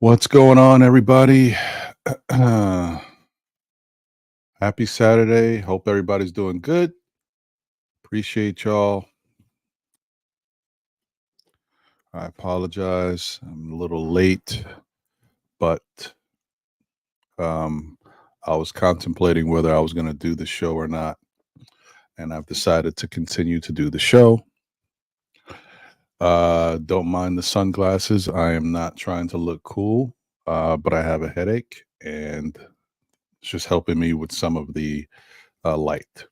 What's going on, everybody? Happy Saturday. Hope everybody's doing good. Appreciate y'all. I apologize. I'm a little late, but um, I was contemplating whether I was going to do the show or not, and I've decided to continue to do the show. Don't mind the sunglasses. I am not trying to look cool, but I have a headache, and it's just helping me with some of the light.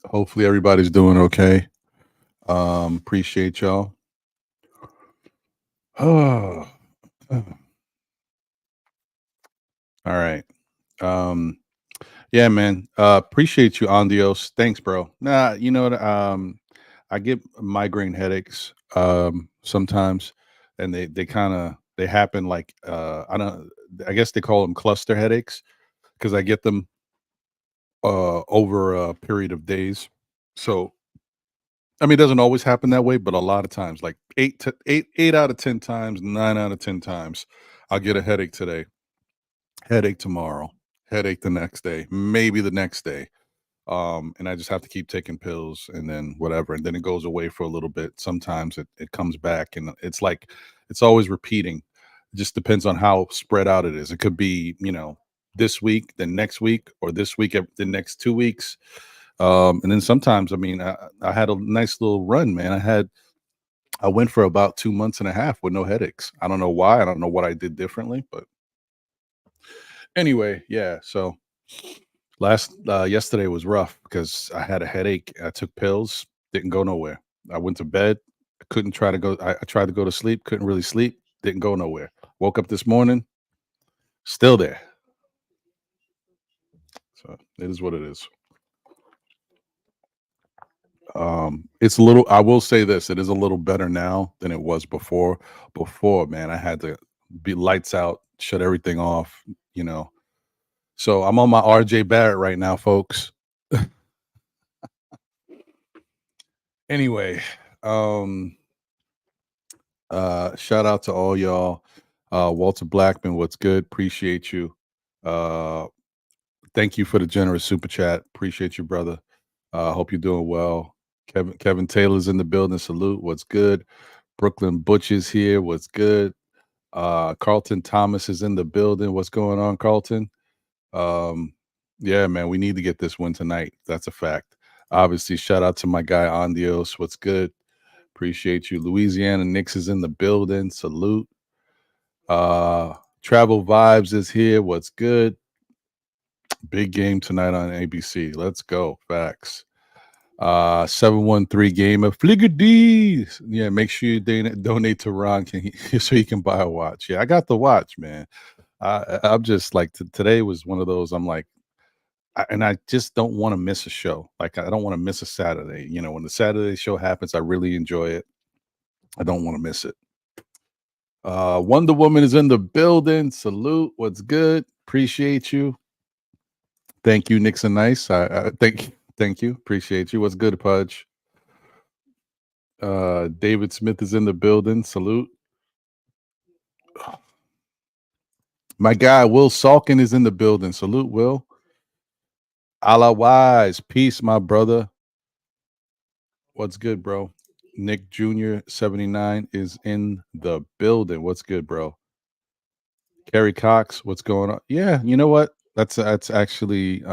Hopefully everybody's doing okay. Appreciate y'all. Oh, all right. Um, yeah, man. Appreciate you, Andios. Thanks, bro. Nah, you know what? I get migraine headaches sometimes, and they kind of they happen like I guess they call them cluster headaches because I get them over a period of days. So I mean, it doesn't always happen that way, but a lot of times, like 8 out of 10 times, 9 out of 10 times, I'll get a headache today, headache tomorrow, headache the next day, maybe the next day. And I just have to keep taking pills and then whatever. And then it goes away for a little bit. Sometimes it comes back and it's like it's always repeating. It just depends on how spread out it is. It could be, this week, then next week, or this week, the next 2 weeks. And then sometimes, I mean, I had a nice little run, man. I went for about 2 months and a half with no headaches. I don't know why. I don't know what I did differently, but anyway, yeah. So yesterday was rough because I had a headache. I took pills, didn't go nowhere. I went to bed, couldn't try to go. I tried to go to sleep, couldn't really sleep, didn't go nowhere. Woke up this morning, still there. So it is what it is. It's a little. I will say this: it is a little better now than it was before. Before, man, I had to be lights out, shut everything off. You know. So I'm on my RJ Barrett right now, folks. Anyway, um, shout out to all y'all. Walter Blackman, what's good? Appreciate you. Uh, thank you for the generous super chat. Appreciate you, brother. Hope you're doing well. Kevin Taylor's in the building. Salute. What's good? Brooklyn Butch is here. What's good? Carlton Thomas is in the building. What's going on, Carlton? Yeah, man, we need to get this win tonight. That's a fact. Obviously, shout out to my guy Andios. What's good? Appreciate you. Louisiana Knicks is in the building. Salute. Travel Vibes is here. What's good? Big game tonight on ABC. Let's go. Facts. 713 Gamer. Fliggy. Yeah, make sure you donate to Ron so he can buy a watch. Yeah, I got the watch, man. I'm just like today was one of those. I'm like, and I just don't want to miss a show. Like I don't want to miss a Saturday. You know, when the Saturday show happens, I really enjoy it. I don't want to miss it. Wonder Woman is in the building. Salute. What's good? Appreciate you. Thank you, Nixon Nice. I thank you. Appreciate you. What's good, Pudge? David Smith is in the building. Salute. My guy Will Salkin is in the building. Salute, Will. Allah wise. Peace, my brother. What's good, bro? Nick Jr. 79 is in the building. What's good, bro? Kerry Cox, what's going on? Yeah, you know what? That's actually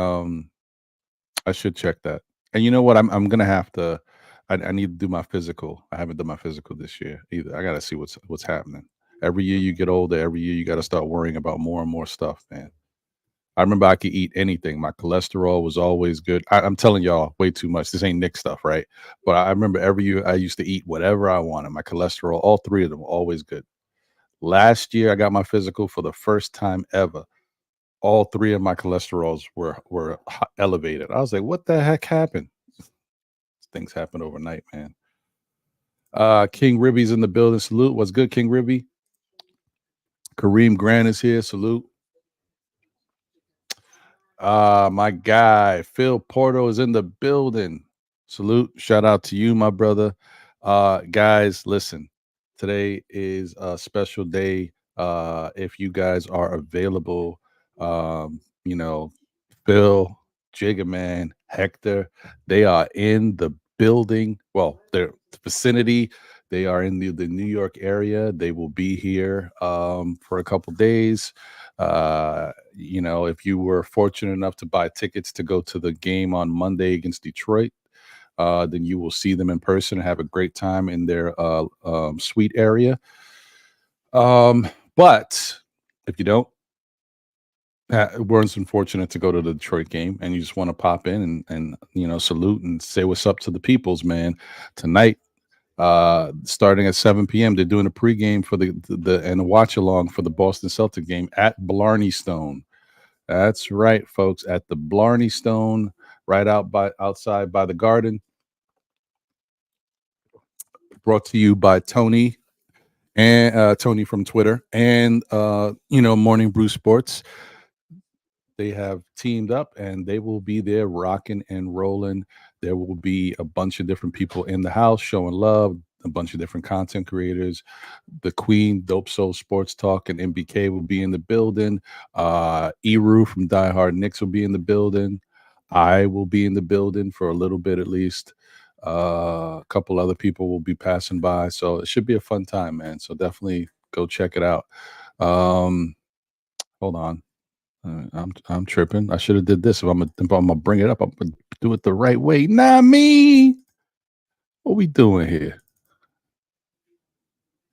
I should check that. And you know what? I'm gonna have to. I need to do my physical. I haven't done my physical this year either. I gotta see what's happening. Every year you get older, every year you got to start worrying about more and more stuff, man. I remember I could eat anything. My cholesterol was always good. I'm telling y'all way too much. This ain't Nick stuff, right? But I remember every year I used to eat whatever I wanted. My cholesterol, all three of them, were always good. Last year I got my physical for the first time ever. All three of my cholesterols were elevated. I was like, what the heck happened? Things happen overnight, man. King Ribby's in the building. Salute. What's good, King Ribby? Kareem Grant is here. Salute. My guy Phil Porto is in the building. Salute, shout out to you, my brother. Guys, listen, today is a special day. If you guys are available, you know, Phil, Jiggaman, Hector, they are in the building. Well, they're vicinity. They are in the New York area. They will be here for a couple days. If you were fortunate enough to buy tickets to go to the game on Monday against Detroit, then you will see them in person and have a great time in their suite area. But if you don't, we're unfortunate to go to the Detroit game, and you just want to pop in and salute and say what's up to the peoples, man. Tonight, starting at 7 p.m., they're doing a pregame for the and a watch along for the Boston Celtic game at Blarney Stone. That's right, folks, at the Blarney Stone, right outside by the Garden. Brought to you by Tony and Tony from Twitter and Morning Brew Sports. They have teamed up and they will be there rocking and rolling. There will be a bunch of different people in the house showing love, a bunch of different content creators. The Queen, Dope Soul Sports Talk, and MBK will be in the building. Eru from Die Hard Knicks will be in the building. I will be in the building for a little bit at least. A couple other people will be passing by. So it should be a fun time, man. So definitely go check it out. Hold on. I'm tripping. I should have did this. If I'm gonna bring it up, I'm gonna do it the right way. Not me. What we doing here?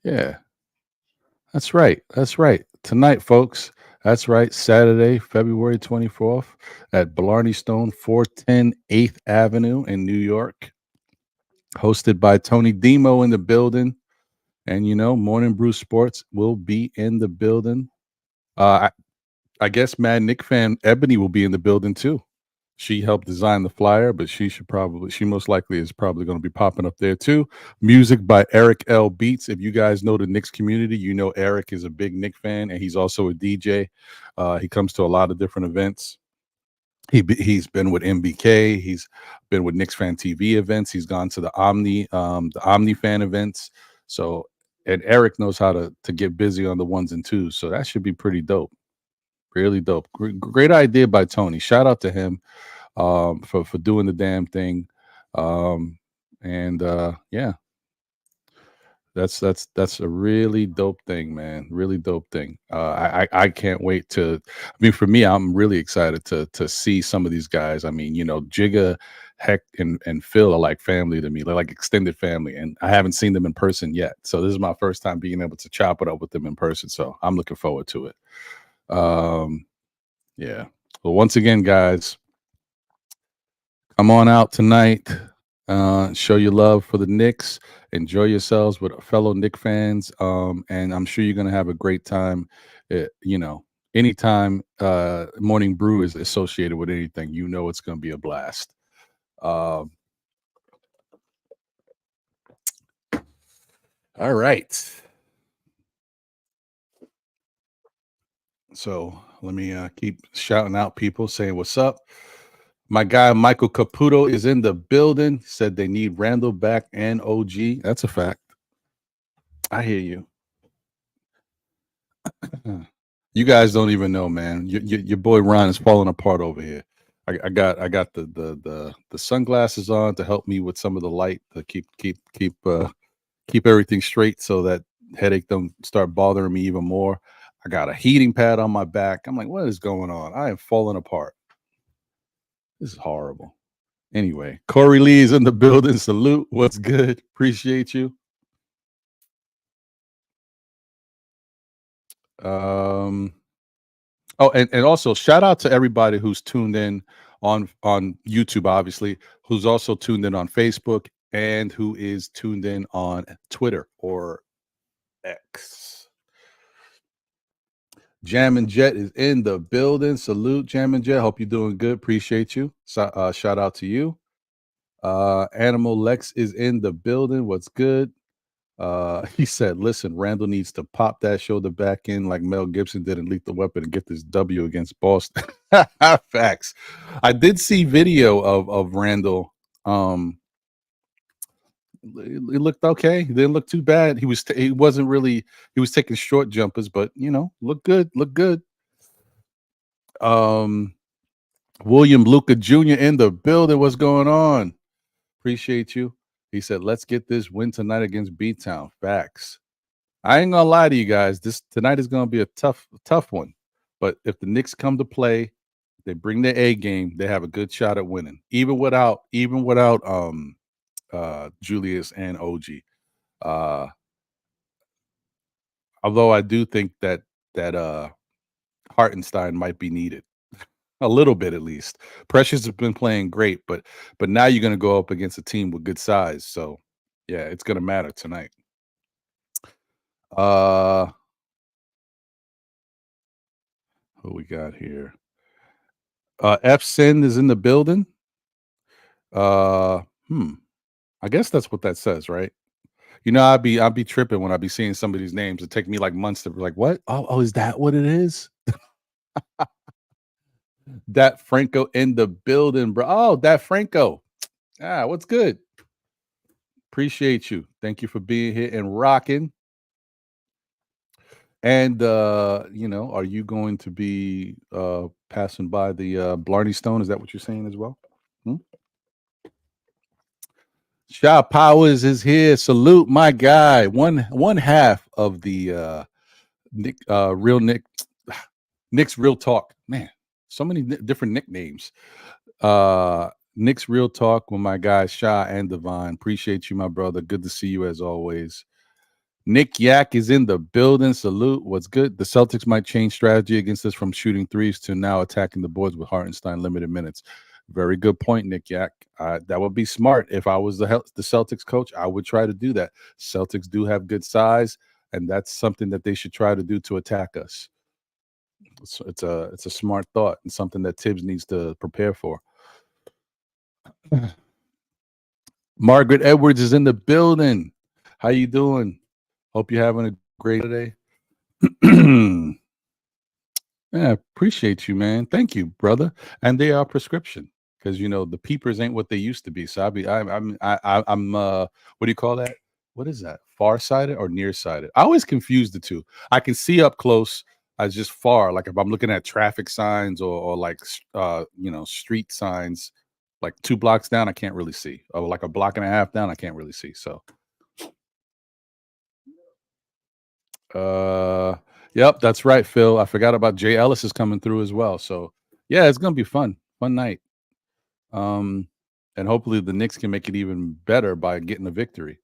Yeah, that's right. That's right. Tonight, folks. That's right. Saturday, February 24th at Blarney Stone, 410 8th Avenue in New York. Hosted by Tony Demo in the building. And Morning Brew Sports will be in the building. I guess Mad Nick fan Ebony will be in the building too. She helped design the flyer, but she most likely is probably going to be popping up there too. Music by Eric L. Beats. If you guys know the Knicks community, you know Eric is a big Knicks fan, and he's also a DJ. He comes to a lot of different events. He's been with MBK. He's been with KnicksFanTv events. He's gone to the Omni fan events. So, and Eric knows how to get busy on the ones and twos. So that should be pretty dope. Really dope. Great idea by Tony. Shout out to him for doing the damn thing. Yeah, that's a really dope thing, man. Really dope thing. I can't wait to. I mean, for me, I'm really excited to see some of these guys. I mean, Jigga, Heck, and Phil are like family to me. They're like extended family, and I haven't seen them in person yet. So this is my first time being able to chop it up with them in person. So I'm looking forward to it. Yeah. Well, once again, guys, come on out tonight. Show your love for the Knicks. Enjoy yourselves with fellow Knicks fans. And I'm sure you're gonna have a great time. Anytime Morning Brew is associated with anything, it's gonna be a blast. All right. So let me keep shouting out people saying what's up. My guy Michael Caputo is in the building. Said they need Randall back and OG. That's a fact. I hear you. You guys don't even know, man. Your boy Ron is falling apart over here. I got the sunglasses on to help me with some of the light to keep everything straight so that headache don't start bothering me even more. I got a heating pad on my back. I'm like, what is going on? I am falling apart. This is horrible. Anyway, Corey Lee is in the building. Salute. What's good? Appreciate you. And also shout out to everybody who's tuned in on YouTube, obviously, who's also tuned in on Facebook and who is tuned in on Twitter or X. Jam and Jet is in the building. Salute, Jam and Jet. Hope you're doing good. Appreciate you. So, shout out to you. Animal Lex is in the building. What's good? He said, "Listen, Randall needs to pop that shoulder back in like Mel Gibson did in Lethal Weapon and get this W against Boston." Facts. I did see video of Randall. It looked okay. It didn't look too bad. He wasn't really. He was taking short jumpers, but looked good. Looked good. Um, William Luca Jr. in the building. What's going on? Appreciate you. He said, "Let's get this win tonight against B-Town." Facts. I ain't gonna lie to you guys. This tonight is gonna be a tough one. But if the Knicks come to play, they bring their A game, they have a good shot at winning. Even without Julius and OG. Uh although I do think that Hartenstein might be needed. A little bit at least. Precious has been playing great, but now you're gonna go up against a team with good size. So yeah, it's gonna matter tonight. Uh who we got here? F Sin is in the building. Uh, hmm. I guess that's what that says, right? I'd be tripping when I be seeing some of these names. It take me like months to be like, what? Oh, is that what it is? That Franco in the building, bro. Oh, that Franco. What's good? Appreciate you. Thank you for being here and rocking. And are you going to be passing by the Blarney Stone? Is that what you're saying as well? Hmm? Sha Powers is here. Salute my guy. One half of the Nick real Nick Nick's Real Talk. Man, so many different nicknames. Nick's Real Talk with my guys Sha and Divine. Appreciate you, my brother. Good to see you as always. Nick Yak is in the building. Salute. What's good? The Celtics might change strategy against us from shooting threes to now attacking the boards with Hartenstein limited minutes. Very good point, Nick Yak. That would be smart. If I was the Celtics coach, I would try to do that. Celtics do have good size, and that's something that they should try to do to attack us. It's a smart thought and something that Tibbs needs to prepare for. Margaret Edwards is in the building. How you doing? Hope you're having a great day. Yeah, appreciate you, man. Thank you, brother. And they are prescription because the peepers ain't what they used to be. So I'm what do you call that? What is that? Far-sighted or nearsighted? I always confuse the two. I can see up close as just far, like if I'm looking at traffic signs or like street signs, like 2 blocks down, I can't really see. Or like a block and a half down, I can't really see. So yep, that's right, Phil. I forgot about Jay Ellis is coming through as well. So yeah, it's gonna be fun night. And hopefully the Knicks can make it even better by getting a victory.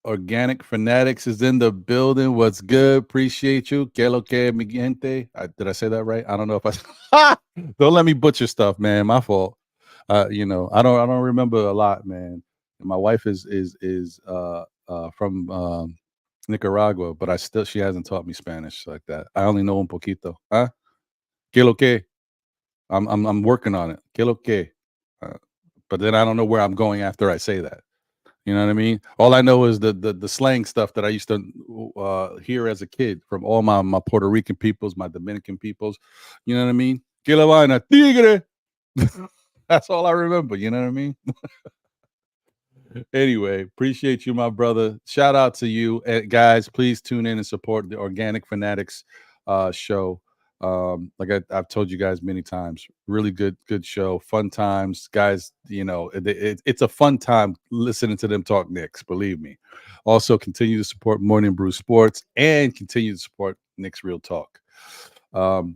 Organic Fanatics is in the building. What's good? Appreciate you. Que lo que, mi gente. Did I say that right? I don't know if I don't let me butcher stuff, man. My fault. I don't remember a lot, man. My wife is from Nicaragua, but she hasn't taught me Spanish like that. I only know un poquito. Huh? Que lo que? I'm working on it. Que lo que? But then I don't know where I'm going after I say that. You know what I mean? All I know is the slang stuff that I used to hear as a kid from all my Puerto Rican peoples, my Dominican peoples. You know what I mean? Que la vaina, tigre. That's all I remember. You know what I mean? Anyway, appreciate you, my brother. Shout out to you, guys. Please tune in and support the Organic Fanatics show. Like I've told you guys many times, really good show, fun times, guys. It's a fun time listening to them talk Knicks. Believe me. Also, continue to support Morning Brew Sports and continue to support Knicks Real Talk.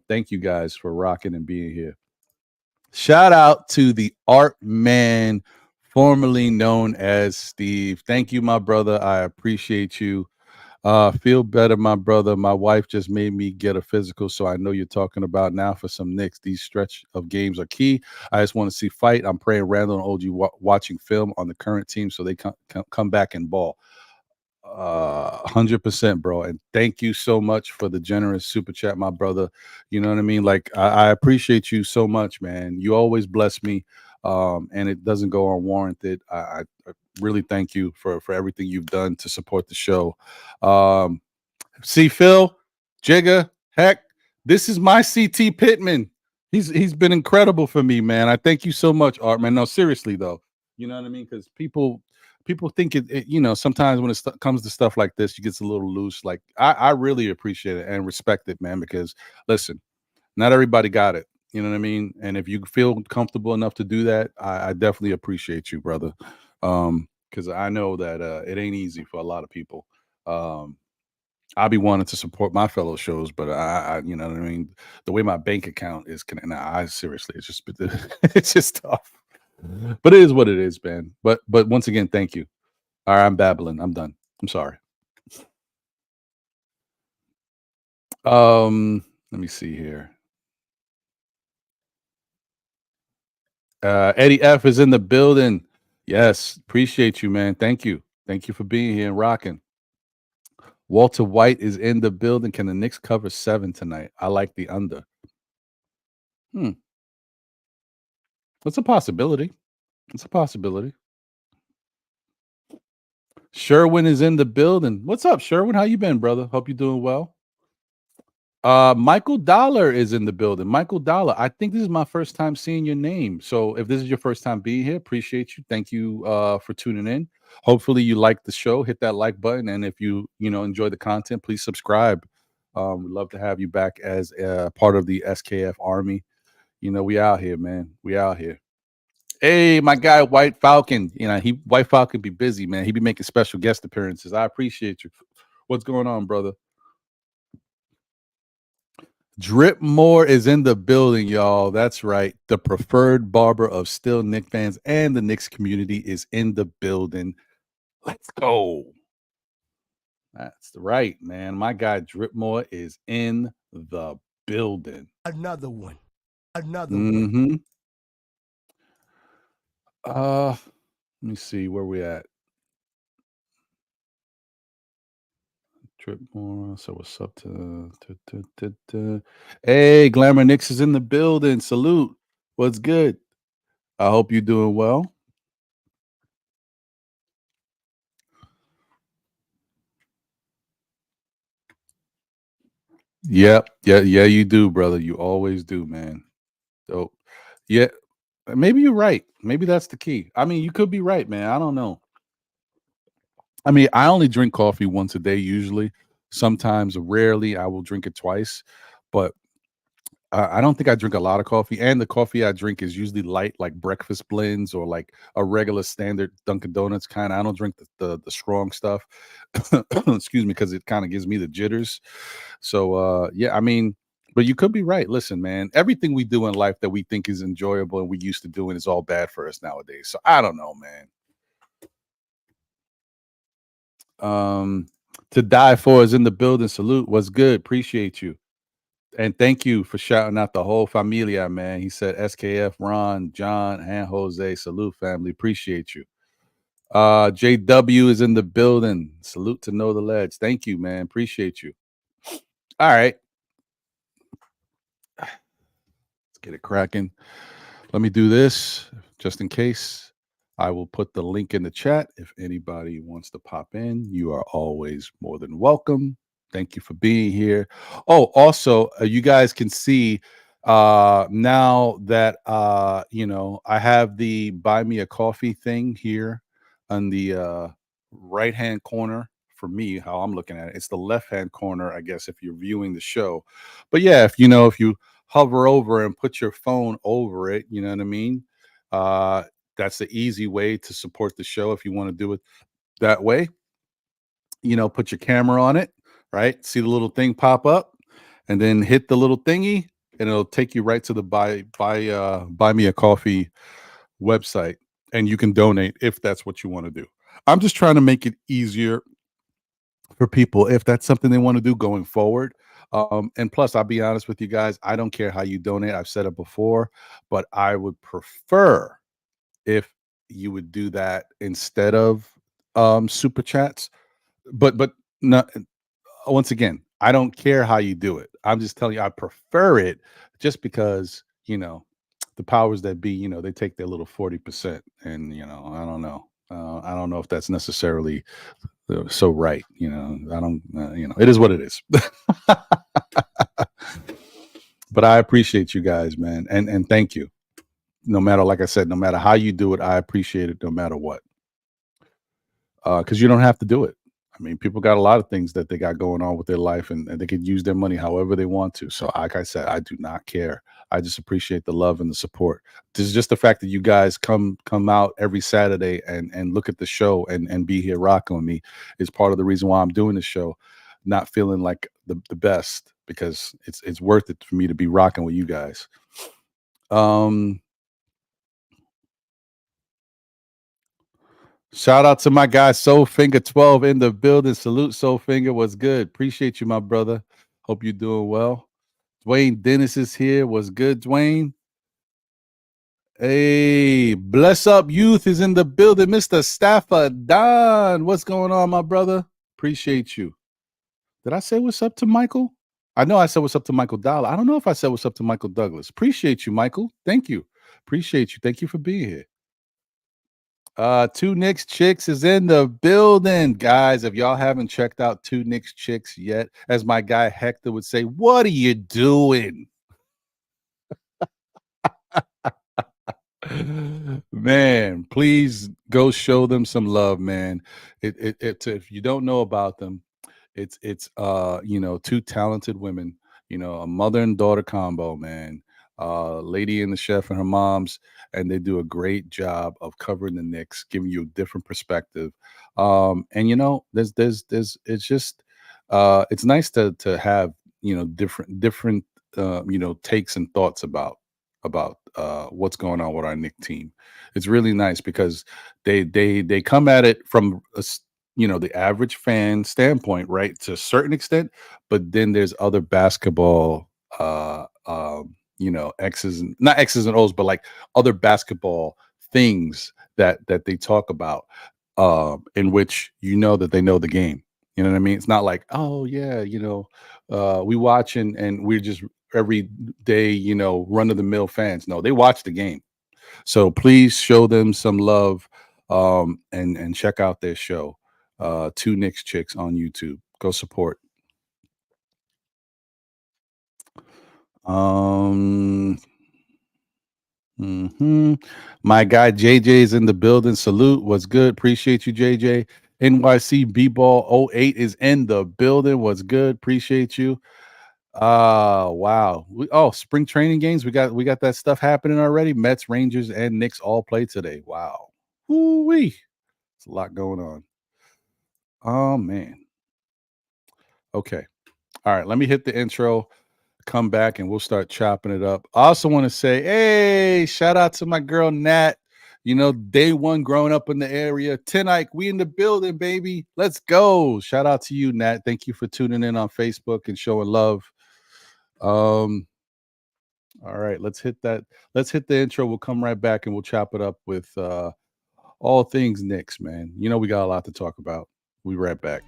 Thank you guys for rocking and being here. Shout out to the Art Man, formerly known as Steve. Thank you, my brother. I appreciate you. Feel better, my brother. My wife just made me get a physical, so I know you're talking about now for some Knicks. These stretch of games are key. I just want to see fight. I'm praying Randall and OG watching film on the current team so they come back and ball. 100%, bro. And thank you so much for the generous super chat, my brother. You know what I mean? Like I appreciate you so much, man. You always bless me. and it doesn't go unwarranted. I really thank you for everything you've done to support the show. Um, See Phil, Jigga, heck, this is my CT Pittman. He's been incredible for me, man. I thank you so much, Art, man. No, seriously though, you know what I mean? Because people think sometimes when comes to stuff like this, you gets a little loose. Like I really appreciate it and respect it, man. Because listen, not everybody got it. You know what I mean? And if you feel comfortable enough to do that, I definitely appreciate you, brother. Because I know that it ain't easy for a lot of people. Um, I'll be wanting to support my fellow shows, but you know what I mean. The way my bank account is connected, nah, I seriously, it's just, it's just tough. But it is what it is, man. But once again, thank you. All right, I'm babbling. I'm done. I'm sorry. Let me see here. Eddie F is in the building. Yes, appreciate you, man. Thank you for being here and rocking. Walter White is in the building. Can the Knicks cover 7 tonight? I like the under. Hmm. That's a possibility. It's a possibility. Sherwin is in the building. What's up, Sherwin? How you been, brother? Hope you're doing well. Michael Dollar is in the building. Michael Dollar, I think this is my first time seeing your name. So if this is your first time being here, appreciate you. Thank you for tuning in. Hopefully you like the show. Hit that like button, and if you enjoy the content, please subscribe. We'd love to have you back as part of the SKF Army. We out here, man. We out here. Hey, my guy, White Falcon. White Falcon be busy, man. He be making special guest appearances. I appreciate you. What's going on, brother? Drip Moore is in the building, y'all. That's right. The preferred barber of still Knicks fans and the Knicks community is in the building. Let's go. That's right, man. My guy Drip Moore is in the building. Another one. Another one. Mm-hmm. Let me see where we at. Drip Moore. So what's up to Hey, Glamour Knicks is in the building. Salute. What's good? I hope you're doing well. Yep. Yeah, you do, brother. You always do, man. So, yeah, maybe you're right. Maybe that's the key. I mean, you could be right, man. I don't know. I mean, I only drink coffee once a day usually. Sometimes, rarely, I will drink it twice. But I don't think I drink a lot of coffee, and the coffee I drink is usually light, like breakfast blends or like a regular standard Dunkin' Donuts kind. I don't drink the strong stuff. Excuse me, because it kind of gives me the jitters. So yeah, I mean, but you could be right. Listen, man, everything we do in life that we think is enjoyable and we used to doing is all bad for us nowadays. So I don't know, man. To die for is in the building. Salute. What's good? Appreciate you. And thank you for shouting out the whole familia, man. He said SKF, Ron, John, and Jose. Salute, family. Appreciate you. JW is in the building. Salute to Know the Ledge. Thank you, man. Appreciate you. All right. Let's get it cracking. Let me do this just in case. I will put the link in the chat. If anybody wants to pop in, you are always more than welcome. Thank you for being here. Oh, also, you guys can see now that I have the buy me a coffee thing here on the right hand corner for me, how I'm looking at it. It's the left hand corner, I guess, if you're viewing the show. But yeah, if you hover over and put your phone over it, you know what I mean? That's the easy way to support the show if you want to do it that way. Put your camera on it, right? See the little thing pop up, and then hit the little thingy, and it'll take you right to the buy me a coffee website, and you can donate if that's what you want to do. I'm just trying to make it easier for people if that's something they want to do going forward. And plus, I'll be honest with you guys, I don't care how you donate. I've said it before, but I would prefer if you would do that instead of super chats. But not once again, I don't care how you do it. I'm just telling you I prefer it just because, the powers that be, they take their little 40%, and I don't know. I don't know if that's necessarily so right. I don't. It is what it is. But I appreciate you guys, man, and thank you. No matter, like I said, no matter how you do it, I appreciate it no matter what. Because you don't have to do it. I mean, people got a lot of things that they got going on with their life, and they could use their money however they want to. So, like I said, I do not care. I just appreciate the love and the support. This is just the fact that you guys come out every Saturday and look at the show and be here rocking with me is part of the reason why I'm doing the show. Not feeling like the best, because it's worth it for me to be rocking with you guys. Shout out to my guy Soulfinger12 in the building. Salute, Soulfinger. What's good? Appreciate you, my brother. Hope you're doing well. Dwayne Dennis is here. What's good, Dwayne? Hey, bless up youth is in the building. Mr. Stafford Don. What's going on, my brother? Appreciate you. Did I say what's up to Michael? I know I said what's up to Michael Dollar. I don't know if I said what's up to Michael Douglas. Appreciate you, Michael. Thank you. Appreciate you. Thank you for being here. Two Knicks Chicks is in the building. Guys, if y'all haven't checked out Two Knicks Chicks yet, as my guy Hector would say, what are you doing? Man, please go show them some love, man. If you don't know about them, it's two talented women, a mother and daughter combo, man. Lady and the Chef and her moms, and they do a great job of covering the Knicks, giving you a different perspective. And there's it's just it's nice to have different takes and thoughts about what's going on with our Knick team. It's really nice because they come at it from the average fan standpoint, right, to a certain extent, but then there's other basketball X's and not X's and O's, but like other basketball things that they talk about, in which that they know the game. You know what I mean? It's not like, oh yeah, we watch and we're just every day, run of the mill fans. No, they watch the game. So please show them some love, and check out their show, Two Knicks Chicks on YouTube. Go support. My guy JJ's in the building. Salute. What's good? Appreciate you, JJ. NYC BBall 08 is in the building. What's good? Appreciate you. Wow. Spring training games. We got that stuff happening already. Mets, Rangers, and Knicks all play today. Wow. Woo-wee. It's a lot going on. Oh man. Okay. All right. Let me hit the intro. Come back and we'll start chopping it up. I also want to say, hey, shout out to my girl Nat. Day one growing up in the area. Tonight, we in the building, baby. Let's go. Shout out to you, Nat. Thank you for tuning in on Facebook and showing love. All right, let's hit that. Let's hit the intro. We'll come right back and we'll chop it up with all things Knicks, man. We got a lot to talk about. We right back.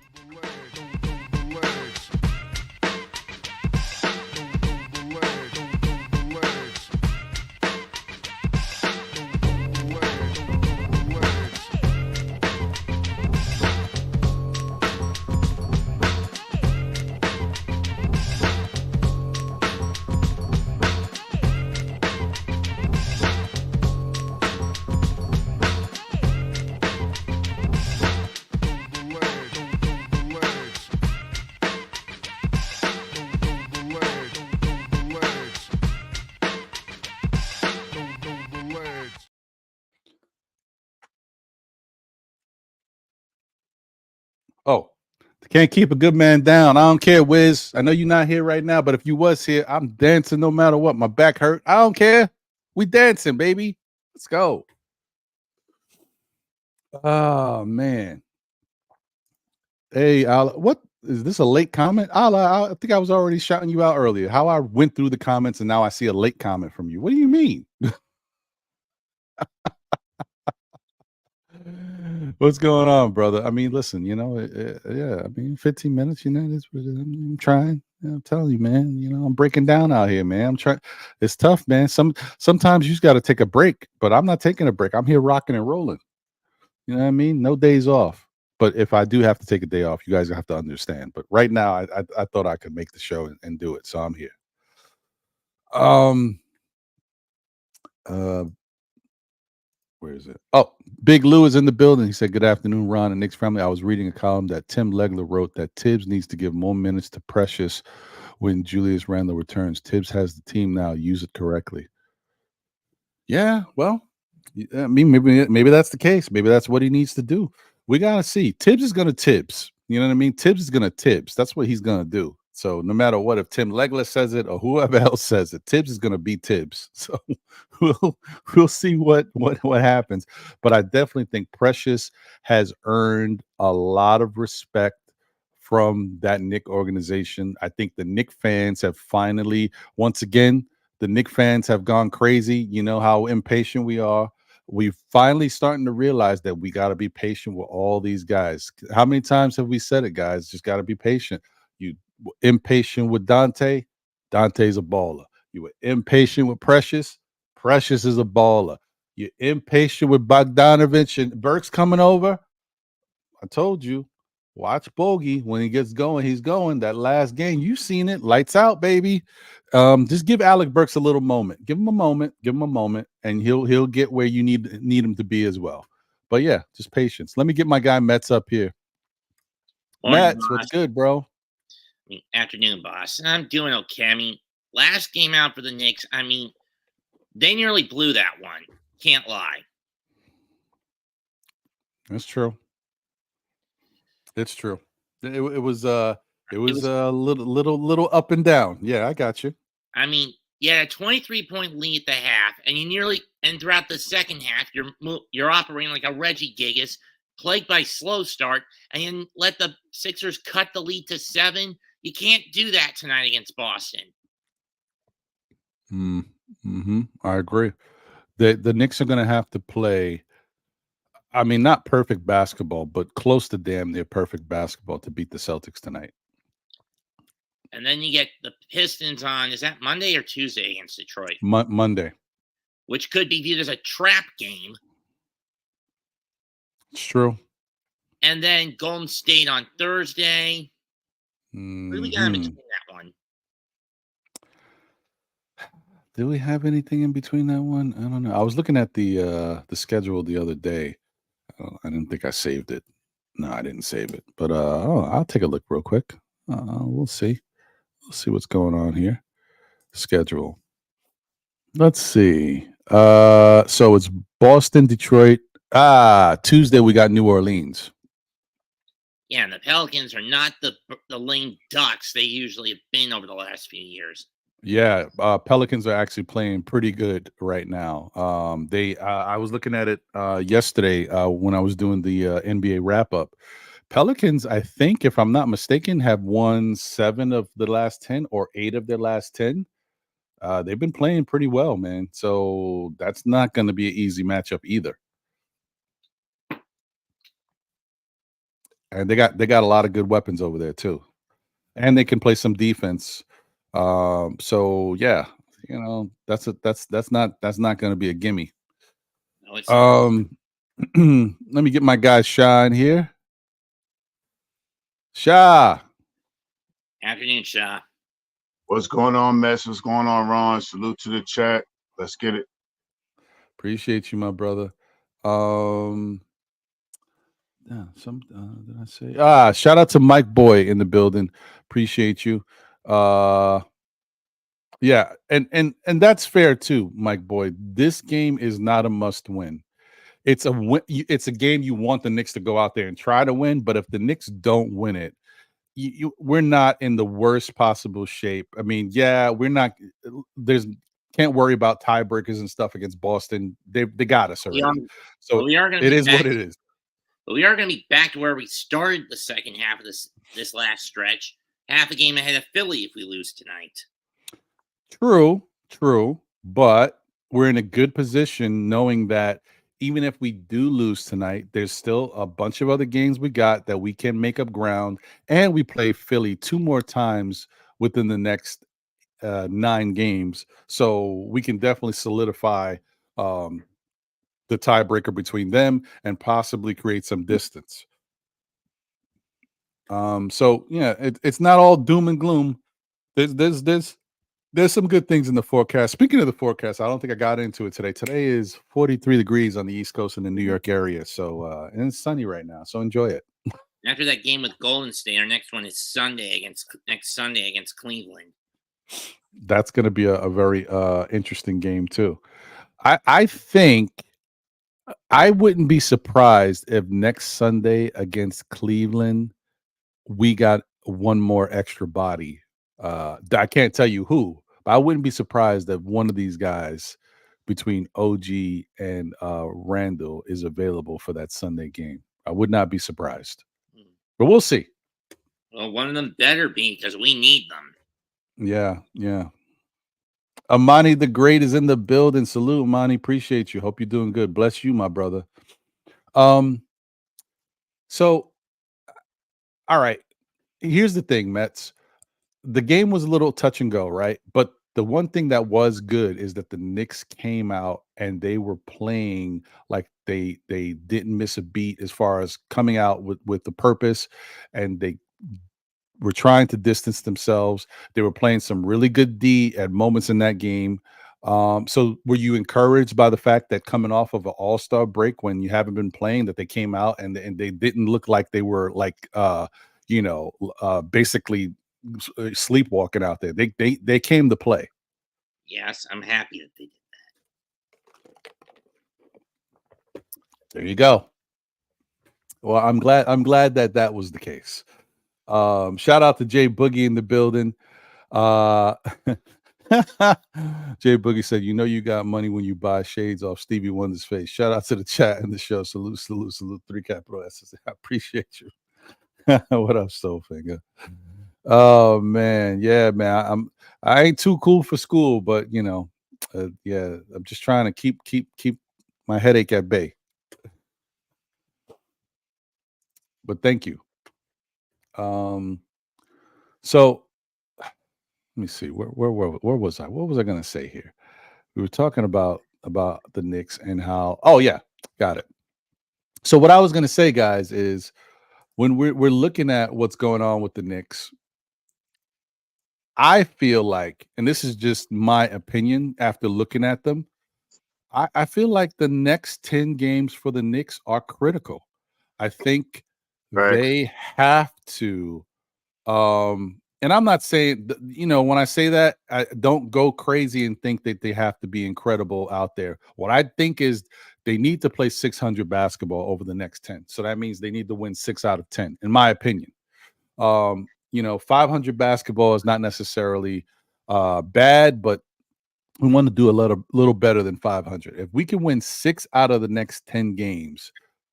Oh, can't keep a good man down. I don't care, Wiz. I know you're not here right now, but if you was here, I'm dancing no matter what. My back hurt. I don't care. We dancing, baby. Let's go. Oh man. Hey, what is this, a late comment? I think I was already shouting you out earlier. How I went through the comments and now I see a late comment from you. What do you mean? What's going on, brother? I mean, listen, yeah, I mean, 15 minutes, I'm trying. Yeah, I'm telling you, man. You know, I'm breaking down out here, man. I'm trying. It's tough, man. Sometimes you just got to take a break, but I'm not taking a break. I'm here rocking and rolling. You know what I mean? No days off. But if I do have to take a day off, you guys have to understand. But right now, I thought I could make the show and do it, so I'm here. Um. Uh. Where is it? Oh, Big Lou is in the building. He said, "Good afternoon, Ron and Knicks family. I was reading a column that Tim Legler wrote that Tibbs needs to give more minutes to Precious when Julius Randle returns. Tibbs has the team now. Use it correctly." Yeah, well, I mean, maybe that's the case. Maybe that's what he needs to do. We gotta see. Tibbs is gonna Tibbs. You know what I mean? Tibbs is gonna Tibbs. That's what he's gonna do. So no matter what, if Tim Legler says it or whoever else says it, Tibbs is gonna be Tibbs. So we'll we'll see what happens. But I definitely think Precious has earned a lot of respect from that Knick organization. I think the Knick fans have finally, once again, the Knick fans have gone crazy. You know how impatient we are. We're finally starting to realize that we got to be patient with all these guys. How many times have we said it, guys? Just got to be patient. You were impatient with Dante. Dante's a baller. You were impatient with Precious. Precious is a baller. You're impatient with Bogdanovich and Burks coming over. I told you, watch Bogey when he gets going. He's going. That last game, you seen it. Lights out, baby. Just give Alec Burks a little moment. Give him a moment. Give him a moment, and he'll get where you need him to be as well. But yeah, just patience. Let me get my guy Mets up here. Morning, Mets, what's boss. good, bro? Afternoon, boss. I'm doing okay. I mean, last game out for the Knicks, I mean, they nearly blew that one. Can't lie. That's true. It's true. It was a little up and down. Yeah, I got you. I mean, yeah, 23-point lead at the half, and you nearly and throughout the second half, you're operating like a Reggie Gigas, plagued by slow start, and then let the Sixers cut the lead to 7. You can't do that tonight against Boston. I agree. The Knicks are going to have to play. I mean, not perfect basketball, but close to damn near perfect basketball to beat the Celtics tonight. And then you get the Pistons on, is that Monday or Tuesday against Detroit? Monday. Which could be viewed as a trap game. It's true. And then Golden State on Thursday. Really got in between that one. Do we have anything in between that one? I don't know. I was looking at the schedule the other day. I didn't think I saved it. No, I didn't save it. But I'll take a look real quick. We'll see. We'll see what's going on here. Schedule. Let's see. So it's Boston, Detroit. Tuesday we got New Orleans. Yeah, and the Pelicans are not the lame ducks they usually have been over the last few years. Yeah, Pelicans are actually playing pretty good right now. I was looking at it yesterday when I was doing the NBA wrap up. Pelicans, I think, if I'm not mistaken, have won 7 of the last 10 or 8 of their last 10. They've been playing pretty well, man. So that's not going to be an easy matchup either. And they got a lot of good weapons over there too, and they can play some defense. So yeah, you know that's not going to be a gimme. No, it's let me get my guy Shah in here. Shah. Afternoon, Shah. What's going on, Mess? What's going on, Ron? Salute to the chat. Let's get it. Appreciate you, my brother. Yeah, did I say? Shout out to Mike Boy in the building. Appreciate you. Yeah, and that's fair too, Mike Boy. This game is not a must win. It's a win. It's a game you want the Knicks to go out there and try to win. But if the Knicks don't win it, we're not in the worst possible shape. I mean, yeah, we're not. Can't worry about tiebreakers and stuff against Boston. They got us already. So we are going to. It is what it is. But we are going to be back to where we started the second half of this last stretch. Half a game ahead of Philly if we lose tonight. True. But we're in a good position knowing that even if we do lose tonight, there's still a bunch of other games we got that we can make up ground. And we play Philly 2 more times within the next 9 games. So we can definitely solidify the tiebreaker between them and possibly create some distance. So yeah, it's not all doom and gloom. There's some good things in the forecast. Speaking of the forecast, I don't think I got into it today. Today is 43 degrees on the East Coast in the New York area. So and it's sunny right now. So enjoy it. After that game with Golden State, our next one is next Sunday against Cleveland. That's going to be a very interesting game too. I think I wouldn't be surprised if next Sunday against Cleveland we got one more extra body. I can't tell you who, but I wouldn't be surprised if one of these guys between OG and Randall is available for that Sunday game. I would not be surprised, but we'll see. Well, one of them better be because we need them. Yeah. Amani the Great is in the building. Salute, Amani. Appreciate you. Hope you're doing good. Bless you, my brother. So, all right. Here's the thing, Mets. The game was a little touch and go, right? But the one thing that was good is that the Knicks came out and they were playing like they didn't miss a beat as far as coming out with the purpose, and they were trying to distance themselves. They were playing some really good D at moments in that game. So were you encouraged by the fact that coming off of an all-star break when you haven't been playing, that they came out and they didn't look like they were like basically sleepwalking out there? They came to play. Yes, I'm happy that they did that. There you go. Well, I'm glad that was the case. Shout out to Jay Boogie in the building. Jay Boogie said, "You know you got money when you buy shades off Stevie Wonder's face." Shout out to the chat and the show. Salute. 3 capital S's. I appreciate you. What up, Soulfinger? Oh man, yeah, man. I ain't too cool for school, but yeah, I'm just trying to keep my headache at bay. But thank you. So let me see, where was I? What was I gonna say here? We were talking about the Knicks and how. Oh yeah, got it. So what I was gonna say, guys, is when we're looking at what's going on with the Knicks, I feel like, and this is just my opinion after looking at them, I feel like the next 10 games for the Knicks are critical. I think they have to. And I'm not saying, when I say that, I don't go crazy and think that they have to be incredible out there. What I think is they need to play 600 basketball over the next 10. So that means they need to win 6 out of 10, in my opinion. 500 basketball is not necessarily bad, but we want to do a little better than 500. If we can win 6 out of the next 10 games,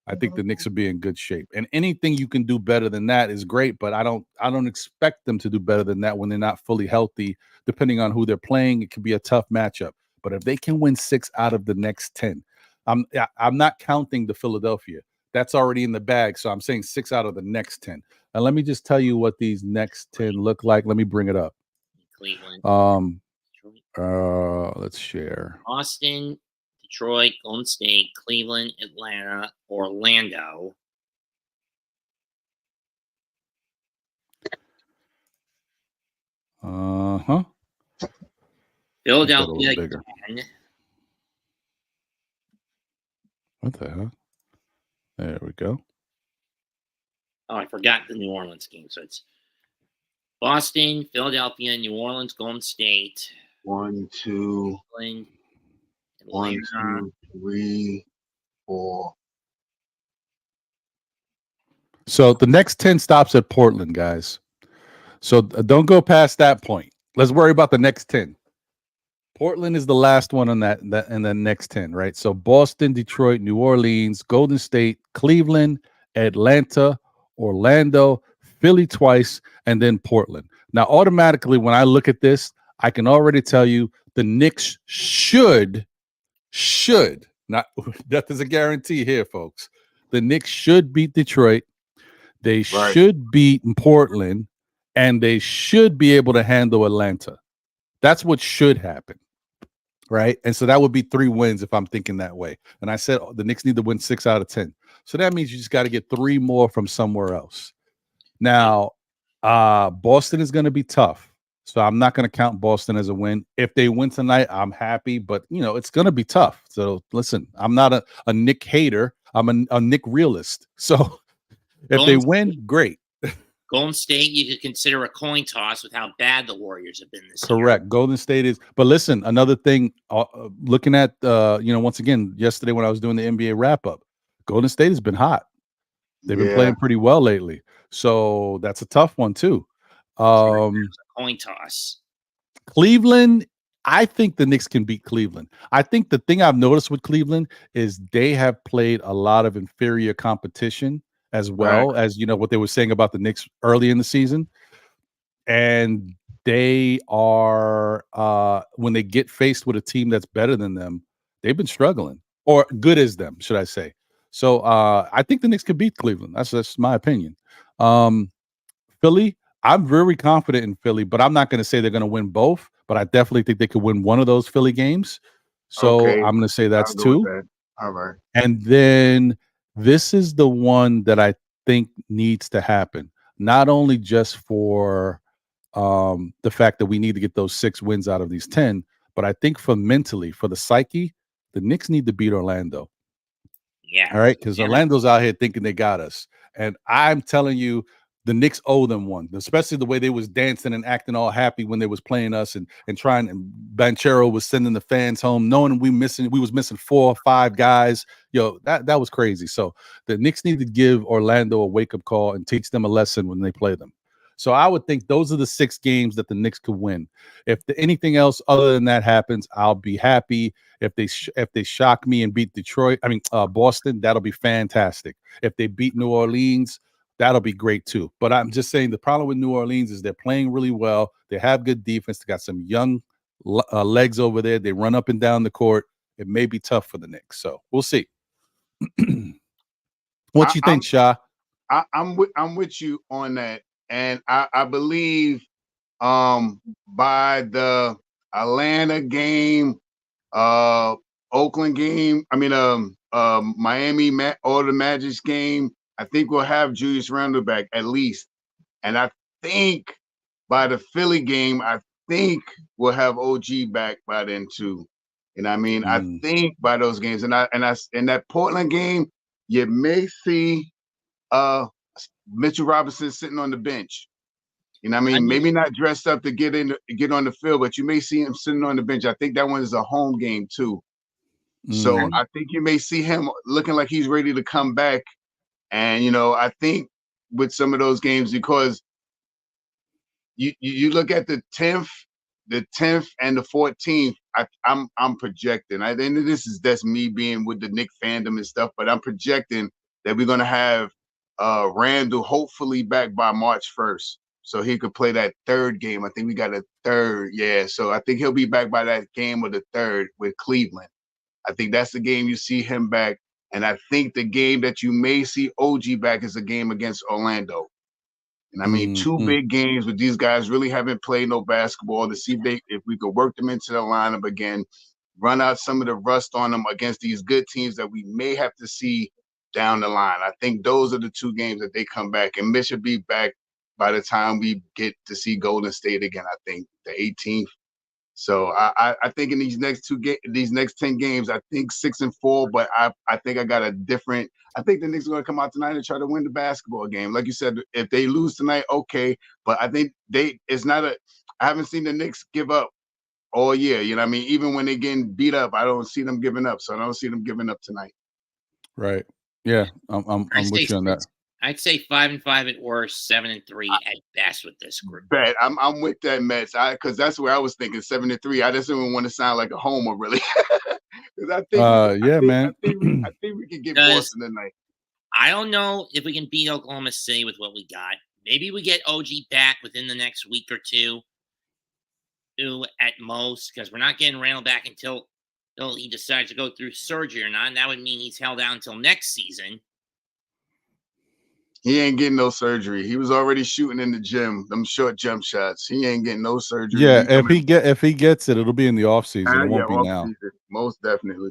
I think the Knicks will be in good shape. And anything you can do better than that is great, but I don't expect them to do better than that when they're not fully healthy. Depending on who they're playing, it could be a tough matchup. But if they can win 6 out of the next 10, I'm not counting the Philadelphia. That's already in the bag. So I'm saying 6 out of the next 10. And let me just tell you what these next 10 look like. Let me bring it up. Cleveland. Let's share. Boston, Detroit, Golden State, Cleveland, Atlanta, Orlando. Philadelphia again. What the hell? There we go. Oh, I forgot the New Orleans game. So it's Boston, Philadelphia, New Orleans, Golden State. 1, 2, Cleveland, 1, 2, 3, 4. So the next 10 stops at Portland, guys. So don't go past that point. Let's worry about the next 10. Portland is the last one on that and the next 10, right? So Boston, Detroit, New Orleans, Golden State, Cleveland, Atlanta, Orlando, Philly twice, and then Portland. Now, automatically, when I look at this, I can already tell you the Knicks should not, that is a guarantee here, folks. The Knicks should beat Detroit. They should beat Portland, and they should be able to handle Atlanta. That's what should happen, right? And so that would be 3 wins if I'm thinking that way. And I said the Knicks need to win 6 out of 10. So that means you just got to get 3 more from somewhere else. Now, Boston is going to be tough. So I'm not going to count Boston as a win. If they win tonight, I'm happy, but it's going to be tough. So listen, I'm not a Knick hater. I'm a Knick realist. So if they win, great. Golden State, you could consider a coin toss with how bad the Warriors have been this year. Correct. Golden State is, but listen, another thing, looking at, once again, yesterday when I was doing the NBA wrap up, Golden State has been hot. They've been playing pretty well lately. So that's a tough one too. Coin toss. Cleveland, I think the Knicks can beat Cleveland. I think the thing I've noticed with Cleveland is they have played a lot of inferior competition as well as, what they were saying about the Knicks early in the season. And they are, when they get faced with a team that's better than them, they've been struggling, or good as them, should I say. So I think the Knicks could beat Cleveland. That's my opinion. Philly, I'm very confident in Philly, but I'm not going to say they're going to win both, but I definitely think they could win one of those Philly games. So I'm going to say that's 2. That. All right. And then this is the one that I think needs to happen, not only just for the fact that we need to get those 6 wins out of these 10, but I think for mentally, for the psyche, the Knicks need to beat Orlando. Yeah. All right. Because Orlando's out here thinking they got us. And I'm telling you, the Knicks owe them one, especially the way they was dancing and acting all happy when they was playing us and trying. And Banchero was sending the fans home, knowing we was missing 4 or 5 guys. That was crazy. So the Knicks need to give Orlando a wake up call and teach them a lesson when they play them. So I would think those are the 6 games that the Knicks could win. If anything else other than that happens, I'll be happy. If they shock me and beat Boston, that'll be fantastic. If they beat New Orleans, that'll be great too. But I'm just saying the problem with New Orleans is they're playing really well. They have good defense. They got some young legs over there. They run up and down the court. It may be tough for the Knicks. So we'll see. What you think, Sha? I'm with you on that. And I believe by the Atlanta game, Oakland game, Miami or the Magic's game, I think we'll have Julius Randle back at least. And I think by the Philly game, I think we'll have OG back by then too. I think by those games, and in that Portland game, you may see Mitchell Robinson sitting on the bench. Maybe not dressed up to get on the field, but you may see him sitting on the bench. I think that one is a home game too. So I think you may see him looking like he's ready to come back. And I think with some of those games, because you look at the 10th and the 14th, I'm projecting. And that's me being with the Knicks fandom and stuff, but I'm projecting that we're gonna have Randall hopefully back by March 1st. So he could play that 3rd game. I think we got a 3rd. Yeah. So I think he'll be back by that game of the 3rd with Cleveland. I think that's the game you see him back. And I think the game that you may see OG back is a game against Orlando. And 2 big games with these guys really haven't played no basketball, to see if we could work them into the lineup again, run out some of the rust on them against these good teams that we may have to see down the line. I think those are the 2 games that they come back, and Mitch should be back by the time we get to see Golden State again. I think the 18th. So I think in these next 10 games, I think 6-4, but I think I got a different. I think the Knicks are going to come out tonight and try to win the basketball game. Like you said, if they lose tonight, okay. But I think I haven't seen the Knicks give up all year. Even when they're getting beat up, I don't see them giving up. So I don't see them giving up tonight. Right. Yeah. I'm with you on that. I'd say 5-5 at worst, 7-3 at best with this group. Bet I'm with that, Mets. Because that's where I was thinking 7-3. I just didn't want to sound like a homer, really. Because I think we can get Boston tonight. I don't know if we can beat Oklahoma City with what we got. Maybe we get OG back within the next week or 2 at most, because we're not getting Randall back until he decides to go through surgery or not. And that would mean he's held out until next season. He ain't getting no surgery. He was already shooting in the gym, them short jump shots. He ain't getting no surgery. Yeah, if he gets it, it'll be in the off season. It won't be off now. season, most definitely.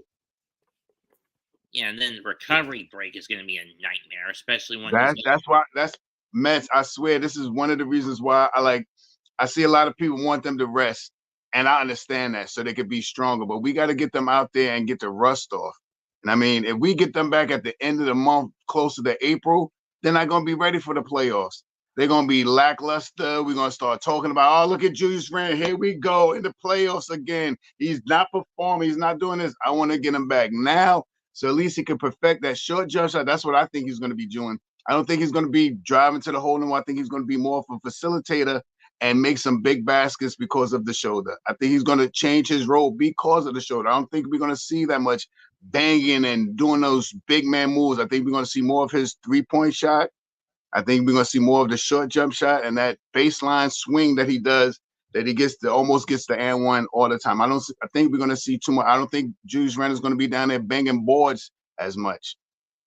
Yeah, and then the recovery break is going to be a nightmare, especially when that's Mets. I swear, this is one of the reasons why I see a lot of people want them to rest, and I understand that so they could be stronger. But we got to get them out there and get the rust off. And I mean, if we get them back at the end of the month, closer to April, they're not going to be ready for the playoffs. They're going to be lackluster. We're going to start talking about, oh, look at Julius Randle. Here we go in the playoffs again. He's not performing. He's not doing this. I want to get him back now, so at least he can perfect that short jump shot. That's what I think he's going to be doing. I don't think he's going to be driving to the hole in one. I think he's going to be more of a facilitator and make some big baskets because of the shoulder. I think he's going to change his role because of the shoulder. I don't think we're going to see that much banging and doing those big man moves. I think we're going to see more of his three-point shot. I think we're going to see more of the short jump shot and that baseline swing that he does, that he almost gets the and one all the time. I think we're going to see too much. I don't think Julius Randle is going to be down there banging boards as much.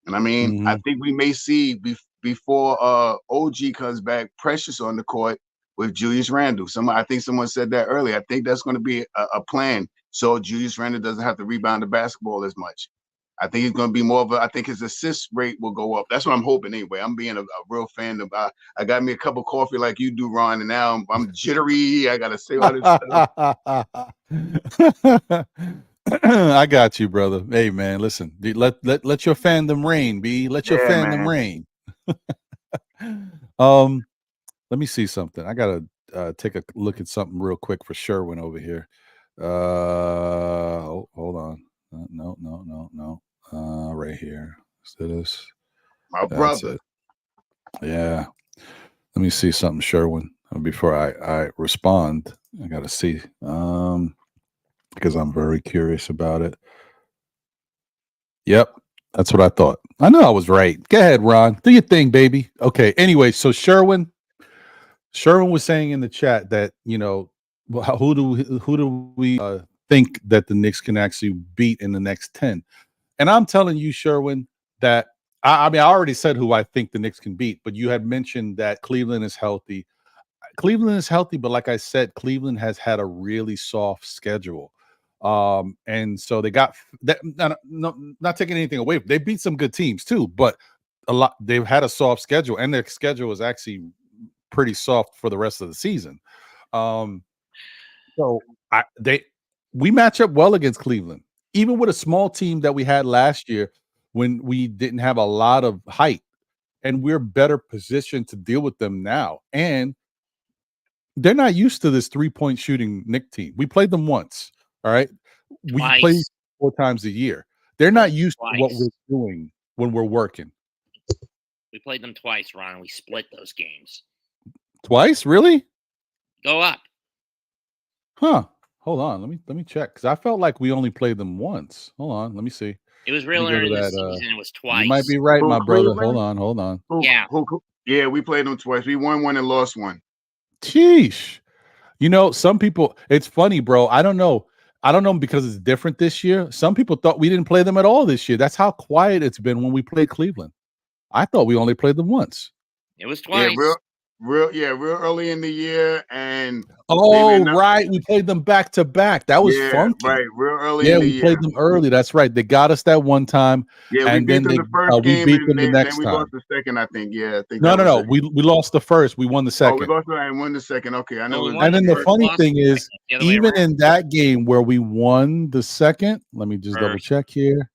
And I mean, I think we may see before OG comes back, Precious on the court with Julius Randle. I think someone said that earlier. I think that's going to be a plan, so Julius Randle doesn't have to rebound the basketball as much. I think he's going to be more of I think his assist rate will go up. That's what I'm hoping anyway. I'm being a real fan of. I got me a cup of coffee like you do, Ron, and now I'm jittery. I got to say all this stuff. I got you, brother. Hey, man, listen. Let your fandom reign, B. Let your fandom reign. Let me see something. I gotta take a look at something real quick for Sherwin over here. Hold on. No. Right here. So this. My brother. It. Yeah. Let me see something, Sherwin. Before I respond, I gotta see. Because I'm very curious about it. Yep. That's what I thought. I know I was right. Go ahead, Ron. Do your thing, baby. Okay. Anyway, so Sherwin was saying in the chat that, who do we think that the Knicks can actually beat in the next 10? And I'm telling you, Sherwin, that I mean, I already said who I think the Knicks can beat, but you had mentioned that Cleveland is healthy. Cleveland is healthy, but like I said, Cleveland has had a really soft schedule. And so they got that. Not taking anything away. They beat some good teams too, but they've had a soft schedule, and their schedule is actually pretty soft for the rest of the season. So we match up well against Cleveland, even with a small team that we had last year when we didn't have a lot of height, and we're better positioned to deal with them now. And they're not used to this 3-point shooting Knicks team. We played them once. All right. We play 4 times a year. They're not used to what we're doing when we're working. We played them twice, Ron, and we split those games. Twice? Really? Go up. Huh. Hold on. Let me check. Because I felt like we only played them once. Hold on. Let me see. It was real early in the season. It was twice. You might be right, my brother. Hold on. Yeah, we played them twice. We won one and lost one. Sheesh. Some people, it's funny, bro. I don't know because it's different this year. Some people thought we didn't play them at all this year. That's how quiet it's been when we played Cleveland. I thought we only played them once. It was twice. Yeah, real early in the year. And right, we played them back to back. That was funky. Right, real early in the year. Yeah, we played them early. That's right. They got us that one time. Yeah, we beat them the first game, we beat them the next then we time. lost the second, I think. Yeah, I think. No. We lost the first. We won the second. Oh, we lost and won the second. Okay, I know. And then the funny thing is, even in that game where we won the second, let me just double check here. It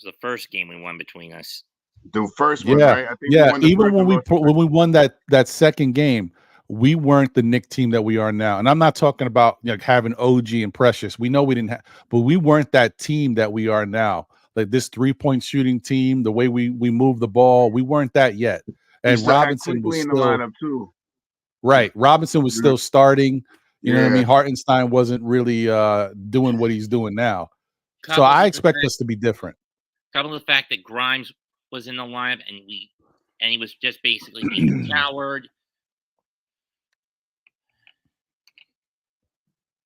was the first game we won between us. The first one, right? I think even when we won that second game, we weren't the Knicks team that we are now. And I'm not talking about having OG and Precious. We know we didn't have, but we weren't that team that we are now. Like this 3-point shooting team, the way we move the ball, we weren't that yet. And Robinson was still in the lineup too. Right, Robinson was still starting. You know what I mean? Hartenstein wasn't really doing what he's doing now. So I expect us to be different. Couple of the fact that Grimes was in the lineup and he was just basically being coward.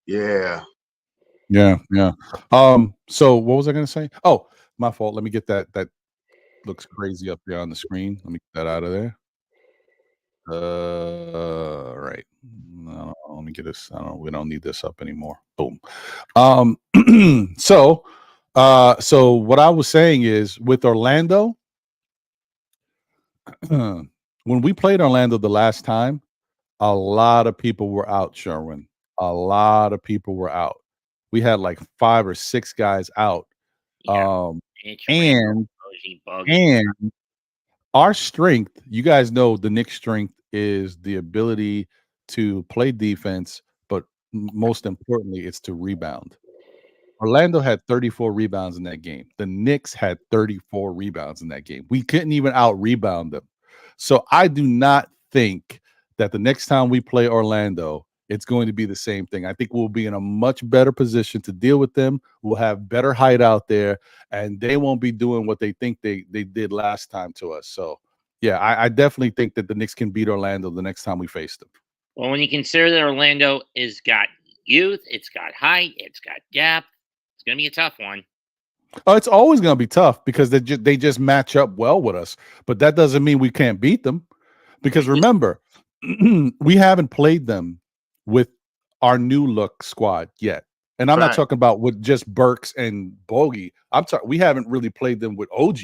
Yeah. So what was I going to say? Oh, my fault. Let me get that looks crazy up there on the screen. Let me get that out of there. Right. No, let me get this. I don't. We don't need this up anymore. Boom. So what I was saying is with Orlando, when we played Orlando the last time, a lot of people were out, Sherwin. A lot of people were out. We had like 5 or 6 guys out. Yeah. And Bogey. and our strength, you guys know the Knicks' strength is the ability to play defense, but most importantly, it's to rebound. Orlando had 34 rebounds in that game. The Knicks had 34 rebounds in that game. We couldn't even out rebound them. So I do not think that the next time we play Orlando, it's going to be the same thing. I think we'll be in a much better position to deal with them. We'll have better height out there, and they won't be doing what they think they did last time to us. So, yeah, I definitely think that the Knicks can beat Orlando the next time we face them. Well, when you consider that Orlando has got youth, it's got height, it's got depth, it's going to be a tough one. Oh, it's always going to be tough because they just match up well with us. But that doesn't mean we can't beat them. Because remember, we haven't played them with our new look squad yet. And I'm not talking about with just Burks and Bogey. I'm talking we haven't really played them with OG.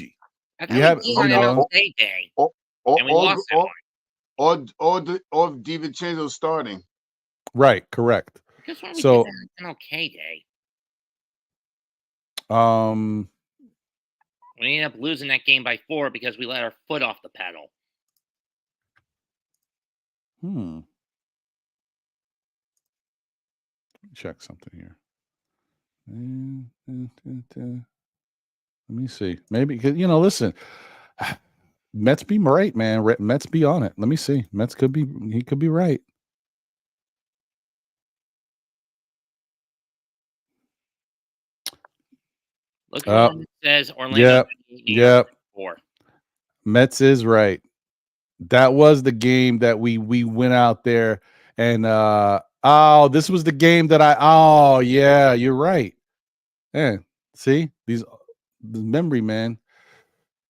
We haven't on MLK Day. And we lost that one. Or DiVincenzo starting. Right, correct. Just why we did that on MLK Day. We ended up losing that game by 4 because we let our foot off the pedal. Check something here. Let me see. Maybe listen. Mets be right, man. Mets be on it. Let me see. Mets could be. He could be right. Look at what it says. Orlando. Yep. Mets is right. That was the game that we went out there and this was the game that yeah, you're right. Yeah, see the memory, man.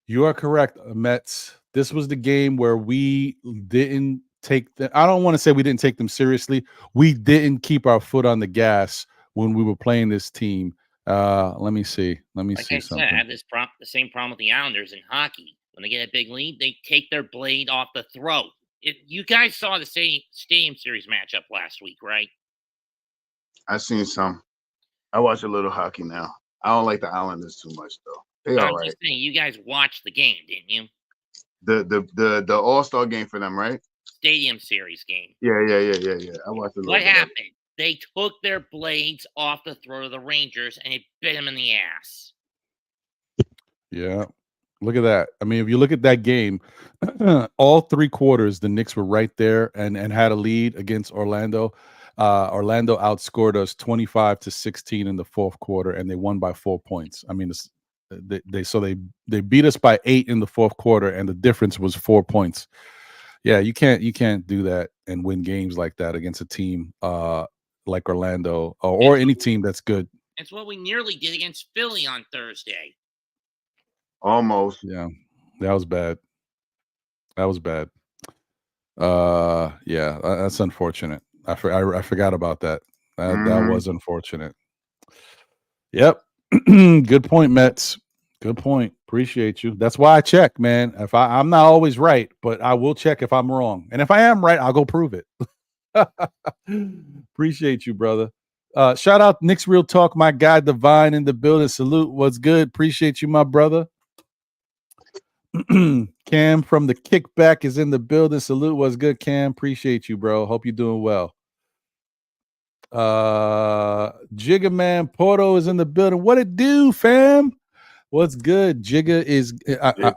You are correct, Mets. This was the game where we didn't take them. I don't want to say we didn't take them seriously. We didn't keep our foot on the gas when we were playing this team. Let me see. Let me see something. I have the same problem with the Islanders in hockey. When they get a big lead, they take their blade off the throat. You guys saw the Stadium Series matchup last week, right? I seen some. I watch a little hockey now. I don't like the Islanders too much, though. They all right. Just saying, you guys watched the game, didn't you? The All-Star game for them, right? Stadium Series game. Yeah. I watched a little. What happened? They took their blades off the throat of the Rangers, and it bit them in the ass. Yeah. Look at that. I mean, if you look at that game, all 3 quarters, the Knicks were right there and had a lead against Orlando. Orlando outscored us 25-16 in the 4th quarter, and they won by 4 points. I mean, they beat us by 8 in the 4th quarter, and the difference was 4 points. Yeah, you can't do that and win games like that against a team like Orlando or any team that's good. It's what we nearly did against Philly on Thursday. Almost. Yeah, that was bad. Yeah, that's unfortunate. I forgot about that. That was unfortunate. Yep. Good point, Mets. Good point. Appreciate you. That's why I check, man. If I'm not always right, but I will check if I'm wrong. And if I am right, I'll go prove it. Appreciate you, brother. Shout out Knicks Real Talk, my guy Divine in the building. Salute. What's good? Appreciate you, my brother. Cam from the Kickback is in the building. Salute. What's good, Cam? Appreciate you, bro. Hope you're doing well. Jigga Man Porto is in the building. What it do, fam? What's good? Jigga is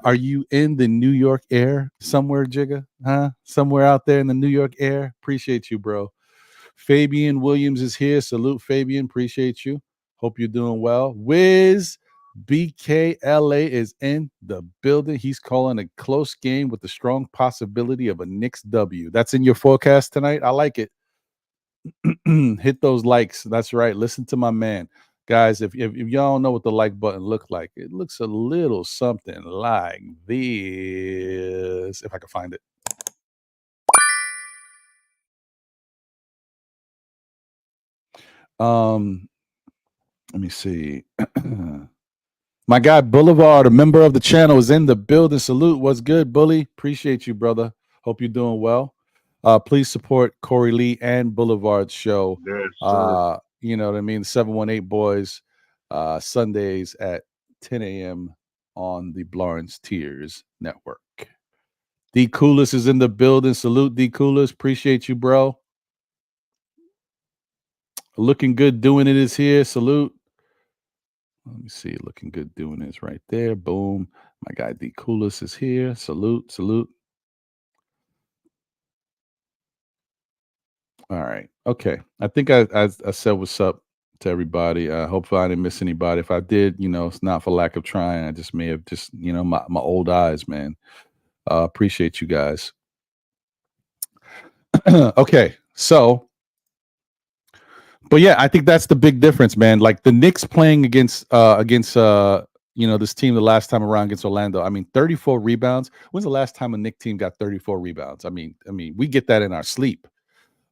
are you in the New York air somewhere, Jigga? Huh? Somewhere out there in the New York air? Appreciate you, bro. Fabian Williams is here. Salute, Fabian. Appreciate you. Hope you're doing well. Wiz BKLA is in the building. He's calling a close game with the strong possibility of a Knicks W. That's in your forecast tonight. I like it. Hit those likes. That's right. Listen to my man. Guys, if y'all don't know what the like button looks like, it looks a little something like this. If I can find it. Let me see. My guy Boulevard, a member of the channel, is in the building. Salute. What's good, Bully? Appreciate you, brother. Hope you're doing well. Please support Corey Lee and Boulevard's show. Yes, sir. You know what I mean? 718 Boys, Sundays at 10 a.m. on the Blorange Tears Network. D Coolest is in the building. Salute, D Coolest. Appreciate you, bro. Looking good doing it is here. Salute. Let me see. Looking good doing this right there. Boom. My guy D Coolest is here. Salute, salute. All right. Okay. I think I said what's up to everybody. Hopefully I didn't miss anybody. If I did, you know, it's not for lack of trying. I just may have just, you know, my old eyes, man. Appreciate you guys. Okay. So, but yeah, I think that's the big difference, man. Like the Knicks playing against you know, this team the last time around against Orlando. I mean, 34 rebounds. When's the last time a Knicks team got 34 rebounds? I mean, we get that in our sleep.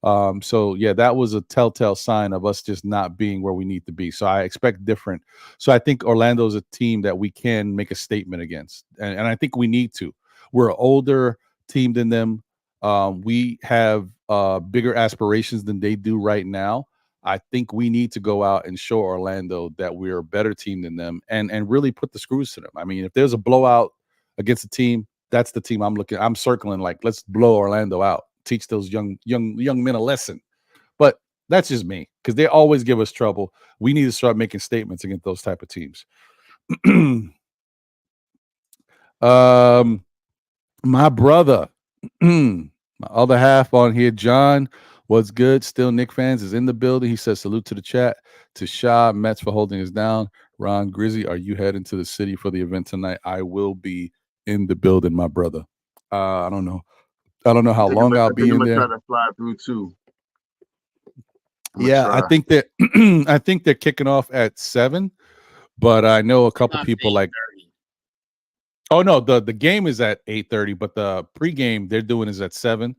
So yeah, that was a telltale sign of us just not being where we need to be. So I expect different. So I think Orlando's a team that we can make a statement against, and I think we need to. We're an older team than them. We have bigger aspirations than they do right now. I think we need to go out and show Orlando that we're a better team than them, and really put the screws to them. I mean, if there's a blowout against a team, that's the team I'm circling. Like, let's blow Orlando out. Teach those young men a lesson. But that's just me, because they always give us trouble. We need to start making statements against those type of teams. My brother, my other half on here, John, what's good? Still Knicks fans is in the building. He says salute to the chat. To Shaw, Mets for holding us down. Ron Grizzy, are you heading to the city for the event tonight? I will be in the building, my brother. I don't know how long I'll be in there. Try to fly through too. Yeah, I think that I think they're kicking off at 7, but I know a couple people like. Oh no, the game is at 8:30, but the pregame they're doing is at 7,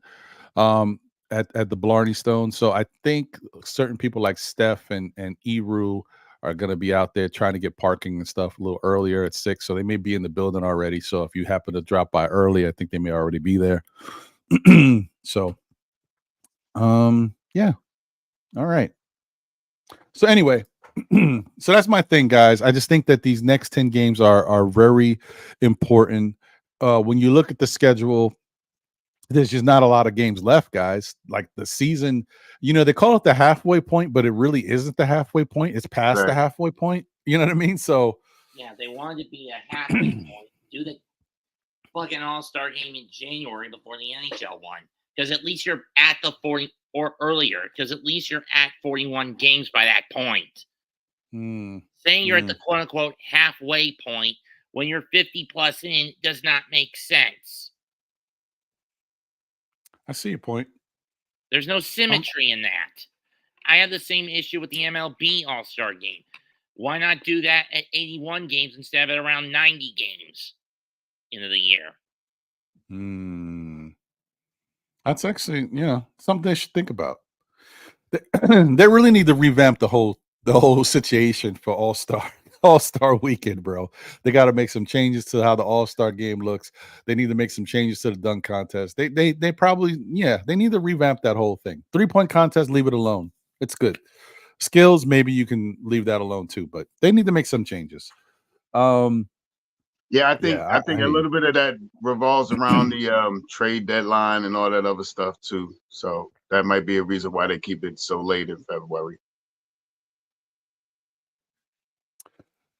at the Blarney Stone. So I think certain people like Steph and Eru are going to be out there trying to get parking and stuff a little earlier at 6. So they may be in the building already. So if you happen to drop by early, I think they may already be there. So, yeah. All right. So anyway, so that's my thing, guys. I just think that these next 10 games are very important. When you look at the schedule, there's just not a lot of games left, guys. Like the season, you know, they call it the halfway point, but it really isn't the halfway point. It's past the halfway point. You know what I mean? So yeah, they wanted to be a halfway point. Do the fucking All-Star game in January before the NHL one, because at least you're at the 40 or earlier, because at least you're at 41 games by that point. Saying you're at the quote-unquote halfway point when you're 50 plus in does not make sense. I see your point. There's no symmetry in that. I have the same issue with the MLB All-Star game. Why not do that at 81 games instead of at around 90 games into the year? That's actually, you know, something they should think about. They really need to revamp the whole situation for All-Star weekend, bro. They got to make some changes to how the All-Star game looks. They need to make some changes to the dunk contest. They probably, yeah, they need to revamp that whole thing. 3-point contest, leave it alone. It's good. Skills, maybe you can leave that alone too, but they need to make some changes. Yeah, I think a little bit of that revolves around the trade deadline and all that other stuff too. So that might be a reason why they keep it so late in February.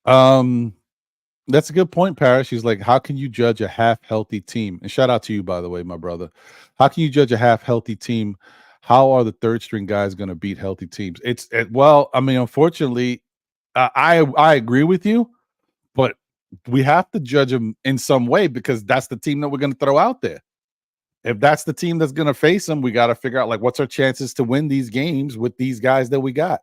That's a good point, Parrish. He's like, how can you judge a half-healthy team? And shout out to you, by the way, my brother. How can you judge a half-healthy team? How are the third-string guys going to beat healthy teams? Well, I mean, unfortunately, I agree with you, but we have to judge them in some way because that's the team that we're going to throw out there. If that's the team that's going to face them, we got to figure out, like, what's our chances to win these games with these guys that we got?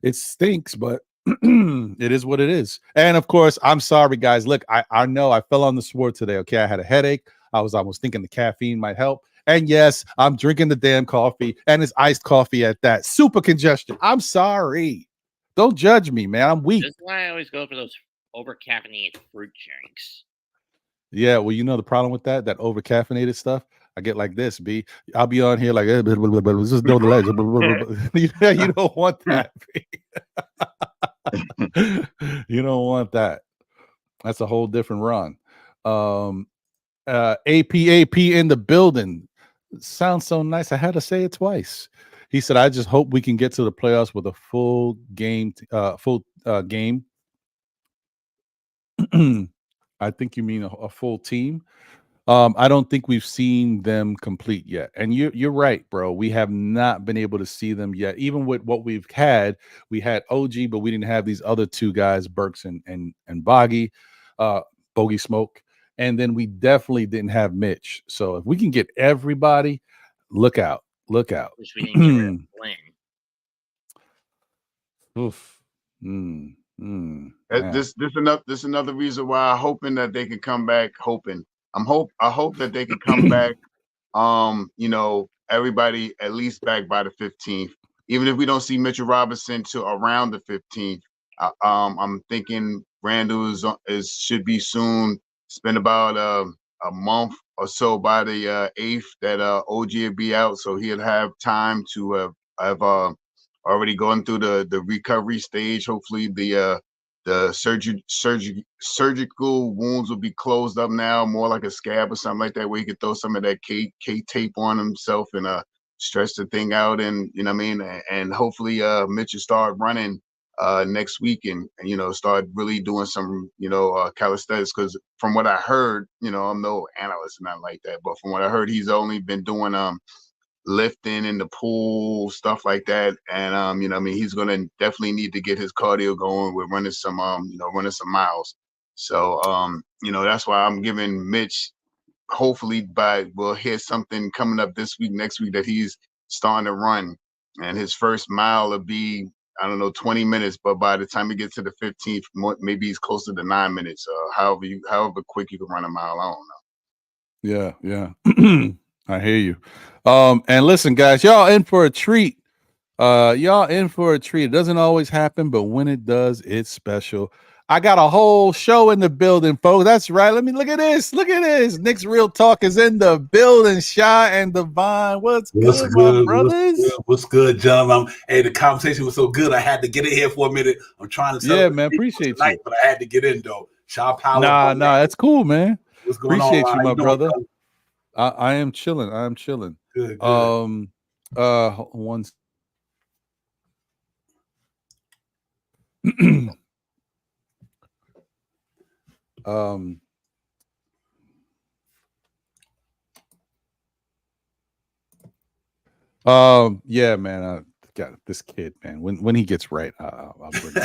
It stinks, but It is what it is. And of course, I'm sorry, guys. Look, I know I fell on the sword today. Okay, I had a headache. I was thinking the caffeine might help. And yes, I'm drinking the damn coffee, and it's iced coffee at that. Super congestion. I'm sorry. Don't judge me, man. I'm weak. That's why I always go for those over caffeinated fruit drinks. Yeah, well, you know the problem with that over caffeinated stuff. I get like this, B. I'll be on here like this is no delay. You don't want that, B. You don't want that. That's a whole different run. AP in the building. Sounds so nice. I had to say it twice. He said, I just hope we can get to the playoffs with a full game. Game. I think you mean a full team. I don't think we've seen them complete yet. And you're right, bro. We have not been able to see them yet. Even with what we've had, we had OG, but we didn't have these other two guys, Burks and Bogey, Bogey Smoke. And then we definitely didn't have Mitch. So if we can get everybody, look out. Look out. Wish we didn't get rid of Flynn. Oof. This another reason why I'm hoping that they can come back. I hope that they can come back. You know, everybody at least back by the 15th. Even if we don't see Mitchell Robinson to around the 15th, I'm thinking Randall should be soon. Spend about a month or so by the 8th that OG will be out, so he'll have time to have already gone through the recovery stage. Hopefully the surgical wounds will be closed up now, more like a scab or something like that, where he could throw some of that K tape on himself and stretch the thing out, and you know what I mean, and hopefully Mitch will start running next week and you know start really doing some calisthenics, because from what I heard, you know, I'm no analyst or nothing like that, but from what I heard, he's only been doing lifting in the pool, stuff like that, and you know, I mean, he's gonna definitely need to get his cardio going with running some running some miles. So you know, that's why I'm giving Mitch, hopefully we'll hear something coming up this week, next week, that he's starting to run, and his first mile will be, I don't know, 20 minutes, but by the time he gets to the 15th, maybe he's closer to 9 minutes, however quick you can run a mile. I don't know. Yeah. I hear you. And listen, guys, y'all in for a treat. It doesn't always happen, but when it does, it's special. I got a whole show in the building, folks. That's right. Let me look at this. Look at this. Knicks Real Talk is in the building. Shy and Divine. What's good, my brothers? What's good, John? Hey, the conversation was so good. I had to get in here for a minute. I'm trying to man. Appreciate tonight, you. But I had to get in though. Shy Power. Nah, that's cool, man. What's going appreciate on? You, my brother. Doing, I am chilling. Good. One. Yeah, man. I got this kid, man. When he gets right, I'll bring him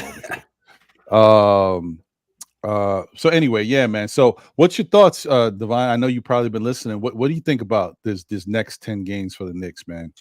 over here. So anyway, yeah, man. So what's your thoughts, Divine? I know you've probably been listening. What do you think about this next 10 games for the Knicks, man?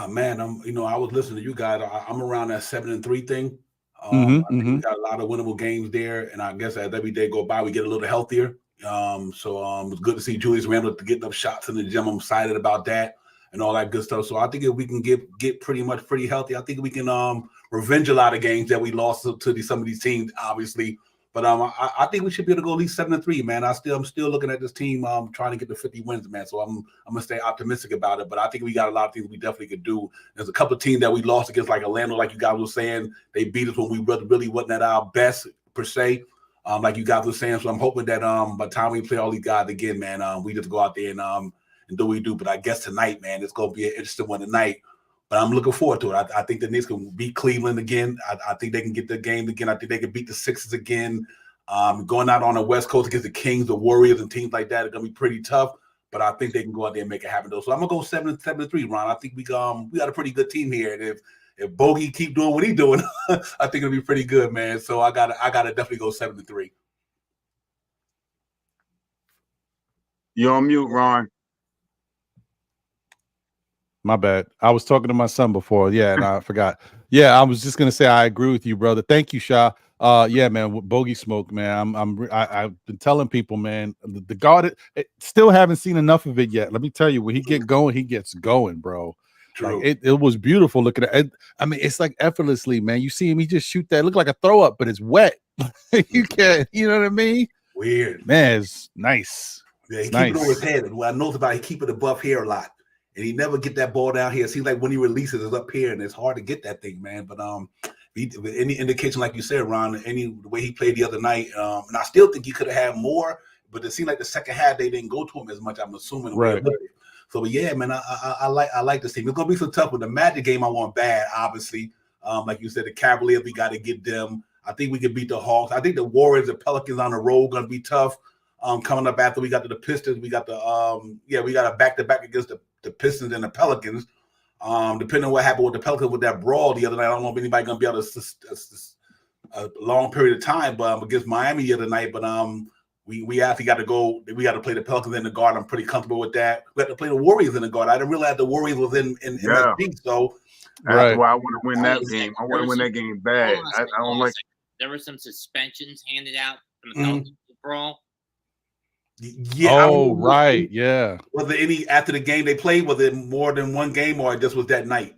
Man, I was listening to you guys. I'm around that 7-3 thing. I think we got a lot of winnable games there, and I guess as every day go by, we get a little healthier. It's good to see Julius Randle getting up shots in the gym. I'm excited about that and all that good stuff. So I think if we can get pretty healthy, I think we can revenge a lot of games that we lost to some of these teams, obviously. But I think we should be able to go at least 7-3, man. I'm still looking at this team trying to get to 50 wins, man. So I'm gonna stay optimistic about it. But I think we got a lot of things we definitely could do. There's a couple of teams that we lost against, like Orlando, like you guys were saying. They beat us when we really wasn't at our best per se, like you guys were saying. So I'm hoping that by the time we play all these guys again, man, we just go out there and do what we do. But I guess tonight, man, it's gonna be an interesting one tonight. But I'm looking forward to it. I think the Knicks can beat Cleveland again. I think they can get the game again. I think they can beat the Sixers again. Going out on the West Coast against the Kings, the Warriors, and teams like that are going to be pretty tough. But I think they can go out there and make it happen, though. So I'm going to go 7-3, Ron. I think we got a pretty good team here. And if Bogey keep doing what he's doing, I think it'll be pretty good, man. So I gotta definitely go 7-3. You're on mute, Ron. My bad. I was talking to my son before. Yeah, and I forgot. Yeah, I was just gonna say I agree with you, brother. Thank you, Sha. Yeah, man, with Bogey Smoke, man. I've been telling people, man, the guard still haven't seen enough of it yet. Let me tell you, when he get going, he gets going, bro. True. Like it was beautiful looking at it. I mean, it's like effortlessly, man. You see him, he just shoot that. It look like a throw up, but it's wet. You can't, you know what I mean? Weird. Man, it's nice. Yeah, he keep it over his head. And what I know about, he keep it above here a lot. And he never get that ball down here. It seems like when he releases it's up here, and it's hard to get that thing, man. But with any indication, like you said, Ron, the way he played the other night, and I still think he could have had more, but it seemed like the second half they didn't go to him as much, I'm assuming. Right. So, but yeah, man, I like this team. It's gonna be so tough with the Magic game. I want bad, obviously. Like you said, the Cavaliers, we got to get them. I think we can beat the Hawks. I think the Warriors, the Pelicans on the road gonna be tough. Coming up after we got the Pistons, we got we got a back-to-back against the Pistons and the Pelicans. Depending on what happened with the Pelicans with that brawl the other night, I don't know if anybody gonna be able to a long period of time, but against Miami the other night. But we actually got to go. We got to play the Pelicans in the guard. I'm pretty comfortable with that. We got to play the Warriors in the guard. I didn't realize the Warriors was in MSG, so that's why I want to win that game. I want to win that game bad. I don't like. There were some suspensions handed out from the Pelicans brawl. Yeah. Oh, right. Yeah. Was there any after the game they played? Was it more than one game, or it just was that night?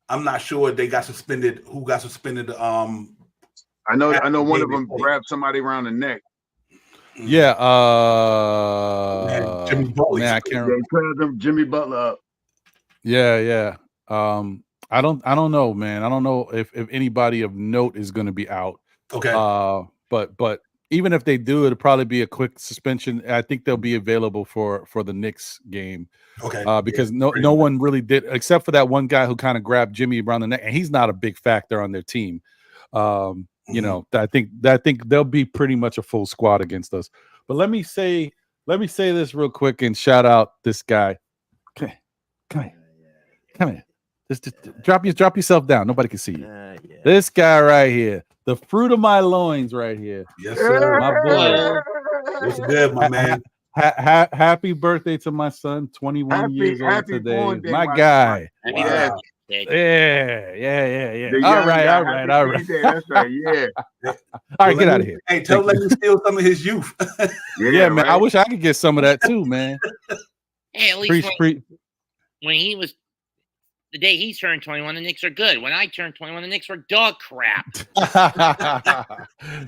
I'm not sure. They got suspended. Who got suspended? I know. One of them grabbed somebody around the neck. Yeah. Jimmy Butler. Man, I can't remember. They grabbed them Jimmy Butler up. Yeah. I don't know, man. I don't know if anybody of note is going to be out. Okay. But even if they do, it'll probably be a quick suspension. I think they'll be available for the Knicks game. Okay. Because no one really did, except for that one guy who kind of grabbed Jimmy around the neck, and he's not a big factor on their team. You know, I think they'll be pretty much a full squad against us. But let me say this real quick and shout out this guy. Come here. Just drop yourself down. Nobody can see you. Yeah. This guy right here, the fruit of my loins, right here. Yes, sir. My boy. What's good, my man? Happy birthday to my son, 21 years old today. My guy. Happy birthday. Yeah. All right. That's right. Yeah. All right, get out of here. Hey, tell him let me steal some of his youth. Yeah, man. Right? I wish I could get some of that too, man. Hey, at least when he was the day he turned 21, the Knicks are good. When I turned 21, the Knicks were dog crap.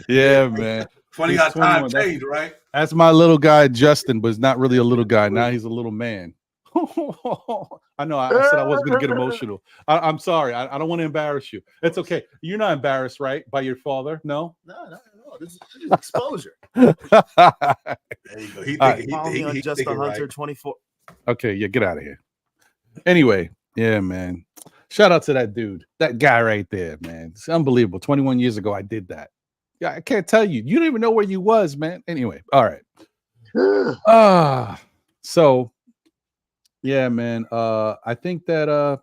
Yeah, man. Funny how time changed, right? That's my little guy, Justin, but he's not really a little guy. Now he's a little man. I know. I said I wasn't going to get emotional. I'm sorry. I don't want to embarrass you. It's okay. You're not embarrassed, right? By your father? No? No. This is exposure. There you go. He just the Hunter 24. Okay, yeah, get out of here. Anyway, yeah, man. Shout out to that dude. That guy right there, man. It's unbelievable. 21 years ago, I did that. Yeah, I can't tell you. You don't even know where you was, man. Anyway, all right. So yeah, man. I think that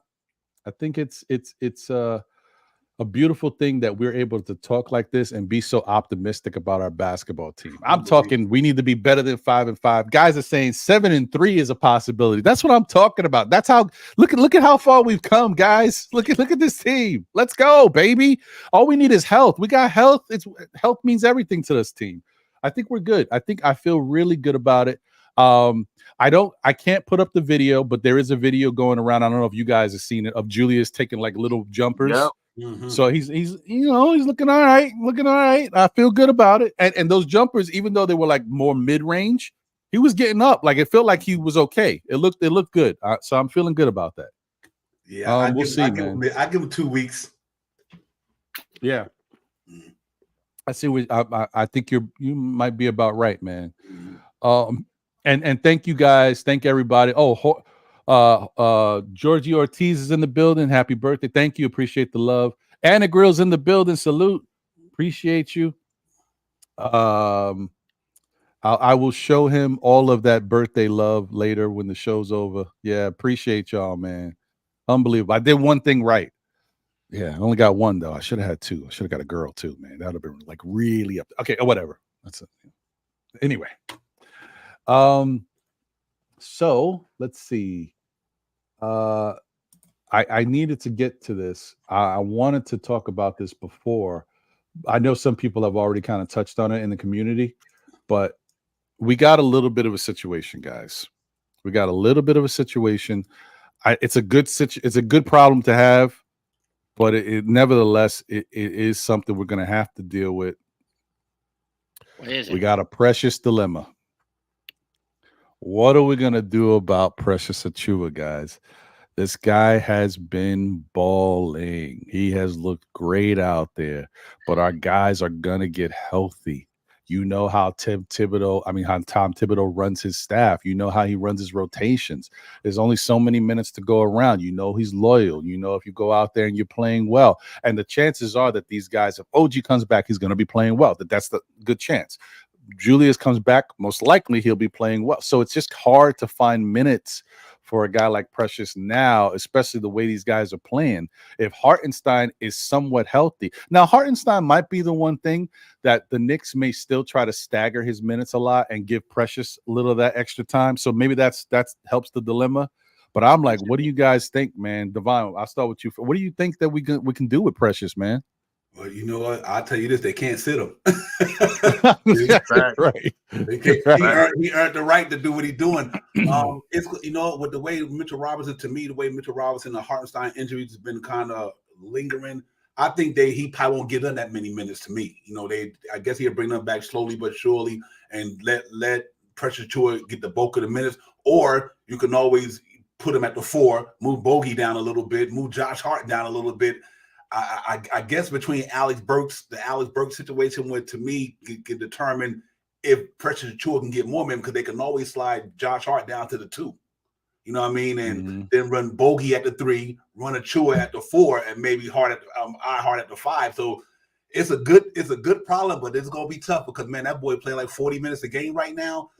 it's a beautiful thing that we're able to talk like this and be so optimistic about our basketball team. I'm talking we need to be better than 5-5. Guys are saying 7-3 is a possibility. That's what I'm talking about. That's how look at how far we've come, guys. Look at this team. Let's go, baby. All we need is health. We got health. Health means everything to this team. I think we're good. I feel really good about it. I can't put up the video, but there is a video going around. I don't know if you guys have seen it of Julius taking like little jumpers. Yep. Mm-hmm. So he's looking all right. I feel good about it. And those jumpers, even though they were like more mid-range, he was getting up. Like it felt like he was okay. It looked good. So I'm feeling good about that. Yeah, we'll see, man. I give him 2 weeks. Yeah. I see. I think you might be about right, man. And thank you guys. Thank everybody. Georgie Ortiz is in the building. Happy birthday. Thank you. Appreciate the love. Anna Grill's in the building. Salute. Appreciate you. I will show him all of that birthday love later when the show's over. Yeah, appreciate y'all, man. Unbelievable. I did one thing right. Yeah, I only got one though. I should have had two. I should have got a girl too, man. That would have been like really up. Okay, whatever. That's it. Anyway. So let's see. I needed to get to this. I wanted to talk about this before. I know some people have already kind of touched on it in the community, but we got a little bit of a situation, guys. We got a little bit of a situation. It's a good problem to have, but nevertheless, it is something we're going to have to deal with. What is it? We got a Precious dilemma. What are we going to do about Precious Achiuwa, guys? This guy has been balling. He has looked great out there, but our guys are going to get healthy. You know how Tom Thibodeau runs his staff. You know how he runs his rotations. There's only so many minutes to go around. You know he's loyal. You know if you go out there and you're playing well. And the chances are that these guys, if OG comes back, he's going to be playing well. That's the good chance. Julius comes back, most likely he'll be playing well. So it's just hard to find minutes for a guy like Precious now, especially the way these guys are playing. If Hartenstein is somewhat healthy. Now, Hartenstein might be the one thing that the Knicks may still try to stagger his minutes a lot and give Precious a little of that extra time. So maybe that helps the dilemma. But I'm like, what do you guys think, man? Divine, I'll start with you. What do you think that we can do with Precious, man? Well, you know what? I'll tell you this: they can't sit him. Right. He earned the right to do what he's doing. It's with the way Mitchell Robinson, to me, the way Mitchell Robinson, the Hartenstein injuries has been kind of lingering. I think he probably won't give them that many minutes. To me, I guess he'll bring them back slowly but surely and let Precious Achiuwa get the bulk of the minutes. Or you can always put him at the 4, move Bogey down a little bit, move Josh Hart down a little bit. I guess between the Alex Burks situation, where to me can determine if Precious Achiuwa can get more men, because they can always slide Josh Hart down to the 2. You know what I mean? And then run Bogey at the 3, run Achiuwa at the 4, and maybe Hart at the 5. So it's a good problem, but it's gonna be tough because, man, that boy playing like 40 minutes a game right now.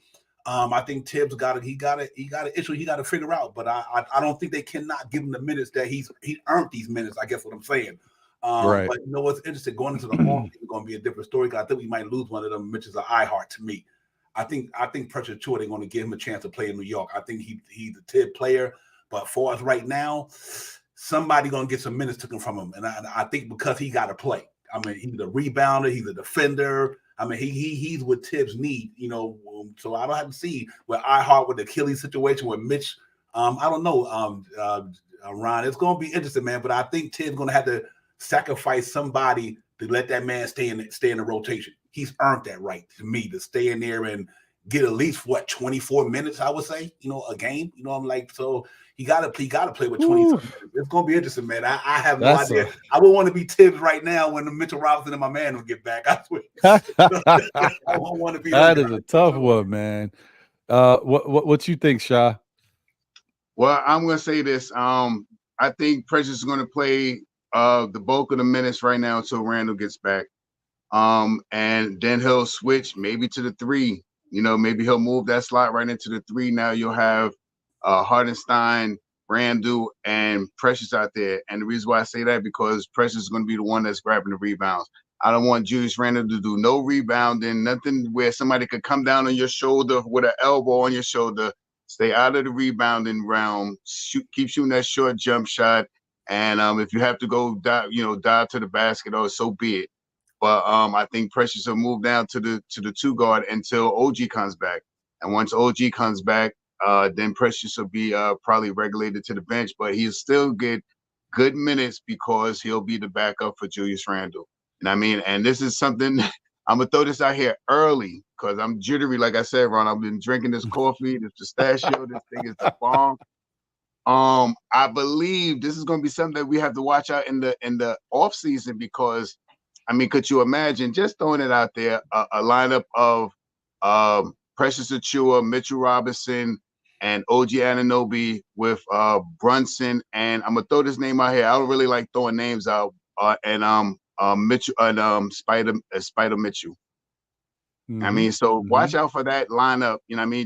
I think Tibbs got an issue he got to figure out, but I don't think they cannot give him the minutes that he earned these minutes. I guess what I'm saying. Right. But you know what's interesting, going into the fall, it's going to be a different story. I think we might lose one of them, which is an iHeart to me. I think Precious Achiuwa, they're going to give him a chance to play in New York. I think he's a Tibbs player, but for us right now, somebody going to get some minutes taken from him, and I think because he got to play. I mean, he's a rebounder, he's a defender. I mean, he's what Tibbs need, so I don't have to see where iHeart with the Achilles situation with Mitch. I don't know, Ron. It's going to be interesting, man. But I think Tibbs going to have to sacrifice somebody to let that man stay in the rotation. He's earned that right to me to stay in there and get at least 24 minutes. I would say, a game. I'm like, so he got to play with 20 minutes. It's going to be interesting, man. I have no idea. I would want to be Tibbs right now when the Mitchell Robinson and my man will get back. I swear. I won't want to be. That is a tough one, man. What you think, Sha? Well, I'm going to say this. I think Precious is going to play the bulk of the minutes right now until Randall gets back. And then he'll switch maybe to the 3. Maybe he'll move that slot right into the 3. Now you'll have Hartenstein, Randall, and Precious out there. And the reason why I say that, because Precious is going to be the one that's grabbing the rebounds. I don't want Julius Randall to do no rebounding, nothing where somebody could come down on your shoulder with an elbow on your shoulder. Stay out of the rebounding realm. Keep shooting that short jump shot. And if you have to go dive to the basket, so be it. But I think Precious will move down to the 2 guard until OG comes back. And once OG comes back, then Precious will be probably regulated to the bench, but he'll still get good minutes because he'll be the backup for Julius Randle. And this is something I'm gonna throw this out here early because I'm jittery, like I said, Ron. I've been drinking this coffee, this pistachio, this thing is the bomb. I believe this is gonna be something that we have to watch out in the off season because, could you imagine just throwing it out there, a lineup of Precious Achiuwa, Mitchell Robinson, and OG Anunoby with Brunson, and I'm gonna throw this name out here. I don't really like throwing names out, and Mitchell and Spider Mitchell. So watch out for that lineup.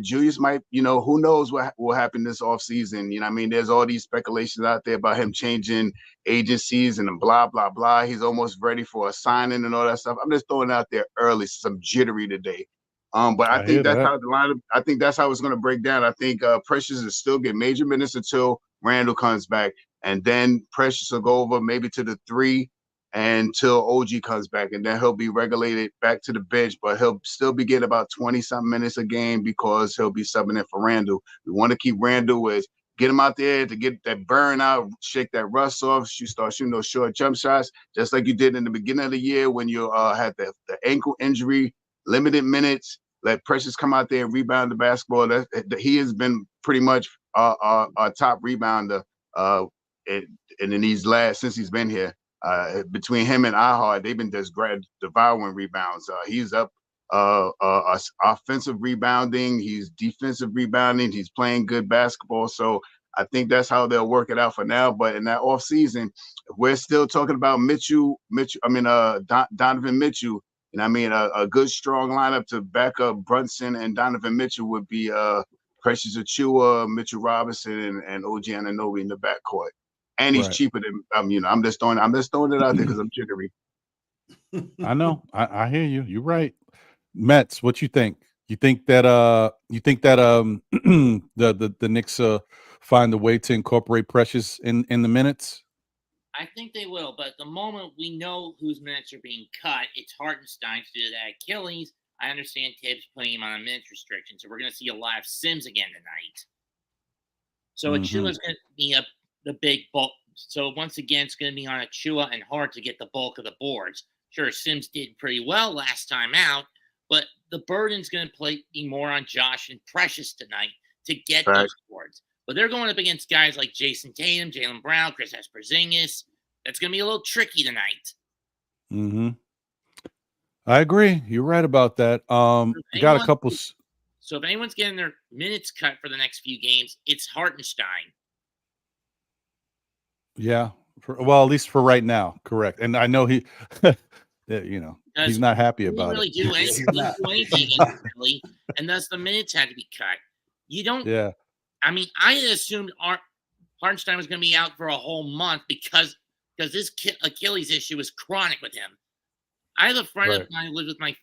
Julius might, who knows what will happen this offseason. There's all these speculations out there about him changing agencies and blah, blah, blah. He's almost ready for a signing and all that stuff. I'm just throwing it out there early since I'm jittery today. But I think that's how the lineup, I think that's how it's going to break down. I think Precious will still get major minutes until Randall comes back, and then Precious will go over maybe to the 3 until OG comes back, and then he'll be regulated back to the bench, but he'll still be getting about 20-something minutes a game because he'll be subbing in for Randall. We want to keep Randall with get him out there to get that burn out, shake that rust off. You start shooting those short jump shots, just like you did in the beginning of the year when you had the ankle injury, limited minutes. Let Precious come out there and rebound the basketball. He has been pretty much our top rebounder and in these since he's been here. Between him and Ahad, they've been just devouring rebounds. He's up offensive rebounding. He's defensive rebounding. He's playing good basketball. So I think that's how they'll work it out for now. But in that off season, we're still talking about Donovan Mitchell. And I mean, a good strong lineup to back up Brunson and Donovan Mitchell would be Precious Achiuwa, Mitchell Robinson, and OG Anunoby in the backcourt. And he's cheaper than I'm just throwing it out there because I'm jittery. I know. I hear you. You're right. Mets, what you think? You think that the Knicks find a way to incorporate Precious in the minutes? I think they will, but at the moment we know whose minutes are being cut. It's Hartenstein to do that Achilles. I understand Tibbs putting him on a minutes restriction, so we're going to see a lot of Sims again tonight. So Achiuwa's going to be the big bulk. So once again, it's going to be on Achiuwa and Hart to get the bulk of the boards. Sure, Sims did pretty well last time out, but the burden's going to be more on Josh and Precious tonight to get those boards. But they're going up against guys like Jason Tatum, Jaylen Brown, Chris Porzingis. That's going to be a little tricky tonight. Mm-hmm. I agree. You're right about that. We got a couple. So if anyone's getting their minutes cut for the next few games, it's Hartenstein. Yeah. Well, at least for right now. Correct. And I know he's not happy about it. He didn't do anything against Philly, and thus the minutes had to be cut. You don't. Yeah. I mean, I assumed Hartenstein was going to be out for a whole month because this Achilles issue is chronic with him. I have a friend of mine who lived with my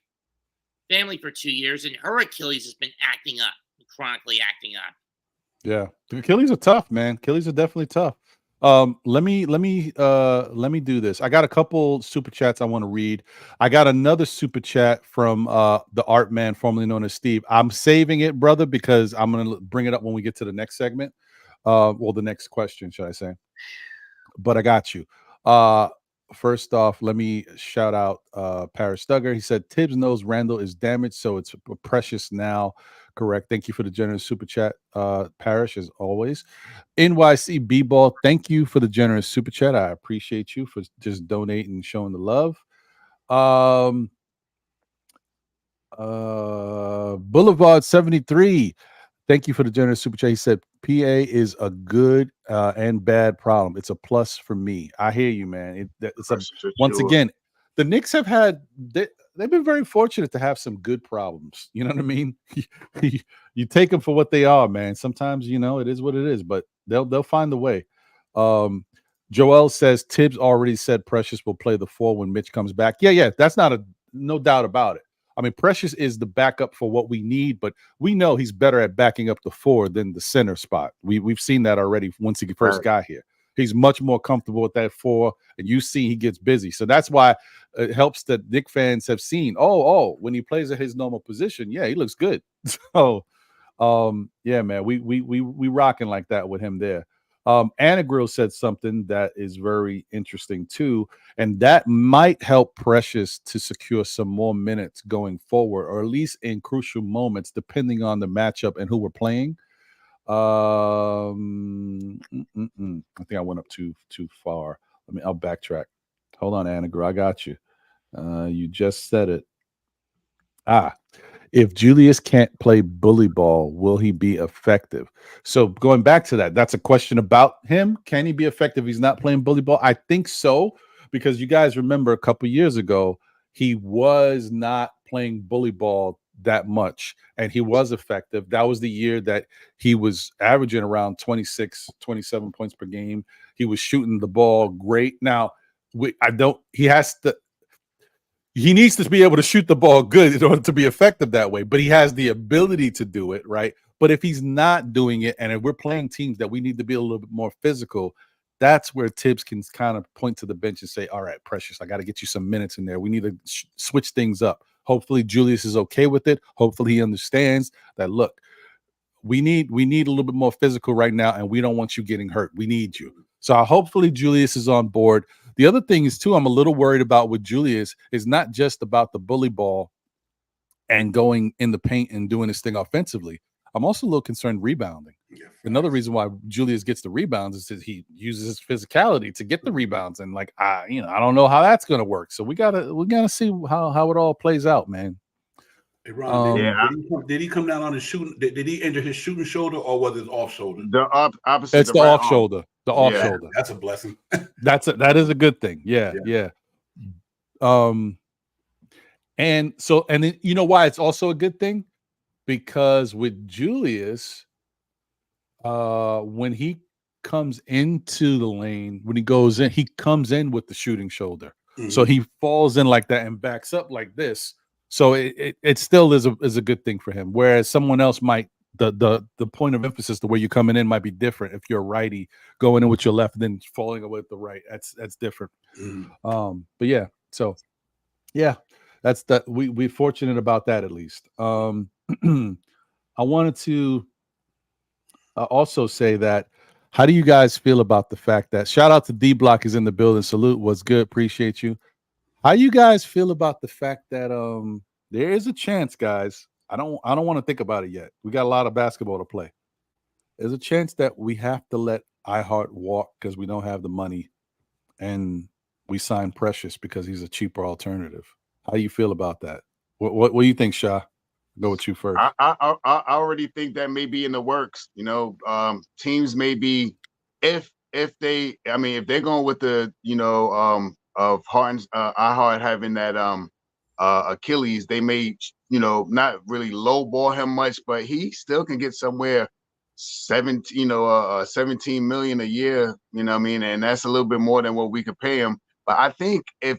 family for 2 years, and her Achilles has been acting up, chronically acting up. Yeah, the Achilles are tough, man. Achilles are definitely tough. Let me do this. I got a couple super chats I want to read. I got another super chat from the art man formerly known as Steve. I'm saving it, brother, because I'm gonna bring it up when we get to the next segment. Well, the next question, should I say? But I got you. First off, let me shout out Paris Duggar. He said Tibbs knows Randall is damaged, so it's Precious now. Correct. Thank you for the generous super chat, Parrish, as always. NYC BBall, thank you for the generous super chat. I appreciate you for just donating and showing the love. Boulevard 73, thank you for the generous super chat. He said PA is a good and bad problem. It's a plus for me. I hear you, man. Once again, the Knicks have had they've been very fortunate to have some good problems. You know what I mean? You take them for what they are, man. Sometimes, it is what it is, but they'll find a way. Joel says Tibbs already said Precious will play the 4 when Mitch comes back. Yeah, that's no doubt about it. I mean, Precious is the backup for what we need, but we know he's better at backing up the 4 than the center spot. We've seen that already once he first got here. He's much more comfortable with that 4, and you see he gets busy. So that's why it helps that Knicks fans have seen, when he plays at his normal position, he looks good. So, yeah, man, we rocking like that with him there. Anna Grill said something that is very interesting too, and that might help Precious to secure some more minutes going forward, or at least in crucial moments, depending on the matchup and who we're playing. I think I went up too far. I'll backtrack. Hold on, Anna Grill, I got you. You just said it. If Julius can't play bully ball, will he be effective? So going back to that, that's a question about him. Can he be effective if he's not playing bully ball? I think so, because you guys remember a couple years ago, he was not playing bully ball that much, and he was effective. That was the year that he was averaging around 26, 27 points per game. He was shooting the ball great. Now, he needs to be able to shoot the ball good in order to be effective that way, but he has the ability to do it, right? But if he's not doing it, and if we're playing teams that we need to be a little bit more physical, that's where Tibbs can kind of point to the bench and say, all right, Precious, I got to get you some minutes in there. We need to switch things up. Hopefully Julius is okay with it. Hopefully he understands that, look, we need a little bit more physical right now, and we don't want you getting hurt. We need you. So hopefully Julius is on board. The other thing is, too, I'm a little worried about with Julius is not just about the bully ball and going in the paint and doing this thing offensively. I'm also a little concerned rebounding. Yeah, another reason why Julius gets the rebounds is that he uses his physicality to get the rebounds, and like I don't know how that's going to work. So we gotta see how it all plays out, man. Hey Ron, did he come down on his shooting? Did he injure his shooting shoulder, or was it off shoulder? The opposite. It's the off shoulder. The off shoulder. That's a blessing. That is a good thing. Yeah. And then you know why it's also a good thing? Because with Julius, when he comes into the lane, when he goes in, he comes in with the shooting shoulder. Mm-hmm. So he falls in like that and backs up like this. So it still is a good thing for him. Whereas someone else might, the point of emphasis, the way you're coming in might be different. If you're a righty going in with your left, then falling away with the right, that's different. Mm-hmm. But yeah, so yeah, that's that. We're fortunate about that at least. I wanted to also say that, how do you guys feel about the fact that, shout out to D Block is in the building. Salute, what's good? Appreciate you. How you guys feel about the fact that there is a chance, guys? I don't want to think about it yet. We got a lot of basketball to play. There's a chance that we have to let iHeart walk because we don't have the money, and we sign Precious because he's a cheaper alternative. How do you feel about that? What do you think, Sha? Go with you first. I already think that may be in the works. You know, teams may be, if they're going with the of iHeart having that Achilles, they may not really lowball him much, but he still can get somewhere 17 million a year. You know what I mean? And that's a little bit more than what we could pay him. But I think if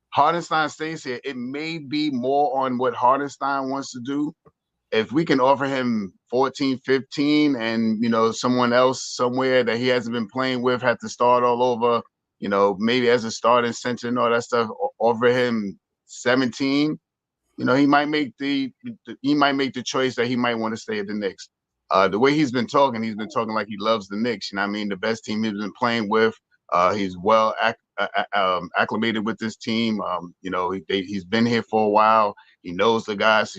Hartenstein stays here, it may be more on what Hartenstein wants to do. If we can offer him 14, 15, and someone else somewhere that he hasn't been playing with have to start all over, maybe as a starting center and all that stuff, offer him 17, he might make the choice that he might want to stay at the Knicks. The way he's been talking like he loves the Knicks. The best team he's been playing with. He's well acclimated with this team. He's been here for a while. He knows the guys.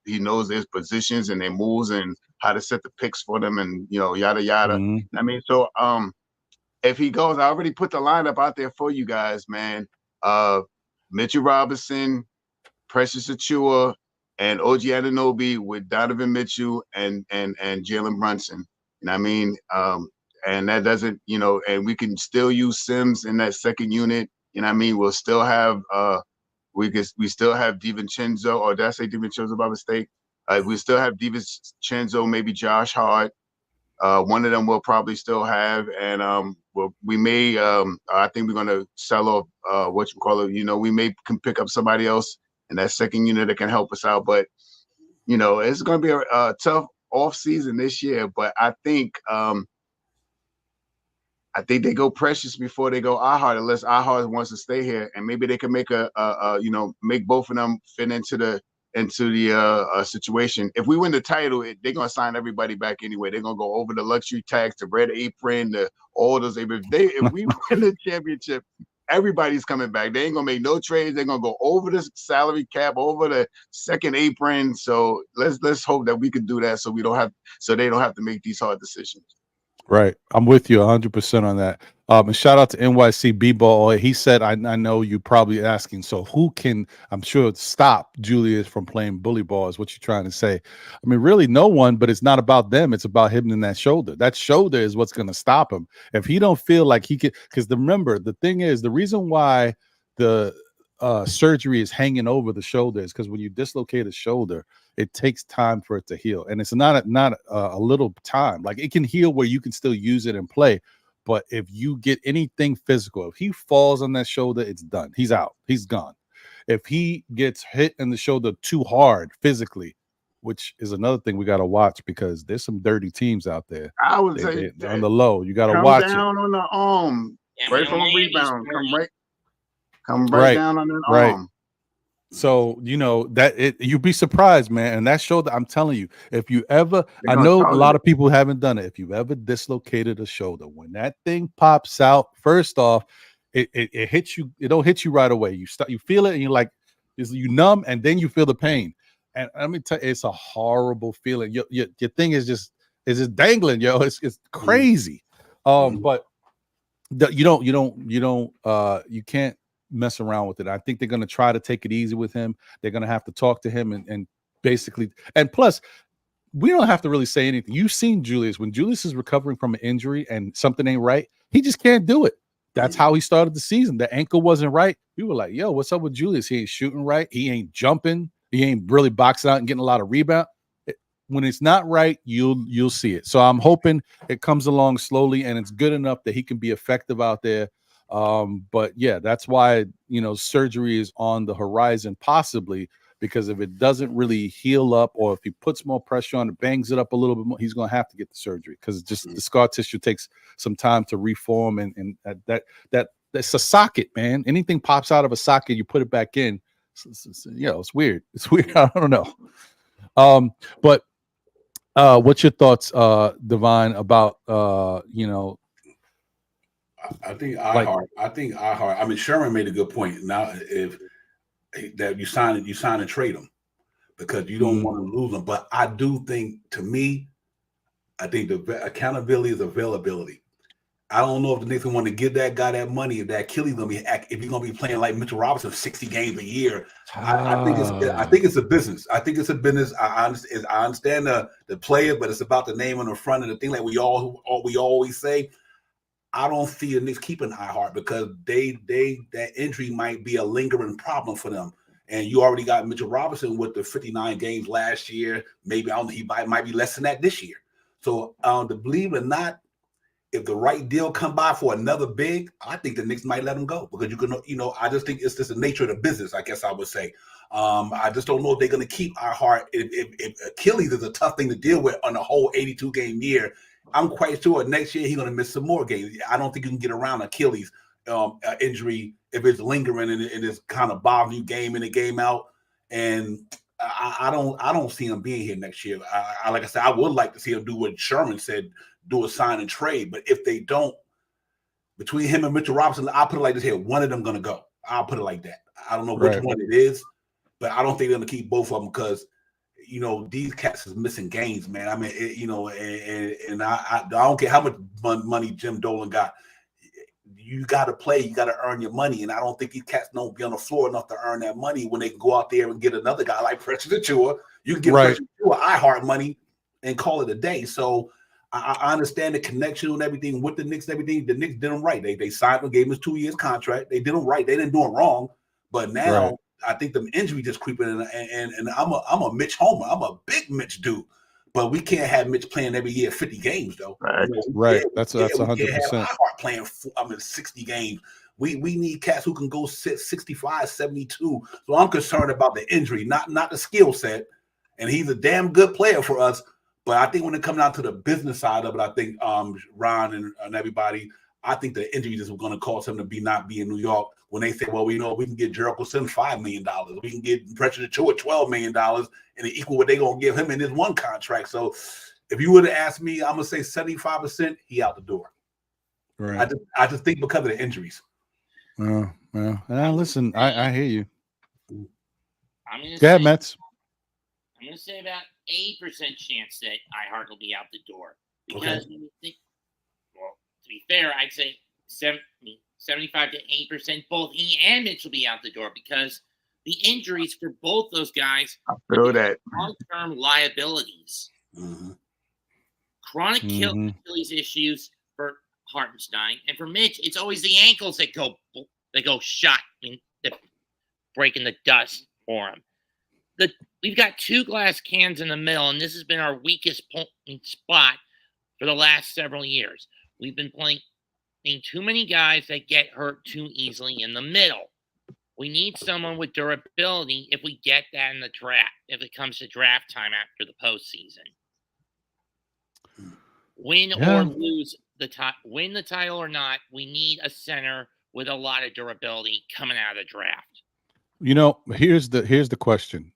He knows their positions and their moves and how to set the picks for them, and yada yada. Mm-hmm. So if he goes, I already put the lineup out there for you guys, man. Mitchell Robinson, Precious Achiuwa, and OG Anunoby with Donovan Mitchell and Jalen Brunson. And that doesn't, and we can still use Sims in that second unit. We'll still have we still have DiVincenzo, or did I say DiVincenzo by mistake? We still have DiVincenzo, maybe Josh Hart. One of them we'll probably still have, and we may. I think we're gonna sell off we may can pick up somebody else in that second unit that can help us out. But it's gonna be a tough off season this year. But I think they go Precious before they go iHeart, unless iHeart wants to stay here, and maybe they can make make both of them fit into the situation. If we win the title, they're gonna sign everybody back anyway. They're gonna go over the luxury tax, the red apron, all those. If we win the championship, everybody's coming back. They ain't gonna make no trades. They're gonna go over the salary cap, over the second apron. So let's hope that we can do that, so they don't have to make these hard decisions. Right. I'm with you 100% on that. And shout out to NYC BBall. He said, I know you're probably asking, so who can, I'm sure, stop Julius from playing bully ball is what you're trying to say. Really no one, but it's not about them. It's about him and that shoulder. That shoulder is what's going to stop him. If he don't feel like he can, because remember, the thing is, the reason why the surgery is hanging over the shoulder is because when you dislocate a shoulder, it takes time for it to heal, and it's not a little time. Like, it can heal where you can still use it and play, but if you get anything physical, if he falls on that shoulder, it's done. He's out. He's gone. If he gets hit in the shoulder too hard physically, which is another thing we got to watch because there's some dirty teams out there. I would say They're on the low. You got to come watch down it. on the arm, Yeah, right man, from a Miami's rebound. dirty. Come right down on that arm. So you know that you'd be surprised, man. And that shoulder, I'm telling you, if you ever, I know a lot of people haven't done it. If you've ever dislocated a shoulder, when that thing pops out, first off, it hits you. It don't hit you right away. You feel it, and you're like, you numb, and then you feel the pain. And let me tell you, it's a horrible feeling. Your thing is just dangling, yo. It's crazy. But you can't mess around with it. I think they're going to try to take it easy with him. They're going to have to talk to him and basically, and plus, we don't have to really say anything. You've seen Julius. When Julius is recovering from an injury and something ain't right, he just can't do it. That's how he started the season. The ankle wasn't right. We were like, yo, what's up with Julius? He ain't shooting right. He ain't jumping. He ain't really boxing out and getting a lot of rebound. When it's not right, you'll see it. So I'm hoping it comes along slowly and it's good enough that he can be effective out there. But yeah, that's why, surgery is on the horizon, possibly, because if it doesn't really heal up, or if he puts more pressure on it, bangs it up a little bit more, he's going to have to get the surgery, because just the scar tissue takes some time to reform. And that's a socket, man. Anything pops out of a socket, you put it back in. It's weird. It's weird. I don't know. But what's your thoughts, Divine, about I think I mean, Sherman made a good point. Now, if that you sign and trade him, because you don't want to lose him. But I do think, to me, I think the accountability is availability. I don't know if the Knicks want to give that guy that money, if that Achilles gonna be, if he's gonna be playing like Mitchell Robinson 60 games a year. I think it's a business. I think it's a business. I understand the player, but it's about the name on the front of the thing, like we always say. I don't see the Knicks keeping Ihart, because that injury might be a lingering problem for them. And you already got Mitchell Robinson with the 59 games last year. Maybe he might be less than that this year. So to believe it or not, if the right deal come by for another big, I think the Knicks might let him go, because I just think it's just the nature of the business, I guess I would say. I just don't know if they're going to keep Ihart. If Achilles is a tough thing to deal with on a whole 82-game year, I'm quite sure next year he's going to miss some more games. I don't think you can get around Achilles injury if it's lingering and it's kind of bothering you game in and game out. And I don't see him being here next year. Like I said, I would like to see him do what Sherman said, do a sign and trade. But if they don't, between him and Mitchell Robinson, I'll put it like this here: one of them going to go. I'll put it like that. I don't know which one it is, but I don't think they're going to keep both of them, because these cats is missing games, man. I mean, and I don't care how much money Jim Dolan got. You got to play. You got to earn your money. And I don't think these cats don't be on the floor enough to earn that money when they can go out there and get another guy like Precious Achiuwa. You can get Precious Achiuwa Ihart money and call it a day. So I understand the connection and everything with the Knicks and everything. The Knicks did them right. They signed him, gave him his 2 years contract. They did them right. They didn't do him wrong. But now I think the injury just creeping in, and I'm a Mitch homer. I'm a big Mitch dude, but we can't have Mitch playing every year 50 games though. Right. That's 100%. Playing 60 games. We need cats who can go 65, 72. So I'm concerned about the injury, not the skill set. And he's a damn good player for us. But I think when it comes down to the business side of it, I think Ron and everybody, I think the injury is going to cause him to not be in New York. When they say, well, we can get Jericho Sims $5 million, we can get Precious Achiuwa $12 million, and it equal what they're going to give him in his one contract. So if you would have asked me, I'm going to say 75%, he out the door. Right. I just think because of the injuries. Well, listen, I hear you. I'm going to say about 80% chance that Ihart will be out the door. Because to be fair, I'd say 75 to 80%, both he and Mitch will be out the door, because the injuries for both those guys are long-term liabilities. Chronic Achilles issues for Hartenstein, and for Mitch, it's always the ankles that go shot, breaking the dust for him. We've got two glass cans in the middle, and this has been our weakest spot for the last several years. We've been playing too many guys that get hurt too easily in the middle. We need someone with durability if we get that in the draft, if it comes to draft time after the postseason. Win or lose win the title or not, we need a center with a lot of durability coming out of the draft. You know, here's the question.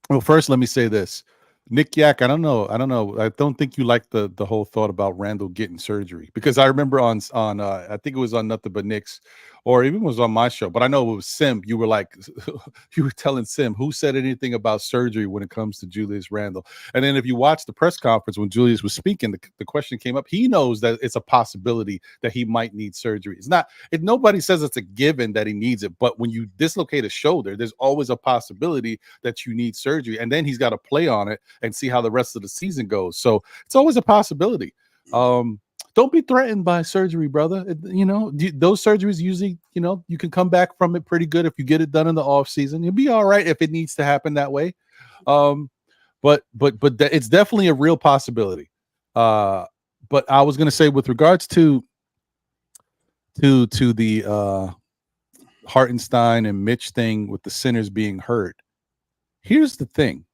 Well, first, let me say this. Nick Yak, I don't know. I don't think you like the whole thought about Randall getting surgery, because I remember on I think it was on Nothing But Knicks, or even was on my show, but I know it was Sim. You were like, you were telling Sim who said anything about surgery when it comes to Julius Randle. And then if you watch the press conference when Julius was speaking, the question came up. He knows that it's a possibility that he might need surgery. It's not. If nobody says it's a given that he needs it, but when you dislocate a shoulder, there's always a possibility that you need surgery, and then he's got to play on it and see how the rest of the season goes. So it's always a possibility. Don't be threatened by surgery, brother. You know, those surgeries usually, you know, you can come back from it pretty good if you get it done in the off season. You'll be all right if it needs to happen that way. But it's definitely a real possibility. But I was going to say, with regards to the Hartenstein and Mitch thing with the centers being hurt, here's the thing.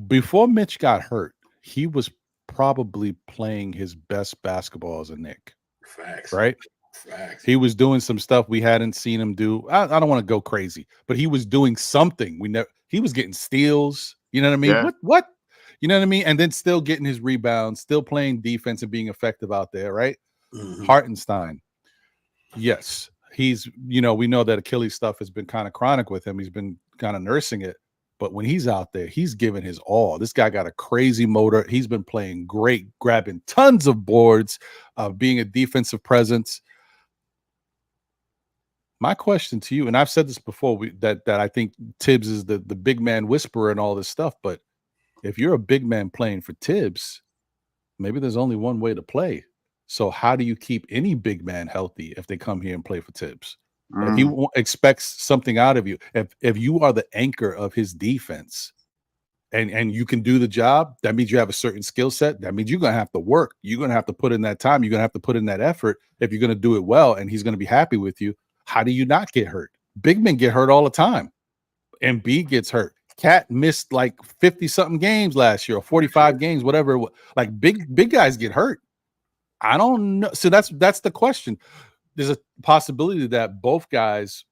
Before Mitch got hurt, he was probably playing his best basketball as a Knick. Facts. Right? Facts. He was doing some stuff we hadn't seen him do. I don't want to go crazy, but he was doing something. He was getting steals. You know what I mean? Yeah. What? You know what I mean? And then still getting his rebounds, still playing defense and being effective out there, right? Mm-hmm. Hartenstein. Yes. He's, you know, we know that Achilles stuff has been kind of chronic with him. He's been kind of nursing it. But when he's out there, he's giving his all. This guy got a crazy motor. He's been playing great, grabbing tons of boards, being a defensive presence. My question to you, and I've said this before, that I think Tibbs is the big man whisperer and all this stuff. But if you're a big man playing for Tibbs, maybe there's only one way to play. So how do you keep any big man healthy if they come here and play for Tibbs? If he expects something out of you, if you are the anchor of his defense and you can do the job, that means you have a certain skill set. That means you're going to have to work. You're going to have to put in that time. You're going to have to put in that effort if you're going to do it well, and he's going to be happy with you. How do you not get hurt? Big men get hurt all the time. Embiid gets hurt. Cat missed like 50-something games last year, or 45 games, whatever. Like big guys get hurt. I don't know. So that's the question. There's a possibility that both guys,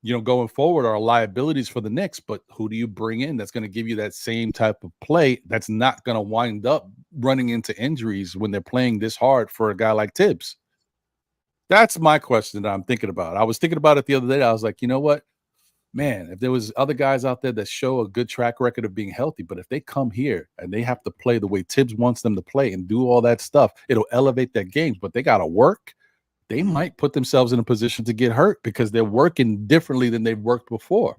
you know, going forward are liabilities for the Knicks, but who do you bring in that's going to give you that same type of play that's not going to wind up running into injuries when they're playing this hard for a guy like Tibbs? That's my question that I'm thinking about. I was thinking about it the other day. I was like, you know what, man, if there was other guys out there that show a good track record of being healthy, but if they come here and they have to play the way Tibbs wants them to play and do all that stuff, it'll elevate their games, but they got to work. They might put themselves in a position to get hurt because they're working differently than they've worked before.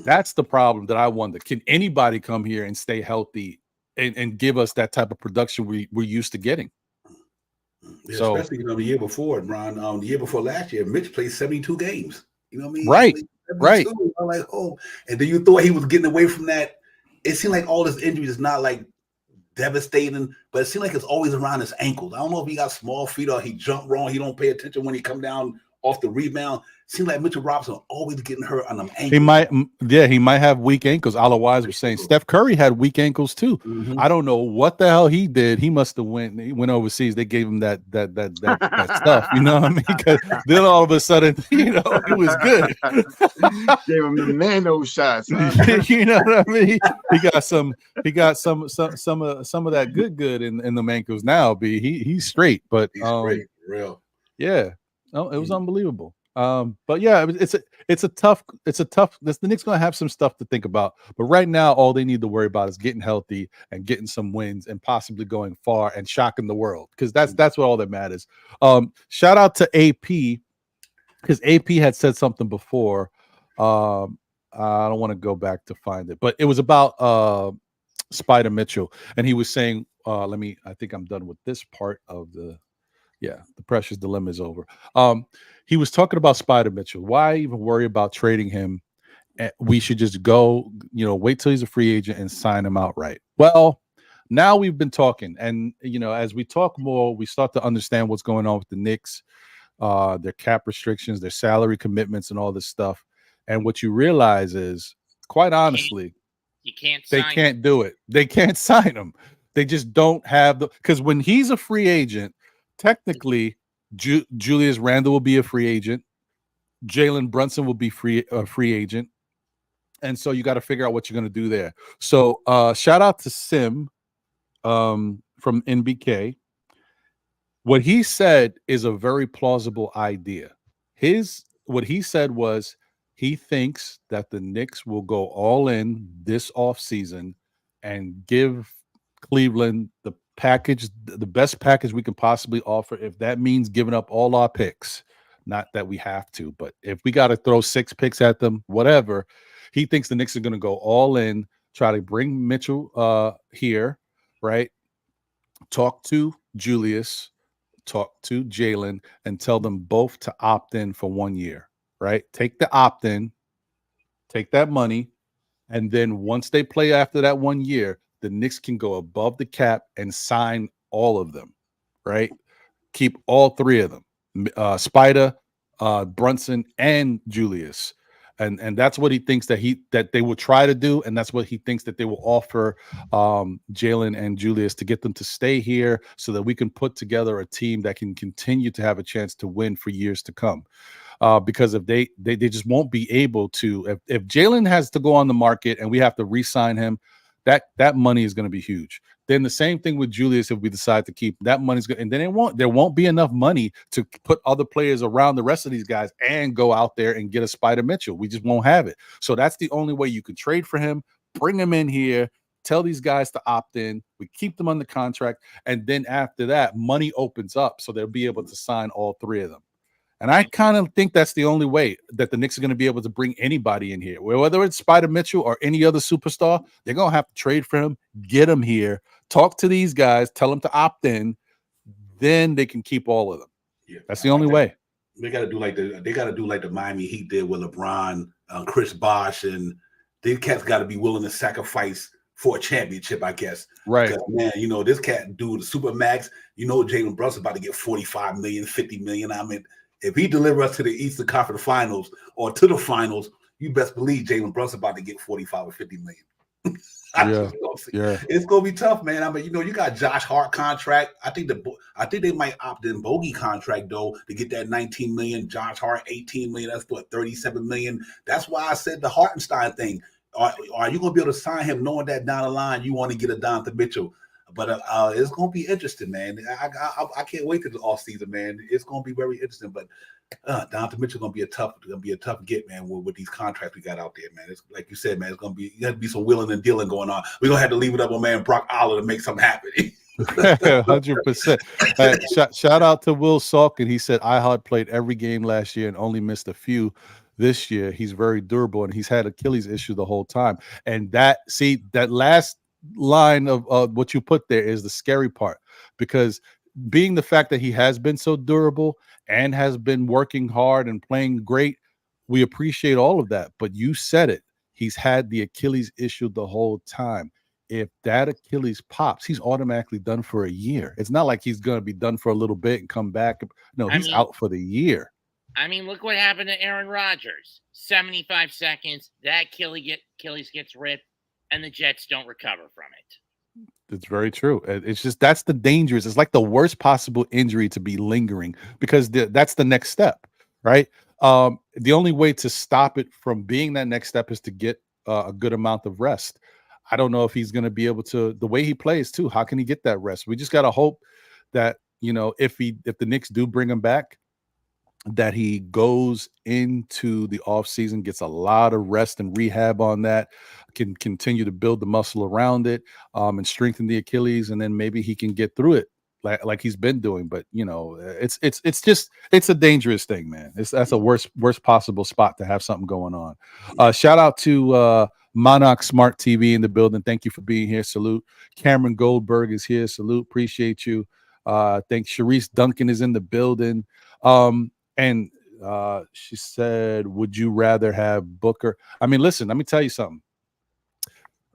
That's the problem that I wonder. Can anybody come here and stay healthy and give us that type of production we're used to getting? Yeah, so, especially, you know, the year before, Ron, the year before last year, Mitch played 72 games. You know what I mean? Right, right. I'm like, oh, and then you thought he was getting away from that. It seemed like all his injuries is not like devastating, but it seemed like it's always around his ankles. I don't know if he got small feet or he jumped wrong. He don't pay attention when he come down off the rebound. Seems like Mitchell Robinson always getting hurt on them ankles. He might have weak ankles. Ala Wise was saying Steph Curry had weak ankles too. I don't know what the hell he did. He must have went overseas. They gave him that stuff. You know what I mean? Because then all of a sudden, you know, it was good. Gave him the nano shots. You know what I mean? He got some of that good in the ankles now. He's straight, but he's straight, real. Yeah. No, it was unbelievable. But yeah, it's a tough. The Knicks gonna have some stuff to think about. But right now, all they need to worry about is getting healthy and getting some wins and possibly going far and shocking the world, because that's what all that matters. Shout out to AP, because AP had said something before. I don't want to go back to find it, but it was about Spider Mitchell, and he was saying, I think I'm done with this part of the. Yeah, the Precious Dilemma is over. He was talking about Spider Mitchell. Why even worry about trading him? We should just go, wait till he's a free agent and sign him outright. Well, now we've been talking, and as we talk more, we start to understand what's going on with the Knicks. their cap restrictions, their salary commitments, and all this stuff. And what you realize is, quite honestly, you can't they sign can't do it. They can't sign him. They just don't have the, because when he's a free agent, technically Julius Randle will be a free agent. Jalen Brunson will be free agent. And so you got to figure out what you're going to do there. So shout out to Sim from NBK. What he said is a very plausible idea. What he said was he thinks that the Knicks will go all in this offseason and give Cleveland the package, the best package we can possibly offer. If that means giving up all our picks, not that we have to, but if we got to throw 6 picks at them, whatever, he thinks the Knicks are going to go all in, try to bring Mitchell here, right? Talk to Julius, talk to Jalen, and tell them both to opt in for 1 year, right? Take the opt in, take that money, and then once they play after that 1 year, the Knicks can go above the cap and sign all of them, right? Keep all 3 of them, Spider, Brunson, and Julius. And that's what he thinks that they will try to do, and that's what he thinks that they will offer Jalen and Julius to get them to stay here so that we can put together a team that can continue to have a chance to win for years to come. Because if they just won't be able to, if Jalen has to go on the market and we have to re-sign him, that money is going to be huge. Then the same thing with Julius, if we decide to keep that money's good, and then there won't be enough money to put other players around the rest of these guys and go out there and get a Spider Mitchell. We just won't have it. So that's the only way you can trade for him, bring him in here, tell these guys to opt in, we keep them under contract, and then after that, money opens up so they'll be able to sign all 3 of them. And I kind of think that's the only way that the Knicks are going to be able to bring anybody in here. Whether it's Spider Mitchell or any other superstar, they're going to have to trade for him, get him here, talk to these guys, tell them to opt in. Then they can keep all of them. Yeah, that's the only way. They got to do like the Miami Heat did with LeBron, Chris Bosh, and these cats got to be willing to sacrifice for a championship, I guess. Right. Because, man, this cat do the super max. Jalen Brunson about to get 45 million, 50 million. I mean, if he delivers us to the Eastern Conference Finals or to the finals, you best believe Jalen Brunson about to get 45 or 50 million. Yeah. It's gonna be tough, man. I mean, you got Josh Hart contract. I think they might opt in Bogey contract though to get that 19 million. Josh Hart 18 million. That's what 37 million. That's why I said the Hartenstein thing. Are you gonna be able to sign him knowing that down the line you want to get a Donovan Mitchell? But it's gonna be interesting, man. I can't wait to the off season, man. It's gonna be very interesting. But Donovan Mitchell gonna be a tough get, man. With these contracts we got out there, man. It's like you said, man. It's gonna be some wheeling and dealing going on. We're gonna have to leave it up on man Brock Aller to make something happen. 100%. Shout out to Will Salkin. He said iHeart played every game last year and only missed a few this year. He's very durable and he's had Achilles issue the whole time. And that last line of what you put there is the scary part, because being the fact that he has been so durable and has been working hard and playing great, we appreciate all of that. But you said it, he's had the Achilles issue the whole time. If that Achilles pops, he's automatically done for a year. It's not like he's going to be done for a little bit and come back. No, he's out for the year. I mean, look what happened to Aaron Rodgers. 75 seconds, that Achilles gets ripped, and the Jets don't recover from it. It's very true. It's just that's the dangerous. It's like the worst possible injury to be lingering, because that's the next step, right? The only way to stop it from being that next step is to get a good amount of rest. I don't know if he's going to be able to, the way he plays too. How can he get that rest? We just got to hope that, if the Knicks do bring him back, that he goes into the offseason, gets a lot of rest and rehab on that, can continue to build the muscle around it, and strengthen the Achilles, and then maybe he can get through it like he's been doing. But it's a dangerous thing, man. That's a worst possible spot to have something going on. Shout out to Monarch Smart TV in the building. Thank you for being here. Salute. Cameron Goldberg is here. Salute. Appreciate you. Thanks. Sharice Duncan is in the building. And she said, would you rather have Booker? I mean, listen, let me tell you something.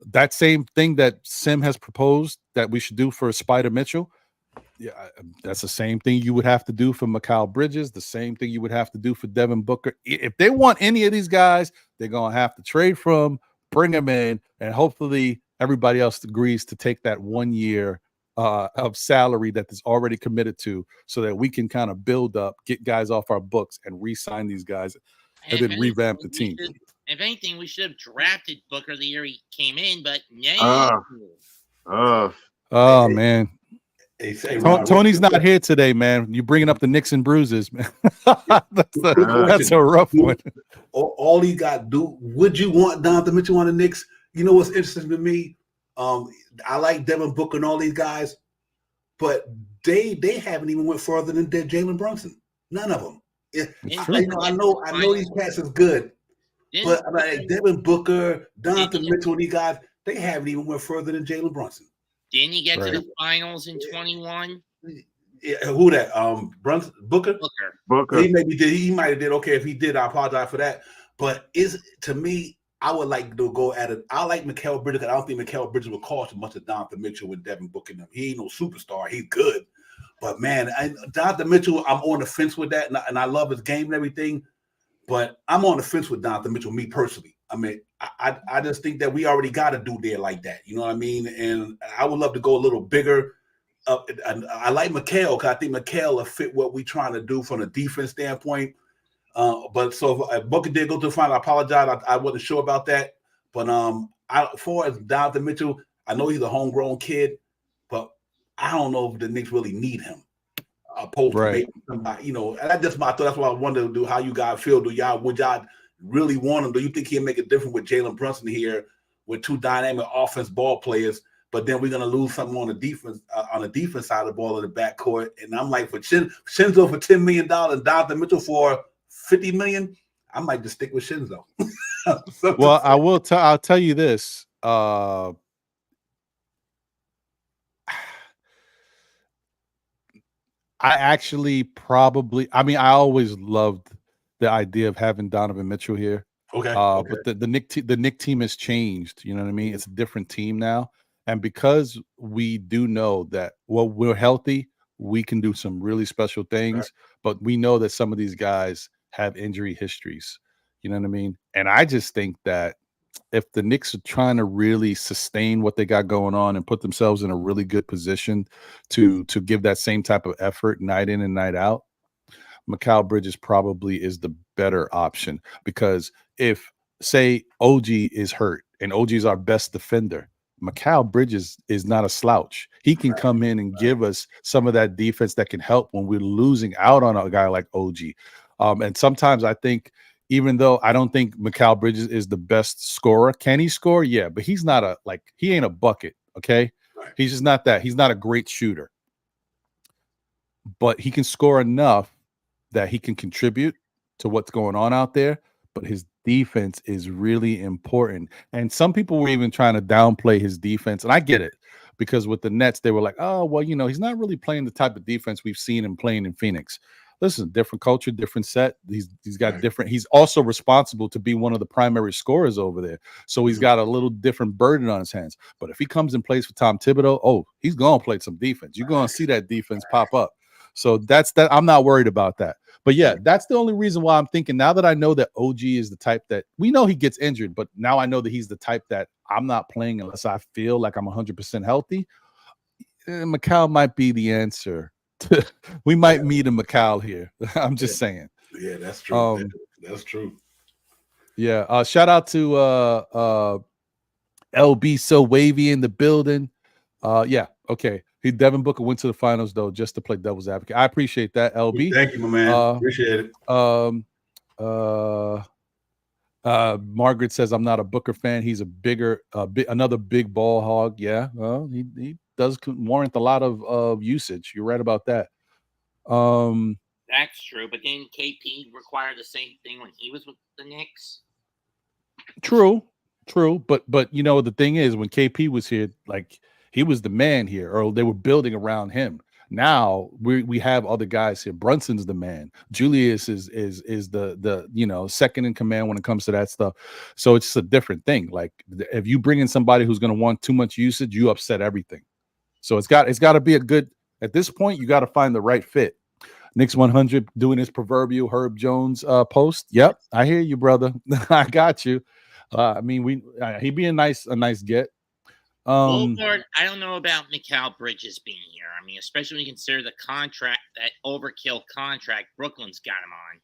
That same thing that Sim has proposed that we should do for Spider Mitchell, Yeah, that's the same thing you would have to do for Mikal Bridges, the same thing you would have to do for Devin Booker. If they want any of these guys, they're going to have to trade from, bring them in, and hopefully everybody else agrees to take that 1 year of salary that is already committed to, so that we can kind of build up, get guys off our books, and re-sign these guys, and then revamp the team. If anything, we should have drafted Booker the year he came in, but no. Oh, man. Hey, Tony's not here today, man. You bringing up the Knicks and bruises, man. that's a rough one. All he got to do. Would you want Donovan Mitchell on the Knicks? You know what's interesting to me? I like Devin Booker and all these guys, but they haven't even went further than Jalen Brunson. None of them. I know these cats is good, but like Devin Booker, Donovan Mitchell, and these guys, they haven't even went further than Jalen Brunson. Didn't he get to the finals in 21? Yeah, who that? Brunson, Booker. Booker. He maybe did. He might have did. Okay, if he did, I apologize for that. But to me, I would like to go at it. I like Mikal Bridges. I don't think Mikal Bridges would cost as much as Donovan Mitchell with Devin Booker. He ain't no superstar. He's good, but man, Donovan Mitchell, I'm on the fence with that, and I love his game and everything. But I'm on the fence with Donovan Mitchell, me personally. I mean, I just think that we already got a dude there like that. You know what I mean? And I would love to go a little bigger. I like Mikal because I think Mikal will fit what we're trying to do from a defense standpoint. But so if Booker did go to the final, I apologize. I wasn't sure about that. But as far as Donovan Mitchell, I know he's a homegrown kid, but I don't know if the Knicks really need him. Opposed to maybe somebody, and that's just my thought. That's why I wanted to do how you guys feel. Would y'all really want him? Do you think he'll make a difference with Jalen Brunson here with two dynamic offense ball players? But then we're gonna lose something on the defense side of the ball in the backcourt. And I'm like, for Shinzo for $10 million and Donovan Mitchell for $50 million, I might just stick with Shinzo. Well, I'll tell you this. I actually I always loved the idea of having Donovan Mitchell here. Okay. But the Knicks team has changed. You know what I mean? It's a different team now. And because we do know that we're healthy, we can do some really special things. Right. But we know that some of these guys have injury histories. You know what I mean? And I just think that if the Knicks are trying to really sustain what they got going on and put themselves in a really good position to give that same type of effort night in and night out, Mikal Bridges probably is the better option. Because if, say, OG is hurt and OG is our best defender, Mikal Bridges is not a slouch. He can come in and give us some of that defense that can help when we're losing out on a guy like OG. And sometimes I think, even though I don't think Mikal Bridges is the best scorer, can he score? Yeah, but he's not he ain't a bucket, okay? Right. He's just not that. He's not a great shooter. But he can score enough that he can contribute to what's going on out there, but his defense is really important. And some people were even trying to downplay his defense, and I get it, because with the Nets, they were like, oh, well, he's not really playing the type of defense we've seen him playing in Phoenix. Listen, different culture, different set. He's got different. He's also responsible to be one of the primary scorers over there. So he's got a little different burden on his hands. But if he comes and plays for Tom Thibodeau, he's going to play some defense. You're going to see that defense pop up. So that's that. I'm not worried about that. But yeah, that's the only reason why I'm thinking, now that I know that OG is the type that we know he gets injured, but now I know that he's the type that I'm not playing unless I feel like I'm 100% healthy. Mikal might be the answer. We might meet a Mikal here. I'm just saying. Yeah, that's true. That's true. Yeah. Shout out to LB So Wavy in the building. Yeah. Okay. Devin Booker went to the finals though, just to play devil's advocate. I appreciate that, LB. Thank you, my man. Appreciate it. Margaret says I'm not a Booker fan. He's another big ball hog. Yeah. Well, he does warrant a lot of usage. You're right about that. That's true, but didn't KP require the same thing when he was with the Knicks? True, but the thing is, when KP was here, like, he was the man here, or they were building around him. Now we have other guys here. Brunson's the man. Julius is the second in command when it comes to that stuff. So it's a different thing. Like, if you bring in somebody who's going to want too much usage, you upset everything. So it's got to be a good At this point, you got to find the right fit. Knicks 100 doing his proverbial Herb Jones post. Yep, I hear you, brother. I got you. I mean, he be a nice get. Boulevard, I don't know about Mikal Bridges being here. I mean, especially when you consider the contract, that overkill contract Brooklyn's got him on.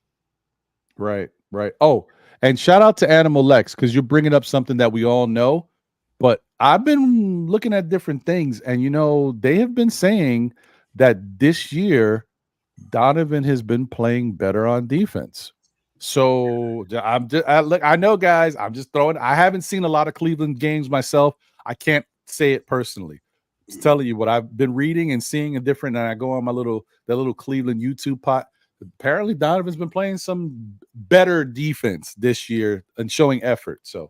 Right. Oh, and shout out to Animal Lex, because you're bringing up something that we all know. But I've been looking at different things, and they have been saying that this year Donovan has been playing better on defense. So I know, guys. I'm just throwing. I haven't seen a lot of Cleveland games myself. I can't say it personally. I'm just telling you what I've been reading and seeing and different. And I go on that little Cleveland YouTube pot. Apparently, Donovan's been playing some better defense this year and showing effort. So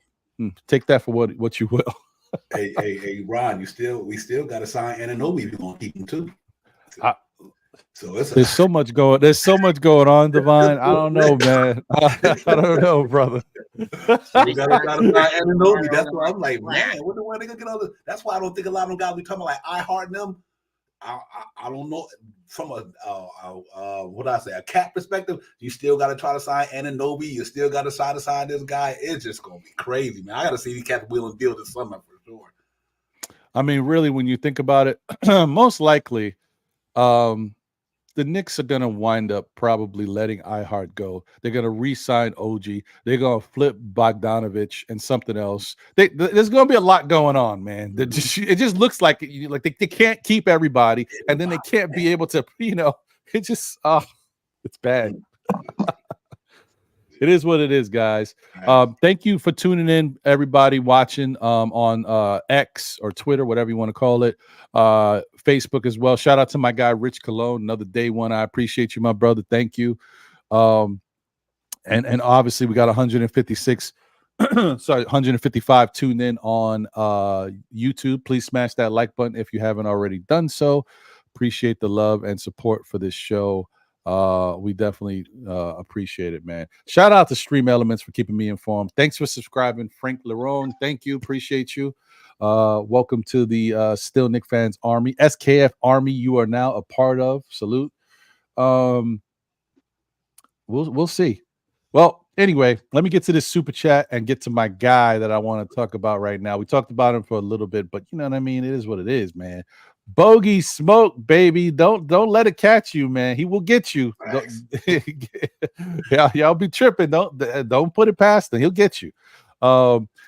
take that for what you will. hey, Ron, we still got to sign Anunoby if you're gonna keep him too. So there's so much going on, Devon. I don't know, man. I don't know, brother. We gotta Anunoby. That's why I'm like, man, where they gonna get all this? That's why I don't think a lot of them guys we talking about like iHeart and them. I don't know from a cap perspective. You still got to try to sign Anunoby. You still got to try to sign this guy. It's just gonna be crazy, man. I got to see these cats wheeling deal this summer for sure. I mean, really, when you think about it, most likely, the Knicks are going to wind up probably letting iHeart go. They're going to re-sign OG. They're going to flip Bogdanovich and something else. There's going to be a lot going on, man. It just looks like they can't keep everybody, and then they can't be able to, it just, it's bad. It is what it is, guys. Thank you for tuning in, everybody watching on X or Twitter, whatever you want to call it. Facebook as well. Shout out to my guy, Rich Cologne, another day one. I appreciate you, my brother. Thank you. And obviously we got 155 tuned in on YouTube. Please smash that like button if you haven't already done so. Appreciate the love and support for this show. We definitely appreciate it, man. Shout out to Stream Elements for keeping me informed. Thanks for subscribing, Frank Lerone. Thank you, appreciate you. Welcome to the Still Knick Fans Army, SKF Army. You are now a part of. Salute. We'll see. Well, anyway, let me get to this super chat and get to my guy that I want to talk about right now. We talked about him for a little bit, but you know what I mean. It is what it is, man. Bogey smoke, baby. Don't let it catch you, man. He will get you. Y'all be tripping. Don't put it past him. He'll get you.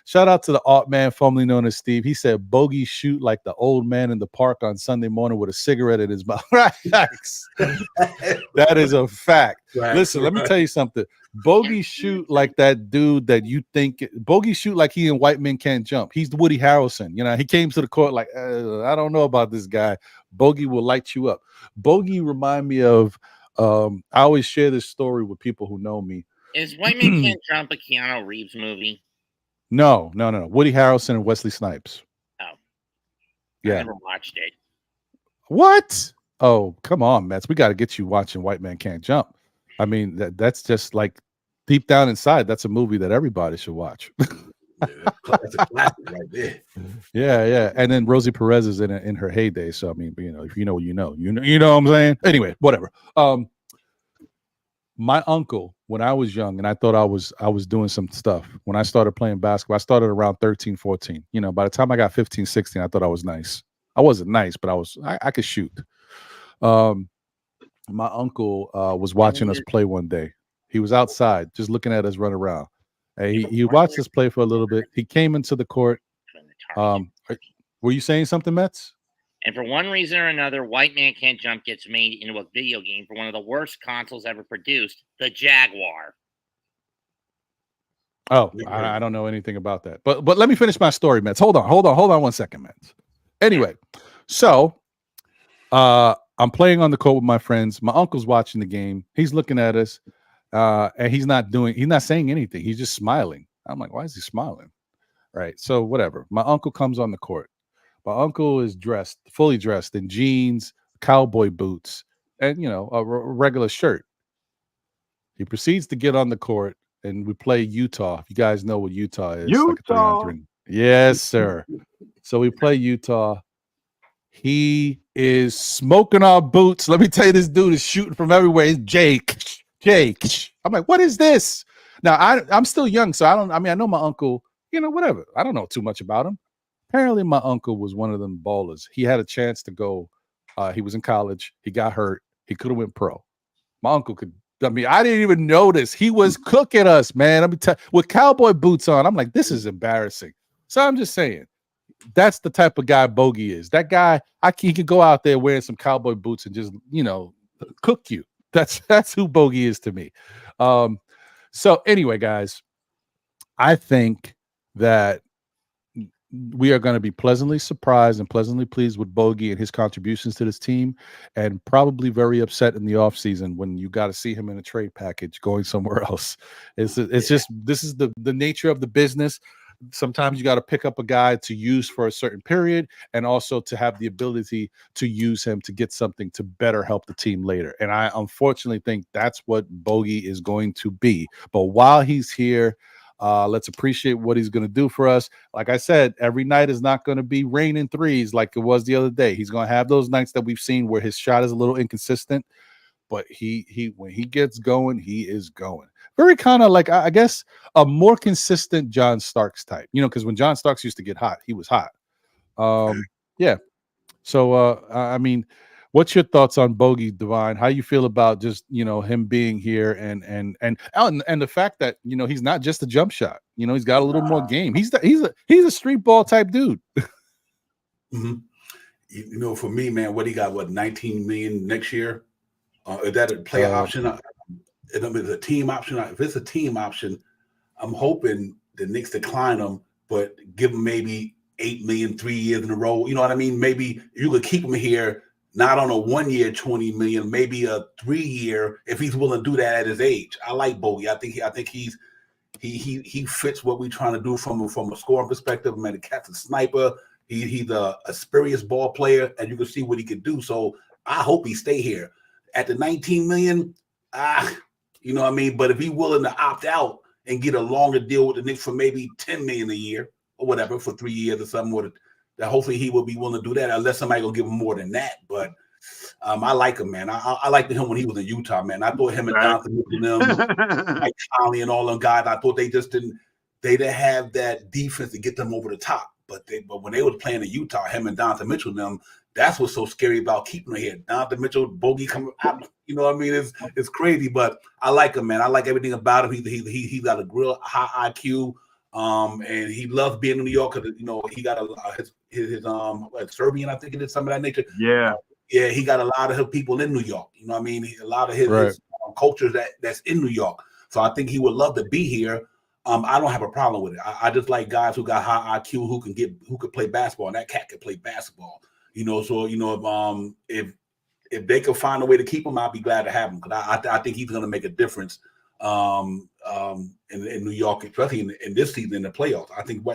Shout out to the art man, formerly known as Steve. He said Bogey shoot like the old man in the park on Sunday morning with a cigarette in his mouth. Right? That is a fact. Right. Listen, let me tell you something. Bogey shoot like that dude that you think. Bogey shoot like he and White Men Can't Jump. He's the Woody Harrelson. He came to the court like, I don't know about this guy. Bogey will light you up. Bogey remind me of. I always share this story with people who know me. Is White Men Can't Jump a Keanu Reeves movie? No. Woody Harrelson and Wesley Snipes. Oh, yeah. I never watched it. What? Oh, come on, Mets. We got to get you watching White Man Can't Jump. I mean, that's just like deep down inside. That's a movie that everybody should watch. That's a classic right there. Yeah. And then Rosie Perez is in her heyday. So I mean, if you know, you know what I'm saying. Anyway, whatever. My uncle, when I was young, and I thought I was doing some stuff. When I started playing basketball, I started around 13, 14. By the time I got 15, 16, I thought I was nice. I wasn't nice, but I could shoot. My uncle was watching us play one day. He was outside just looking at us run around. He watched us play for a little bit. He came into the court. Were you saying something, Mets? And for one reason or another, White Man Can't Jump gets made into a video game for one of the worst consoles ever produced, the Jaguar. Oh, I don't know anything about that. But let me finish my story, Mets. Hold on 1 second, Mets. Anyway, so I'm playing on the court with my friends. My uncle's watching the game. He's looking at us, and he's not saying anything. He's just smiling. I'm like, why is he smiling? Right. So whatever. My uncle comes on the court. My uncle is fully dressed in jeans, cowboy boots, and a regular shirt. He proceeds to get on the court, and we play Utah. If you guys know what Utah is, Utah. Like yes, sir. So we play Utah. He is smoking our boots. Let me tell you, this dude is shooting from everywhere. It's Jake. I'm like, what is this? Now, I'm still young, so I know my uncle, whatever. I don't know too much about him. Apparently, my uncle was one of them ballers. He had a chance to go. He was in college. He got hurt. He could have went pro. My uncle could. I didn't even notice. He was cooking us, man. Let me tell you, with cowboy boots on, I'm like, this is embarrassing. So I'm just saying, that's the type of guy Bogey is. That guy, he could go out there wearing some cowboy boots and just, cook you. That's who Bogey is to me. So anyway, guys, I think that we are going to be pleasantly surprised and pleasantly pleased with Bogey and his contributions to this team, and probably very upset in the offseason when you got to see him in a trade package going somewhere else. It's just, this is the nature of the business. Sometimes you got to pick up a guy to use for a certain period, and also to have the ability to use him to get something to better help the team later. And I unfortunately think that's what Bogey is going to be. But while he's here, let's appreciate what he's going to do for us. Like I said, every night is not going to be raining threes like it was the other day. He's going to have those nights that we've seen where his shot is a little inconsistent, but he when he gets going, he is going. Very kind of like, I guess, a more consistent John Starks type, because when John Starks used to get hot, he was hot. Yeah. So, what's your thoughts on Bogey, Divine? How you feel about just, him being here and the fact that, he's not just a jump shot, he's got a little more game. He's a street ball type dude. Mm-hmm. For me, man, what he got, 19 million next year? Is that a player option? It's a team option. If it's a team option, I'm hoping the Knicks decline him, but give him maybe 8 million 3 years in a row. You know what I mean? Maybe you could keep him here, not on a 1 year 20 million, maybe a 3 year if he's willing to do that at his age. I like Bogey. I think he fits what we're trying to do from a scoring perspective. Man, the cat's a sniper. He's a experienced ball player, and you can see what he can do. So I hope he stay here. At the 19 million, you know what I mean? But if he's willing to opt out and get a longer deal with the Knicks for maybe 10 million a year or whatever for 3 years or something, that hopefully he will be willing to do that, unless somebody will give him more than that. But I like him, man. I liked him when he was in Utah, man. I thought him and Jonathan them, like Conley and all them guys, I thought they didn't have that defense to get them over the top. But when they were playing in Utah, him and Donovan Mitchell and them, that's what's so scary about keeping them here. Donovan Mitchell, Bogey coming out, you know what I mean? It's crazy, but I like him, man. I like everything about him. He's got a real high IQ, and he loves being in New York because he got his Serbian, I think it is, some of that nature. Yeah, yeah, he got a lot of people in New York. You know what I mean? A lot of his culture that's in New York. So I think he would love to be here. I don't have a problem with it. I just like guys who got high IQ who could play basketball, and that cat could play basketball. So if they could find a way to keep him, I'll be glad to have him, because I think he's going to make a difference in New York, especially in this season in the playoffs. I think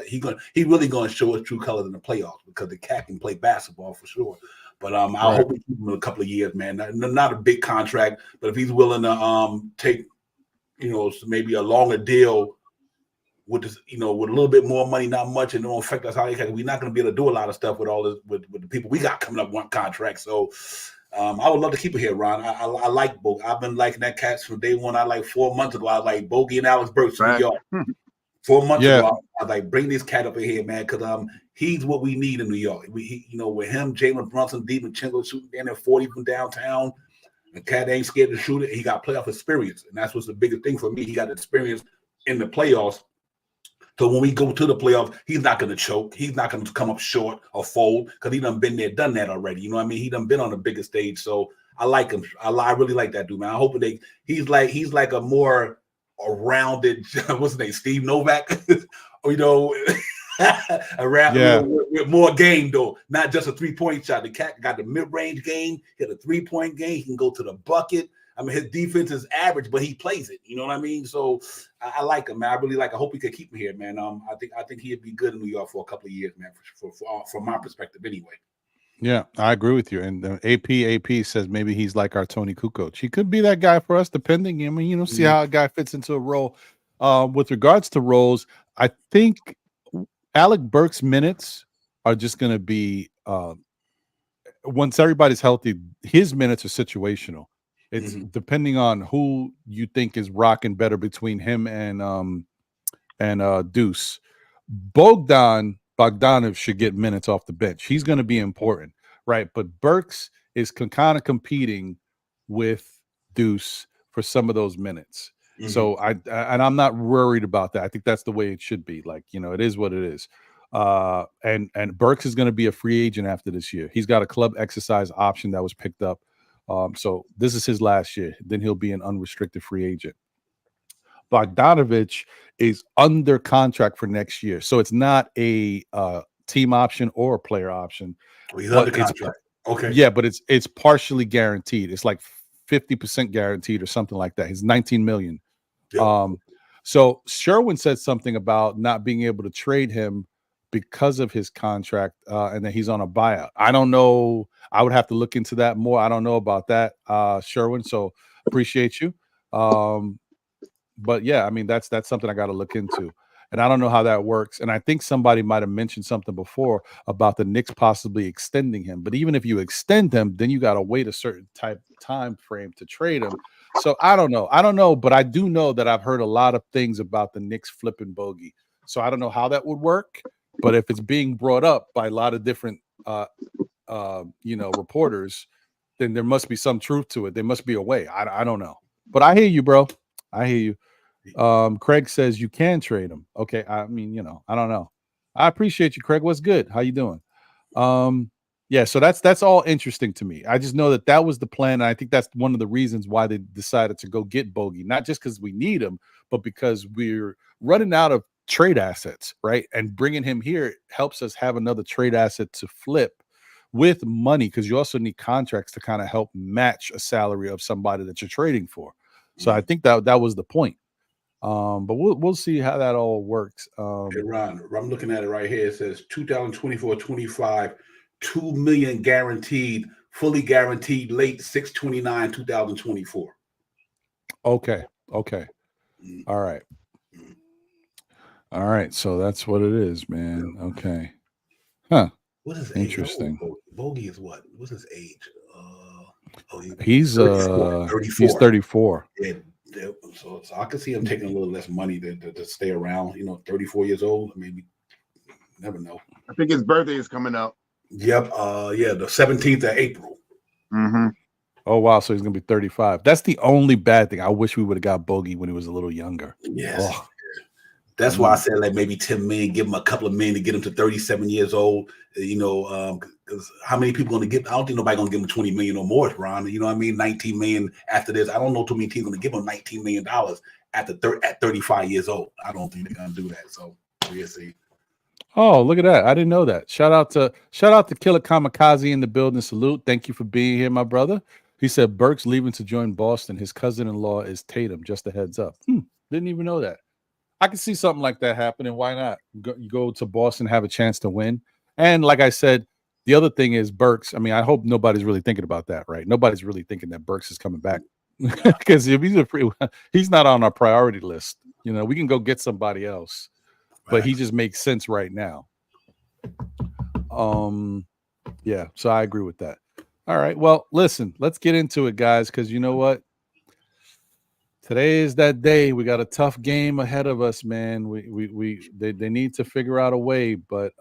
he really going to show his true colors in the playoffs, because the cat can play basketball for sure. But I hope we keep him in a couple of years, man. Not a big contract, but if he's willing to take maybe a longer deal with this, with a little bit more money, not much, and it don't affect us how we're not going to be able to do a lot of stuff with all this with the people we got coming up one contract. So I would love to keep it here, Ron. I like Bogey. I've been liking that Cats from day one. 4 months ago, I like Bogey and Alex Burks from New York. 4 months ago, I was like, bring this cat up in here, man, because he's what we need in New York. With him, Jalen Brunson, Deep Chingo shooting down there 40 from downtown. The cat ain't scared to shoot it. He got playoff experience, and that's what's the biggest thing for me. He got experience in the playoffs. So when we go to the playoffs, he's not going to choke. He's not going to come up short or fold, because he done been there, done that already. You know what I mean? He done been on the bigger stage. So I like him. I really like that dude, man. I hope he's like a more rounded, what's his name, Steve Novak, around with more game though, not just a 3-point shot. The cat got the mid-range game, he got a 3-point game. He can go to the bucket. I mean, his defense is average, but he plays it. You know what I mean? So I like him, man. I really like. I hope he could keep him here, man. I think he'd be good in New York for a couple of years, man. From my perspective, anyway. Yeah, I agree with you. And AP says maybe he's like our Tony Kukoc. He could be that guy for us, depending. I mean, see how a guy fits into a role. With regards to roles, I think Alec Burks' minutes are just going to be once everybody's healthy, his minutes are situational. It's depending on who you think is rocking better between him and Deuce. Bogdanov should get minutes off the bench. He's going to be important, right? But Burks is kind of competing with Deuce for some of those minutes. So I'm not worried about that. I think that's the way it should be. Like, it is what it is. And Burks is going to be a free agent after this year. He's got a club exercise option that was picked up. So this is his last year. Then he'll be an unrestricted free agent. Bogdanovich is under contract for next year. So it's not a team option or a player option. He's under contract. Okay. Yeah, but it's partially guaranteed. It's like 50% guaranteed or something like that. He's $19 million. Yep. So Sherwin said something about not being able to trade him because of his contract, and that he's on a buyout. I don't know. I would have to look into that more. I don't know about that, Sherwin. So appreciate you. But yeah, I mean, that's something I got to look into. And I don't know how that works. And I think somebody might have mentioned something before about the Knicks possibly extending him. But even if you extend him, then you got to wait a certain time frame to trade him. So I don't know. But I do know that I've heard a lot of things about the Knicks flipping Bogey. So I don't know how that would work. But if it's being brought up by a lot of different, reporters, then there must be some truth to it. There must be a way. I don't know. But I hear you, bro. I hear you. Craig says you can trade him. Okay. I mean, I don't know. I appreciate you, Craig. What's good? How you doing? Yeah. So that's all interesting to me. I just know that was the plan. And I think that's one of the reasons why they decided to go get Bogey, not just because we need him, but because we're running out of trade assets, right? And bringing him here helps us have another trade asset to flip with money, because you also need contracts to kind of help match a salary of somebody that you're trading for. So I think that was the point. But we'll see how that all works. Hey, Ron, I'm looking at it right here. It says 2024-25, $2 million guaranteed, fully guaranteed, late 6/29/2024. Okay. All right. So that's what it is, man. Okay. Huh. What is interesting? Bogey is what? What's his age? He's 34. He's 34. Yeah. So I can see him taking a little less money to stay around. 34 years old. Maybe, never know. I think his birthday is coming up. Yep. The 17th of April. Oh wow. So he's gonna be 35. That's the only bad thing. I wish we would have got Bogey when he was a little younger. Yes. Oh. That's why I said like maybe 10 million, give him a couple of million to get him to 37 years old. Because how many people going to give? I don't think nobody going to give him 20 million or more, Ron. You know what I mean? 19 million after this. I don't know too many teams going to give him $19 million at 35 years old. I don't think they're going to do that. So we'll see. Oh, look at that. I didn't know that. Shout out to Killer Kamikaze in the building. Salute. Thank you for being here, my brother. He said Burks leaving to join Boston. His cousin-in-law is Tatum. Just a heads up. Didn't even know that. I can see something like that happening. Why not? You go to Boston, have a chance to win. And like I said, the other thing is Burks. I mean, I hope nobody's really thinking about that, right? Nobody's really thinking that Burks is coming back, because if he's not on our priority list. We can go get somebody else, but he just makes sense right now. Yeah. So I agree with that. All right. Well, listen, let's get into it, guys, because you know what? Today is that day. We got a tough game ahead of us, man. They need to figure out a way, but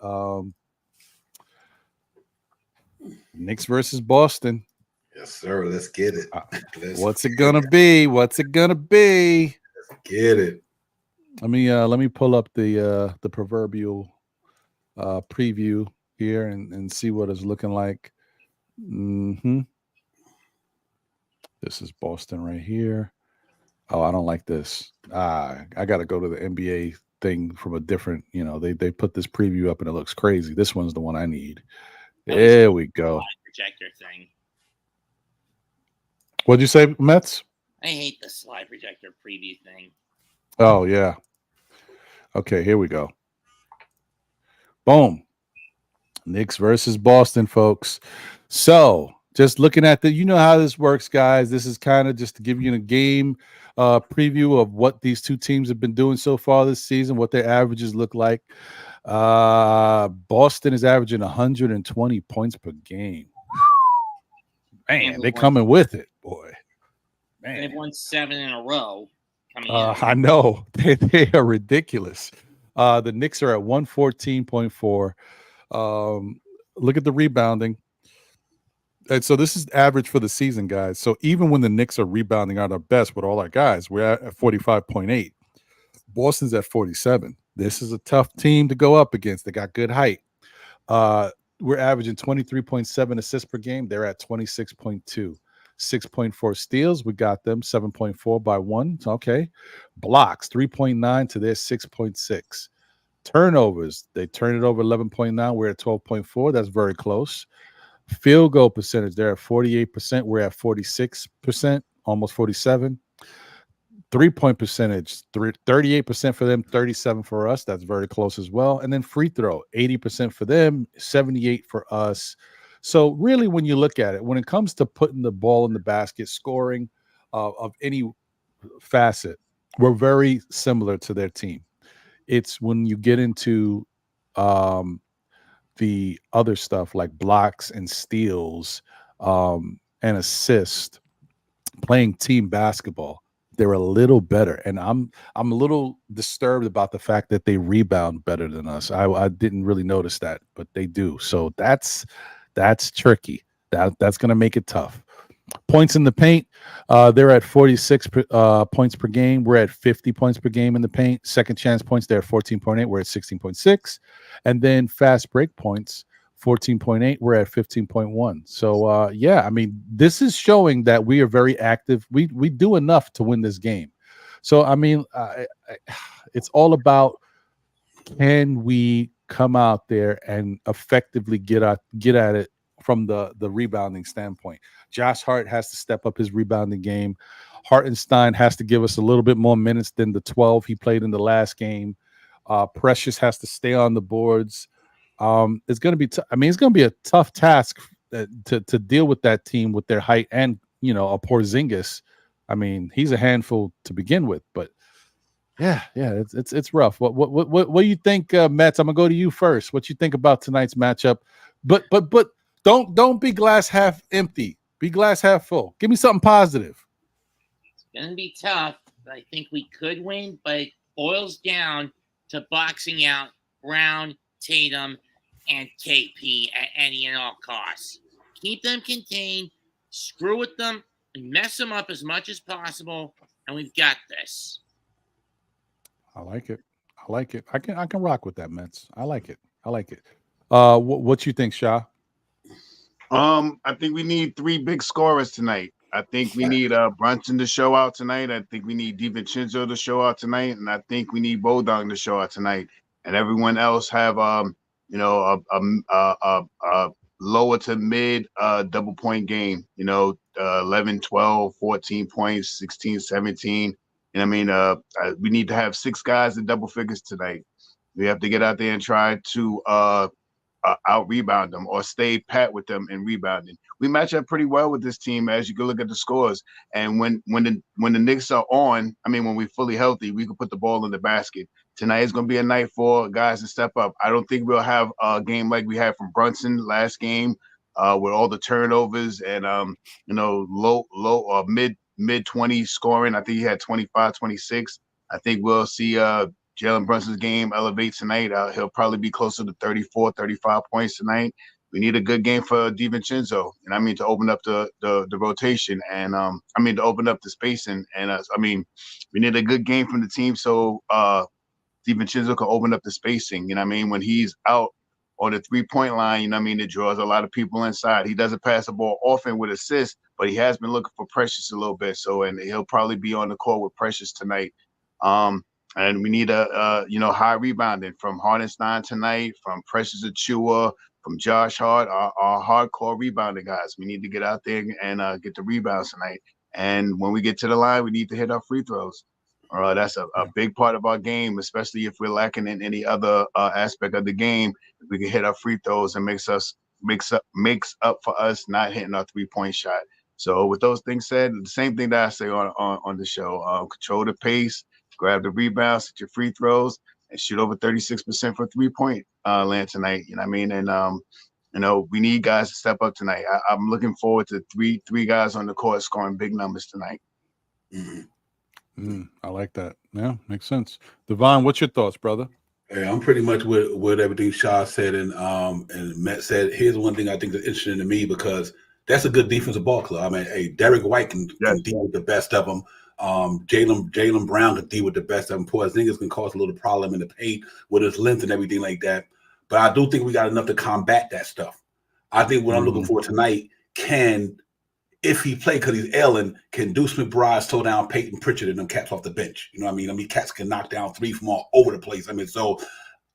Knicks versus Boston. Yes, sir. Let's get it. What's it gonna be? Let's get it. Let me pull up the proverbial preview here and see what it's looking like. This is Boston right here. Oh, I don't like this. I got to go to the NBA thing from a different, they put this preview up and it looks crazy. This one's the one I need. There we go. Projector thing. What'd you say, Mets? I hate the slide projector preview thing. Oh, yeah. Okay, here we go. Boom. Knicks versus Boston, folks. So just looking at how this works, guys. This is kind of just to give you a game preview of what these two teams have been doing so far this season, what their averages look like. Boston is averaging 120 points per game. Man, they coming with it, boy. Man, they've won 7 in a row. Coming in. I know they are ridiculous. The Knicks are at 114.4. Look at the rebounding. And so this is average for the season, guys. So even when the Knicks are rebounding at our best with all our guys, we're at 45.8. Boston's at 47. This is a tough team to go up against. They got good height. We're averaging 23.7 assists per game. They're at 26.2. 6.4 steals. We got them 7.4 by 1. Okay. Blocks 3.9 to their 6.6. Turnovers. They turn it over 11.9. We're at 12.4. That's very close. Field goal percentage. They're at 48%. We're at 46%, almost 47. 3-point percentage, 38% for them, 37 for us. That's very close as well. And then free throw, 80% for them, 78 for us. So really, when you look at it, when it comes to putting the ball in the basket, scoring of any facet, we're very similar to their team. It's when you get into the other stuff like blocks and steals and assist, playing team basketball, they're a little better. And I'm a little disturbed about the fact that they rebound better than us. I didn't really notice that, but they do. So that's tricky. That's going to make it tough. Points in the paint, they're at 46 points per game. We're at 50 points per game in the paint. Second chance points, they're at 14.8. We're at 16.6. And then fast break points, 14.8. We're at 15.1. So, yeah, I mean, this is showing that we are very active. We do enough to win this game. So, I mean, it's all about, can we come out there and effectively get at it from the rebounding standpoint. Josh Hart has to step up his rebounding game. Hartenstein has to give us a little bit more minutes than the 12 he played in the last game. Precious has to stay on the boards. It's going to be it's going to be a tough task to deal with that team with their height and, a Porzingis. I mean, he's a handful to begin with, but yeah, it's rough. What do you think, Mets? I'm gonna go to you first. What you think about tonight's matchup? But don't be glass half empty. Be glass half full. Give me something positive. It's gonna be tough. I think we could win, but it boils down to boxing out Brown, Tatum, and KP at any and all costs. Keep them contained, screw with them, and mess them up as much as possible, and we've got this. I like it. I can rock with that, Mets. I like it. What you think, Sha? I think we need 3 big scorers tonight. I think we need Brunson to show out tonight. I think we need DiVincenzo to show out tonight, and I think we need Bodong to show out tonight. And everyone else have a lower to mid double point game. 11, 12, 14 points, 16, 17. And I mean, we need to have 6 guys in double figures tonight. We have to get out there and try to out rebound them or stay pat with them in rebounding. We match up pretty well with this team, as you can look at the scores. And when the Knicks are on, when we're fully healthy, we can put the ball in the basket. Tonight is going to be a night for guys to step up. I don't think we'll have a game like we had from Brunson last game, with all the turnovers and low or mid 20 scoring. I think he had 25, 26. I think we'll see Jalen Brunson's game elevate tonight. He'll probably be closer to 34, 35 points tonight. We need a good game for DiVincenzo, and to open up the rotation and to open up the spacing. And we need a good game from the team so DiVincenzo can open up the spacing. When he's out on the 3-point line, it draws a lot of people inside. He doesn't pass the ball often with assists, but he has been looking for Precious a little bit. So, and he'll probably be on the court with Precious tonight. And we need a high rebounding from Hartenstein tonight, from Precious Achua, from Josh Hart, our hardcore rebounding guys. We need to get out there and get the rebounds tonight. And when we get to the line, we need to hit our free throws. That's a big part of our game, especially if we're lacking in any other aspect of the game. If we can hit our free throws, and makes up for us not hitting our 3-point shot. So with those things said, the same thing that I say on the show: control the pace, grab the rebounds, hit your free throws, and shoot over 36% for 3-point land tonight. And You know, we need guys to step up tonight. I'm looking forward to three guys on the court scoring big numbers tonight. I like that. Yeah, makes sense. Devon, what's your thoughts, brother? Hey, I'm pretty much with everything Shaw said and Matt said. Here's one thing I think that's interesting to me because that's a good defensive ball club. I mean, hey, Derek White can deal with the best of them. Jaylen Brown can deal with the best of them. Porzingis can cause a little problem in the paint with his length and everything like that. But I do think we got enough to combat that stuff. I think what I'm looking for tonight if he play because he's ailing, can Deuce McBride slow down Peyton Pritchard and them cats off the bench? You know what I mean? I mean, cats can knock down three from all over the place. I mean, so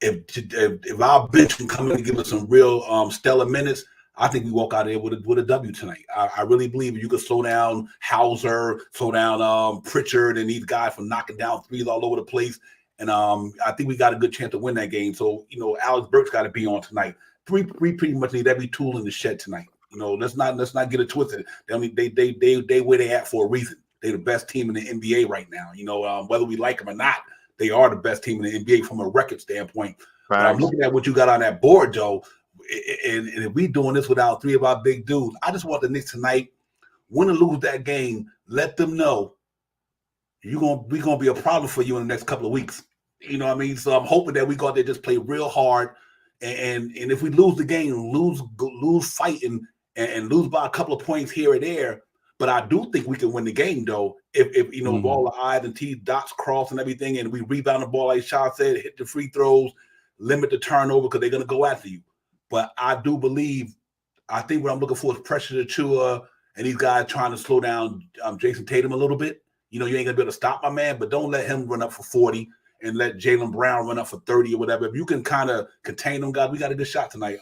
if our bench can come in and give us some real stellar minutes, I think we walk out there with a W tonight. I really believe if you could slow down Hauser, slow down Pritchard and these guys from knocking down threes all over the place. And I think we got a good chance to win that game. So, you know, Alex Burks got to be on tonight. We pretty much need every tool in the shed tonight. You know, let's not get it twisted. I mean, they where they at for a reason. They're the best team in the NBA right now. You know, whether we like them or not, they are the best team in the NBA from a record standpoint. But I'm looking at what you got on that board, Joe, and if we doing this without three of our big dudes, I just want the Knicks tonight win or lose that game. Let them know we're gonna be a problem for you in the next couple of weeks. You know what I mean? So I'm hoping that we go out there just play real hard, and if we lose the game, lose fighting. And lose by a couple of points here or there. But I do think we can win the game, though, if you know, all the I's and T's, dots cross and everything, and we rebound the ball, like Shaw said, hit the free throws, limit the turnover because they're going to go after you. But I do believe, I think what I'm looking for is pressure to Chua and these guys trying to slow down Jason Tatum a little bit. You know, you ain't going to be able to stop my man, but don't let him run up for 40 and let Jaylen Brown run up for 30 or whatever. If you can kind of contain them, guys, we got a good shot tonight,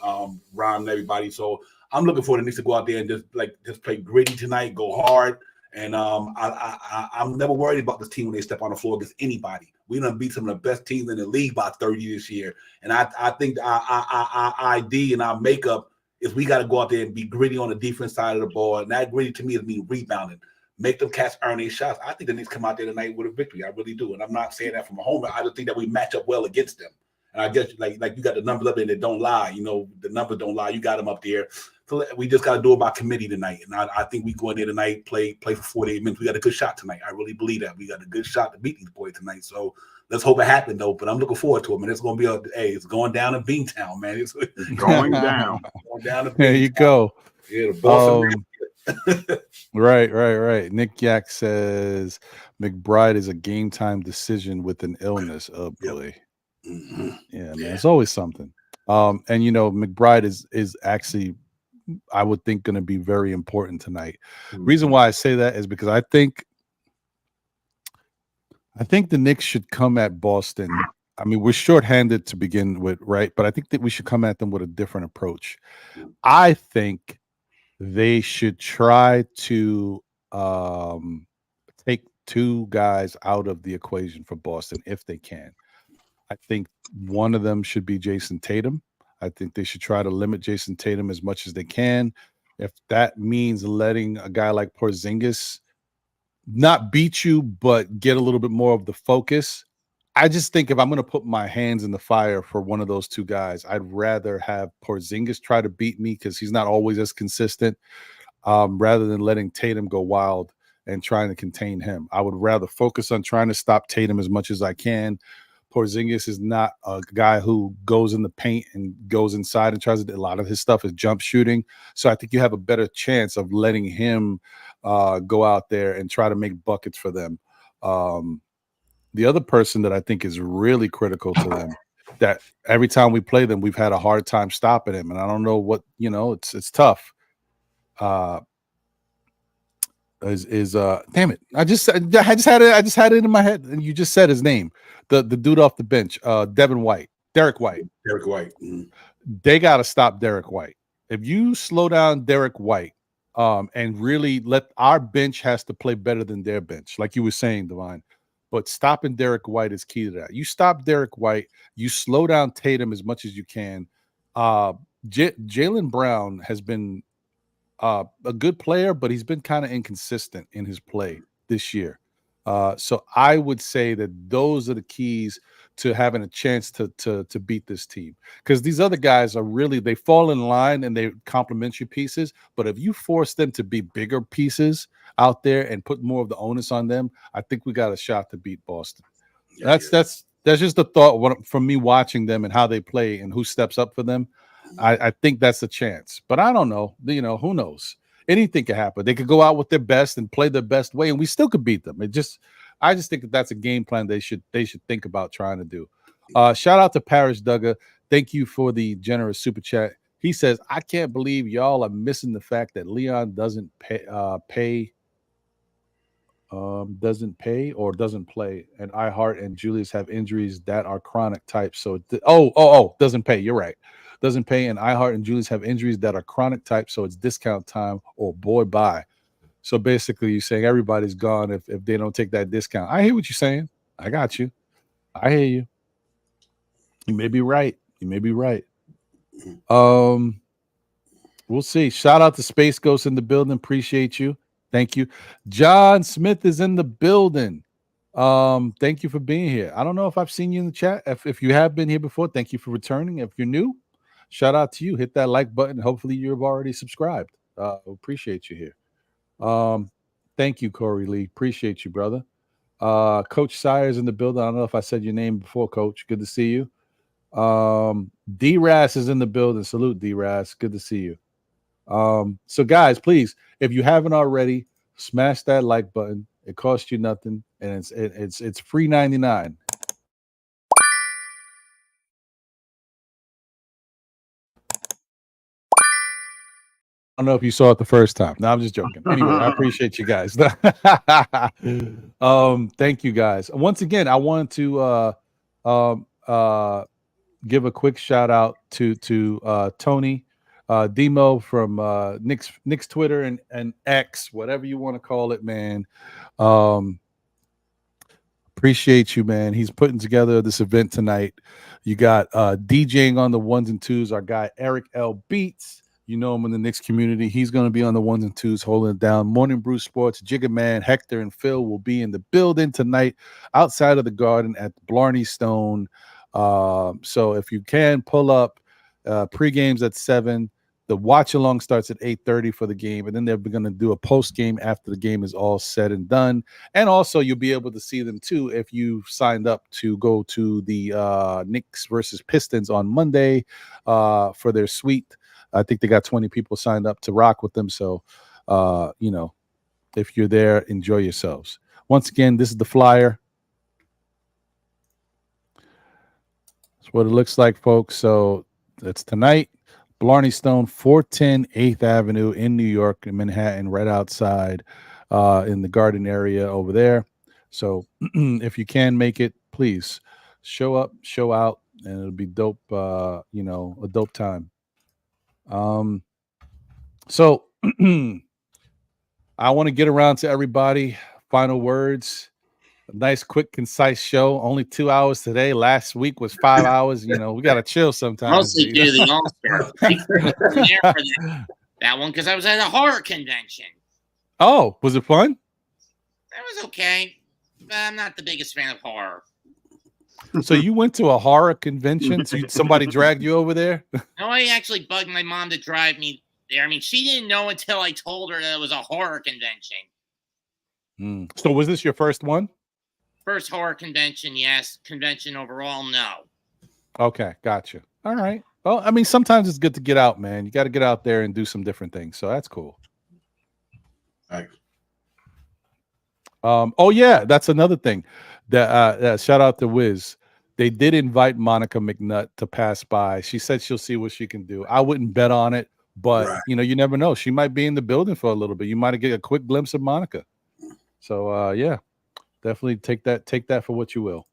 Ron and everybody. So I'm looking for the Knicks to go out there and just play gritty tonight, go hard. And I'm never worried about this team when they step on the floor against anybody. We done beat some of the best teams in the league by 30 this year. And I think our ID and our makeup is we got to go out there and be gritty on the defense side of the ball. And that gritty to me is mean rebounding. Make them cats earn their shots. I think the Knicks come out there tonight with a victory. I really do. And I'm not saying that from a homer. I just think that we match up well against them. And I guess like you got the numbers up there that don't lie. You know, the numbers don't lie. You got them up there. So we just got to do it by committee tonight. And I think we go in there tonight, play for 48 minutes. We got a good shot tonight. I really believe that. We got a good shot to beat these boys tonight. So let's hope it happens, though. But I'm looking forward to it, man. It's going to be it's going down in Beantown, man. It's going down. Going down to Beantown. There you go. Yeah, the Boston. Right. Nick Yak says McBride is a game time decision with an illness. Oh boy. Yep. Yeah, man. It's always something. And you know, McBride is actually, I would think, going to be very important tonight. Reason why I say that is because I think the Knicks should come at Boston. I mean, we're shorthanded to begin with, right? But I think that we should come at them with a different approach. I think they should try to take two guys out of the equation for Boston if they can. I think one of them should be Jason Tatum. I think they should try to limit Jason Tatum as much as they can. If that means letting a guy like Porzingis not beat you, but get a little bit more of the focus. I just think if I'm going to put my hands in the fire for one of those two guys, I'd rather have Porzingis try to beat me because he's not always as consistent, rather than letting Tatum go wild and trying to contain him. I would rather focus on trying to stop Tatum as much as I can. Porzingis is not a guy who goes in the paint and goes inside and tries to do a lot of his stuff is jump shooting. So I think you have a better chance of letting him go out there and try to make buckets for them. The other person that I think is really critical to them, that every time we play them, we've had a hard time stopping him. And I don't know what, you know, it's tough. Damn it. I just had it in my head and you just said his name. The dude off the bench, Derek White. They got to stop Derek White. If you slow down Derek White, and really let our bench has to play better than their bench, like you were saying, Devon. But stopping Derek White is key to that. You stop Derek White, you slow down Tatum as much as you can. Jaylen Brown has been a good player, but he's been kind of inconsistent in his play this year. So I would say that those are the keys to having a chance to beat this team, because these other guys are really, they fall in line and they complement your pieces. But if you force them to be bigger pieces out there and put more of the onus on them, I think we got a shot to beat Boston. That's just the thought from me watching them and how they play and who steps up for them. I think that's a chance, but I don't know. Who knows? Anything could happen. They could go out with their best and play their best way, and we still could beat them. I just think that that's a game plan they should think about trying to do. Shout out to Parrish Duggar. Thank you for the generous super chat. He says, I can't believe y'all are missing the fact that Leon doesn't pay doesn't play, and iHeart and Julius have injuries that are chronic type. So doesn't pay. You're right. Doesn't pay, and iHeart and Julius have injuries that are chronic type, so it's discount time or boy bye. So basically you're saying everybody's gone if they don't take that discount. I hear what you're saying. I got you. I hear you. You may be right. We'll see. Shout out to Space Ghost in the building. Appreciate you. Thank you. John Smith is in the building. Thank you for being here. I don't know if I've seen you in the chat. If you have been here before, thank you for returning. If you're new, shout out to you. Hit that like button. Hopefully you've already subscribed. Appreciate you here. Thank you, Corey Lee. Appreciate you, brother. Coach Sires in the building. I don't know if I said your name before, Coach. Good to see you. D-Ras is in the building. Salute, D-Ras. Good to see you. So guys, please, if you haven't already, smash that like button. It costs you nothing, and it's free 99. I don't know if you saw it the first time. No, I'm just joking. Anyway, I appreciate you guys. Thank you guys. Once again, I wanted to give a quick shout out to Tony Demo from Knicks Twitter and X, whatever you want to call it, man. Appreciate you, man. He's putting together this event tonight. You got DJing on the ones and twos, our guy Eric L. Beats. You know him in the Knicks community. He's going to be on the ones and twos holding it down. Morning Brew Sports, Jigga Man, Hector, and Phil will be in the building tonight outside of the Garden at Blarney Stone. So if you can pull up, pre-games at 7. The watch along starts at 8:30 for the game, and then they're going to do a post game after the game is all said and done. And also, you'll be able to see them too if you signed up to go to the Knicks versus Pistons on Monday for their suite. I think they got 20 people signed up to rock with them. So, if you're there, enjoy yourselves. Once again, this is the flyer. That's what it looks like, folks. So it's tonight. Blarney Stone, 410 8th Avenue in New York, in Manhattan, right outside in the Garden area over there. So if you can make it, please show up, show out, and it'll be dope, a dope time. So I want to get around to everybody. Final words. A nice, quick, concise show. Only 2 hours today. Last week was 5 hours. We got to chill sometimes. Mostly due to the All-Star. That one, because I was at a horror convention. Oh, was it fun? That was okay. I'm not the biggest fan of horror. So you went to a horror convention? So somebody dragged you over there? No, I actually bugged my mom to drive me there. I mean, she didn't know until I told her that it was a horror convention. So was this your first one? First horror convention, yes. Convention overall, no. Okay, gotcha. All right. Well, I mean, sometimes it's good to get out, man. You got to get out there and do some different things. So that's cool. Thanks. Oh yeah, that's another thing. That shout out to Wiz. They did invite Monica McNutt to pass by. She said she'll see what she can do. I wouldn't bet on it, but Right. You never know. She might be in the building for a little bit. You might get a quick glimpse of Monica. So yeah, definitely take that for what you will.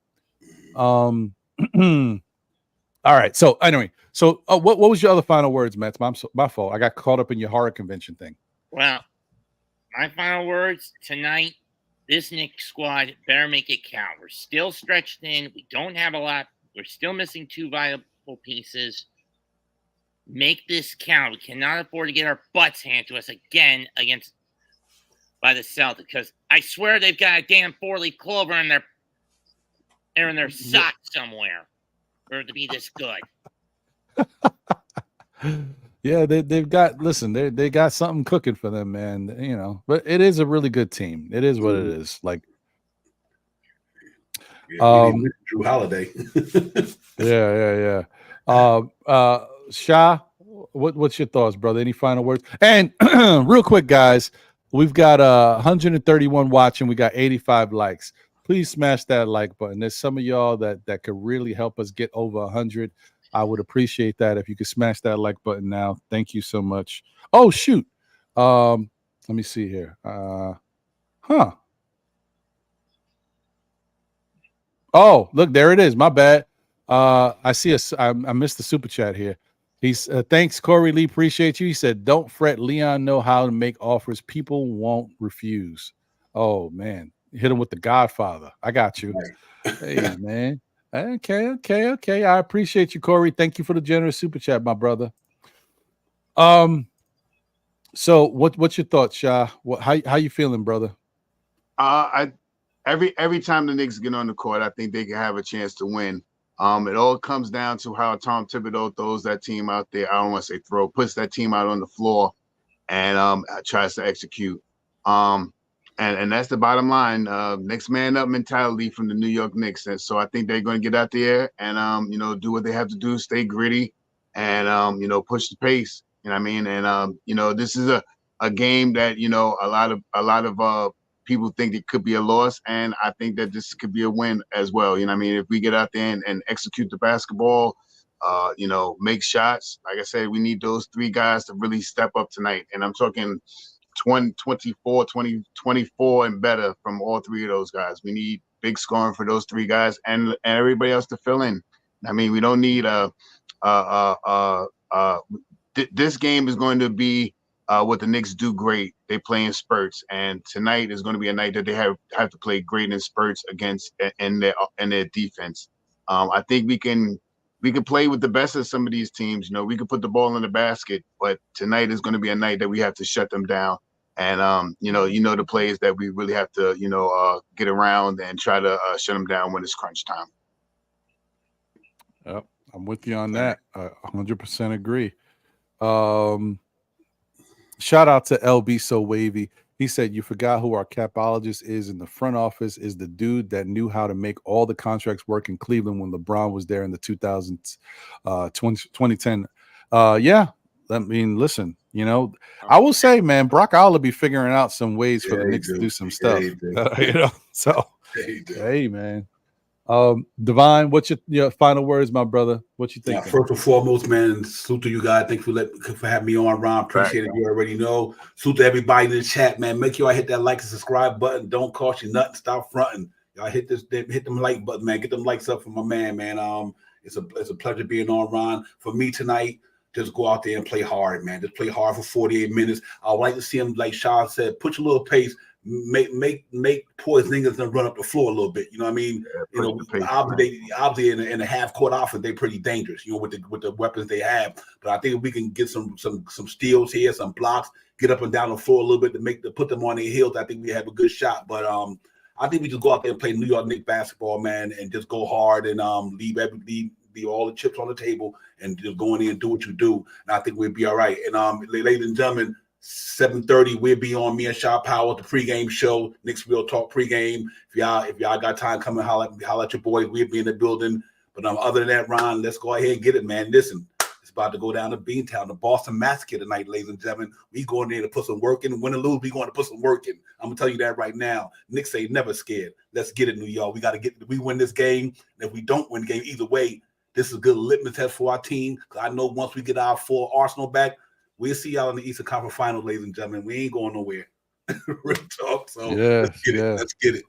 All right. So anyway, what was your other final words, Matt? My fault. I got caught up in your horror convention thing. Well, my final words tonight. This Knicks squad better make it count. We're still stretched thin. We don't have a lot. We're still missing 2 viable pieces. Make this count. We cannot afford to get our butts handed to us again against by the Celtics, because I swear they've got a damn 4-leaf clover in their sock somewhere for it to be this good. Yeah, they've got, listen, they got something cooking for them, man. You know, but it is a really good team. It is what it is. Like, Drew Holiday. yeah. Sha, what's your thoughts, brother? Any final words? And real quick, guys, we've got 131 watching. We got 85 likes. Please smash that like button. There's some of y'all that could really help us get over 100. I would appreciate that if you could smash that like button now. Thank you so much. Oh, shoot. Let me see here. Oh, look, there it is. My bad. I see I missed the super chat here. He's thanks, Corey Lee. Appreciate you. He said, "Don't fret. Leon know how to make offers. People won't refuse." Oh man, hit him with the Godfather. I got you. Hey man. Okay. I appreciate you, Corey. Thank you for the generous super chat, my brother. So what's your thoughts, Sha? How you feeling, brother? Every time the Knicks get on the court, I think they can have a chance to win. It all comes down to how Tom Thibodeau throws that team out there. I don't want to say throw, puts that team out on the floor and tries to execute. And that's the bottom line. Next man up mentality from the New York Knicks. And so I think they're going to get out there and do what they have to do, stay gritty, and push the pace. You know what I mean? And this is a game that a lot of people think it could be a loss, and I think that this could be a win as well. You know what I mean? If we get out there and execute the basketball, make shots. Like I said, we need those three guys to really step up tonight. And I'm talking 20, 24, 20, 24 and better from all three of those guys. We need big scoring for those three guys and everybody else to fill in. I mean, we don't need this game is going to be what the Knicks do great. They play in spurts, and tonight is going to be a night that they have to play great in spurts against in their defense. I think we can play with the best of some of these teams. We can put the ball in the basket, but tonight is going to be a night that we have to shut them down. And the plays that we really have to get around and try to shut them down when it's crunch time. Yep, I'm with you on that. 100% agree. Shout out to LB So Wavy. He said, "You forgot who our capologist is in the front office is the dude that knew how to make all the contracts work in Cleveland when LeBron was there in the 2010. Yeah, I mean, listen, I will say, man, Brock Owl will be figuring out some ways for the Knicks to do some stuff. So, hey, man. Divine, what's your final words, my brother? What you think? First and foremost, man, salute to you guys. Thanks for having me on, Ron. Appreciate it. You already know. Salute to everybody in the chat, man. Make sure I hit that like and subscribe button. Don't cost you nothing. Stop fronting. Y'all hit them like button, man. Get them likes up for my man, man. It's a pleasure being on, Ron. For me tonight, just go out there and play hard, man. Just play hard for 48 minutes. I would like to see him, like Sean said, put your little pace. Make Porzingis and run up the floor a little bit. You know what I mean? Obviously in the half court offense, they're pretty dangerous. With the weapons they have. But I think if we can get some steals here, some blocks, get up and down the floor a little bit to put them on their heels, I think we have a good shot. But I think we just go out there and play New York Knicks basketball, man, and just go hard and leave all the chips on the table and just go in there and do what you do. And I think we'll be all right. And ladies and gentlemen, 7:30, we'll be on me and Shaw Power, the pregame show, Knicks Real Talk pregame. If y'all got time, come and holler at your boys. We'll be in the building. But other than that, Ron, let's go ahead and get it, man. Listen, it's about to go down to Beantown, the Boston Massacre tonight, ladies and gentlemen. We going there to put some work in. Win or lose, we going to put some work in. I'm gonna tell you that right now. Knicks ain't never scared. Let's get it, New York. We win this game. And if we don't win the game, either way, this is a good litmus test for our team. Because I know once we get our full Arsenal back, we'll see y'all in the Eastern Conference Finals, ladies and gentlemen. We ain't going nowhere. Real talk. So let's get it.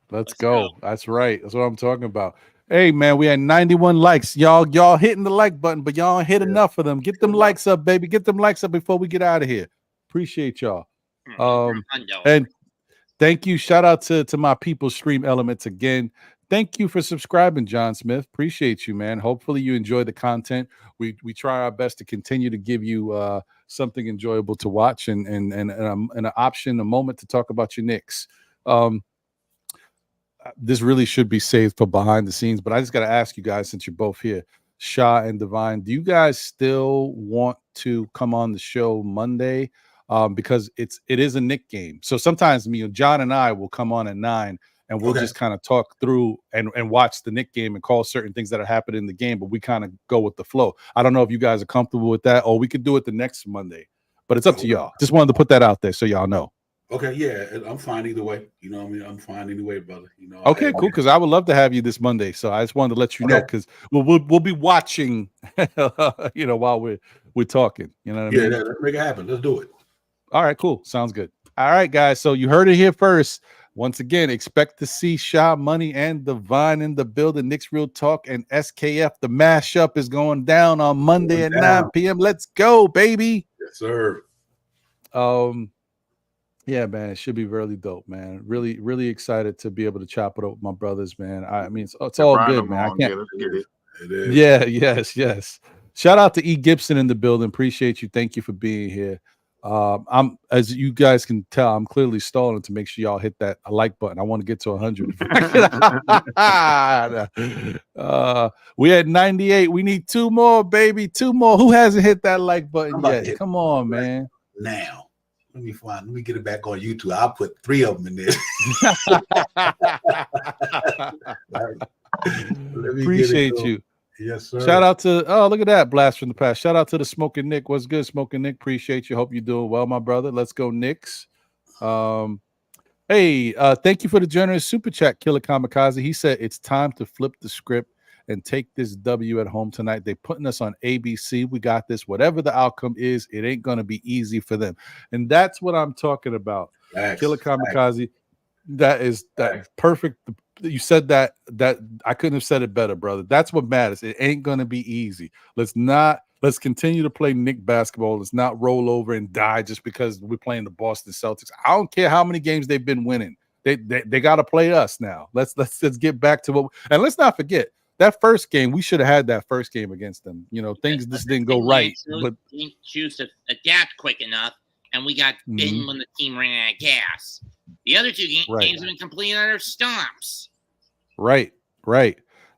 Let's go. That's right. That's what I'm talking about. Hey, man, we had 91 likes. Y'all hitting the like button, but y'all hit enough of them. Get them likes up, baby. Get them likes up before we get out of here. Appreciate y'all. And Thank you. Shout out to my people, Stream Elements again. Thank you for subscribing, John Smith. Appreciate you, man. Hopefully you enjoy the content. We try our best to continue to give you something enjoyable to watch and an option, a moment to talk about your Knicks. This really should be saved for behind the scenes, but I just got to ask you guys, since you're both here, Shah and Divine, do you guys still want to come on the show Monday? Because it is a Knick game. So sometimes John and I will come on at 9 and we'll just kind of talk through and watch the Knick game and call certain things that are happening in the game, but we kind of go with the flow. I don't know if you guys are comfortable with that, or we could do it the next Monday, but it's up to y'all. Just wanted to put that out there so y'all know. Okay, yeah, I'm fine either way. You know what I mean? I'm fine either way, brother. You know. Okay, cool. Because I would love to have you this Monday. So I just wanted to let you know, because we'll be watching, while we're talking. You know what I mean? Yeah, let's make it happen. Let's do it. All right, cool. Sounds good. All right, guys. So you heard it here first. Once again, expect to see Sha, Money, and Divine in the building. Knicks Real Talk and SKF. The mashup is going down on Monday at 9 p.m. Let's go, baby. Yes, sir. Yeah, man, it should be really dope, man. Really, really excited to be able to chop it up with my brothers, man. I mean, it's all good, man. I can't. It is. Yeah, yes. Shout out to E. Gibson in the building. Appreciate you. Thank you for being here. I'm, as you guys can tell, I'm clearly stalling to make sure y'all hit that like button. I want to get to 100. We at 98. We need 2 more, baby. 2 more. Who hasn't hit that like button yet? Come on, man. Now. Let me get it back on YouTube. I'll put 3 of them in there. Appreciate you. Yes, sir. Shout out to, look at that blast from the past. Shout out to the Smoking Nick. What's good, Smoking Nick? Appreciate you. Hope you're doing well, my brother. Let's go, Knicks. Hey, thank you for the generous super chat, Killer Kamikaze. He said it's time to flip the script and take this W at home tonight. They're putting us on ABC. We got this. Whatever the outcome is, it ain't going to be easy for them. And that's what I'm talking about. Killer Kamikaze. That is perfect. You said that I couldn't have said it better, brother. That's what matters. It ain't going to be easy. Let's continue to play Knick basketball. Let's not roll over and die just because we're playing the Boston Celtics. I don't care how many games they've been winning. They got to play us now. Let's get back to what, and let's not forget, that first game, we should have had that first game against them. Things just didn't go right. But didn't choose to adapt quick enough, and we got bitten when the team ran out of gas. The other 2 games have been completed under stomps. Right.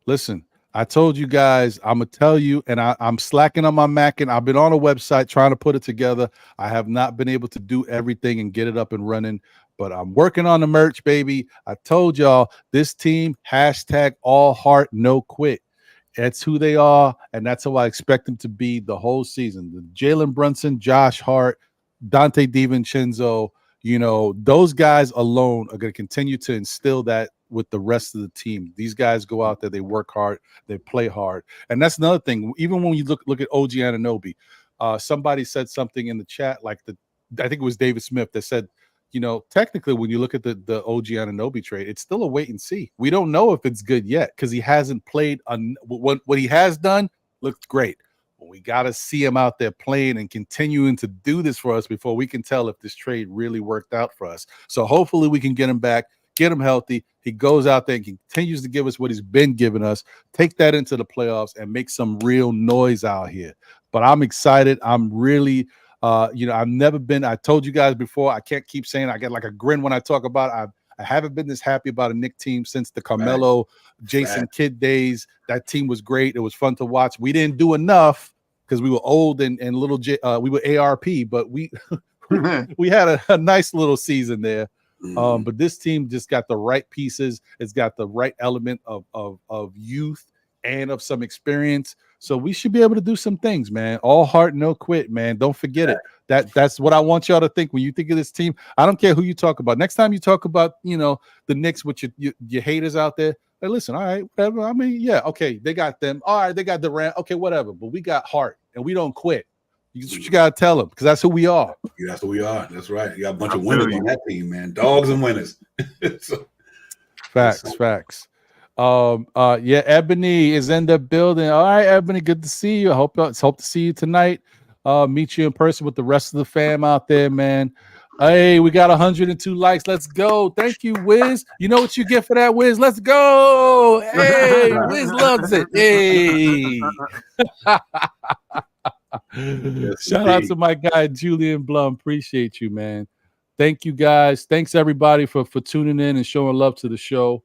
Listen, I told you guys, I'm going to tell you, and I'm slacking on my Mac, and I've been on a website trying to put it together. I have not been able to do everything and get it up and running, but I'm working on the merch, baby. I told y'all, this team, hashtag all heart, no quit. That's who they are, and that's how I expect them to be the whole season. The Jalen Brunson, Josh Hart, Dante DiVincenzo, those guys alone are going to continue to instill that with the rest of the team. These guys go out there, they work hard, they play hard. And that's another thing. Even when you look at OG Anunoby, somebody said something in the chat, I think it was David Smith, that said, technically when you look at the OG Anunoby trade, it's still a wait and see. We don't know if it's good yet because he hasn't played what he has done looked great. But we got to see him out there playing and continuing to do this for us before we can tell if this trade really worked out for us. So hopefully we can get him back, get him healthy. He goes out there and continues to give us what he's been giving us, take that into the playoffs and make some real noise out here. But I'm excited. I'm really, I've never been, I told you guys before, I can't keep saying, I get like a grin when I talk about it. I haven't been this happy about a Knick team since the Carmelo, Jason Kidd days. That team was great. It was fun to watch. We didn't do enough because we were old and little. We were ARP, but we we had a nice little season there. But this team just got the right pieces. It's got the right element of youth and of some experience. So we should be able to do some things, man. All heart, no quit, man. Don't forget it. That's what I want y'all to think when you think of this team. I don't care who you talk about. Next time you talk about, the Knicks with your haters out there, hey, listen, all right, whatever. I mean, yeah, okay, they got them. All right, they got Durant. Okay, whatever. But we got heart, and we don't quit. That's what you got to tell them, because that's who we are. Yeah, that's who we are. That's right. You got a bunch of winners on that team, man. Dogs and winners. Facts. Yeah, Ebony is in the building. All right, Ebony, good to see you. I hope to see you tonight. Meet you in person with the rest of the fam out there, man. Hey, we got 102 likes. Let's go. Thank you, Wiz. You know what you get for that, Wiz? Let's go. Hey, Wiz loves it. Hey. Shout out to my guy, Julian Blum. Appreciate you, man. Thank you, guys. Thanks, everybody, for tuning in and showing love to the show.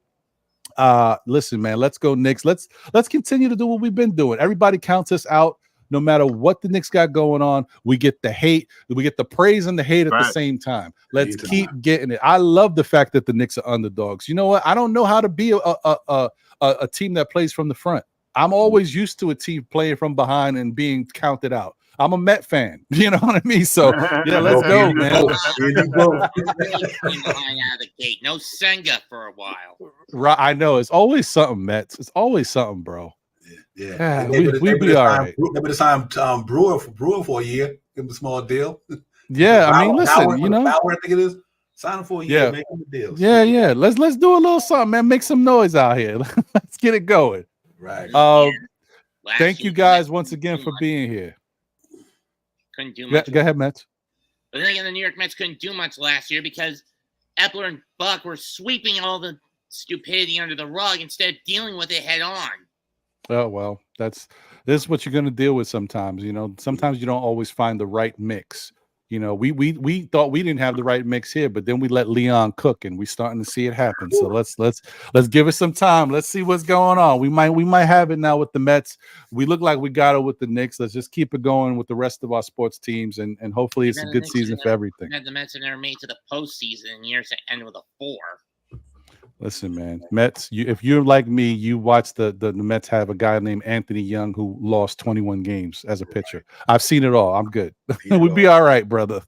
Listen, man, let's go Knicks. Let's continue to do what we've been doing. Everybody counts us out. No matter what the Knicks got going on, we get the hate, we get the praise and the hate at the same time. Let's keep getting it. I love the fact that the Knicks are underdogs. You know what? I don't know how to be a team that plays from the front. I'm always used to a team playing from behind and being counted out. I'm a Met fan. You know what I mean? So yeah, let's go, man. Behind out of the gate. No Senga for a while. Right, I know. It's always something, Mets. It's always something, bro. Yeah. We'd be all right. Maybe the time Brewer for a year. Give him a small deal. Yeah, I mean, listen, you know. I think it is. Sign him for a year. Make him a deal. Yeah. Let's do a little something, man. Make some noise out here. Let's get it going. Right. Thank you guys once again for being here. Couldn't do much. Go ahead, Mets. But then again, the New York Mets couldn't do much last year because Epler and Buck were sweeping all the stupidity under the rug instead of dealing with it head on. Oh, well, this is what you're going to deal with sometimes. You know, sometimes you don't always find the right mix. You know, we thought we didn't have the right mix here, but then we let Leon cook, and we're starting to see it happen. So let's give it some time. Let's see what's going on. We might have it now with the Mets. We look like we got it with the Knicks. Let's just keep it going with the rest of our sports teams, and hopefully it's a good season for everything. The Mets have never made to the postseason in years that end with a 4. Listen, man, Mets, if you're like me, you watch the Mets have a guy named Anthony Young who lost 21 games as a pitcher. I've seen it all. I'm good. We'd be all right, brother.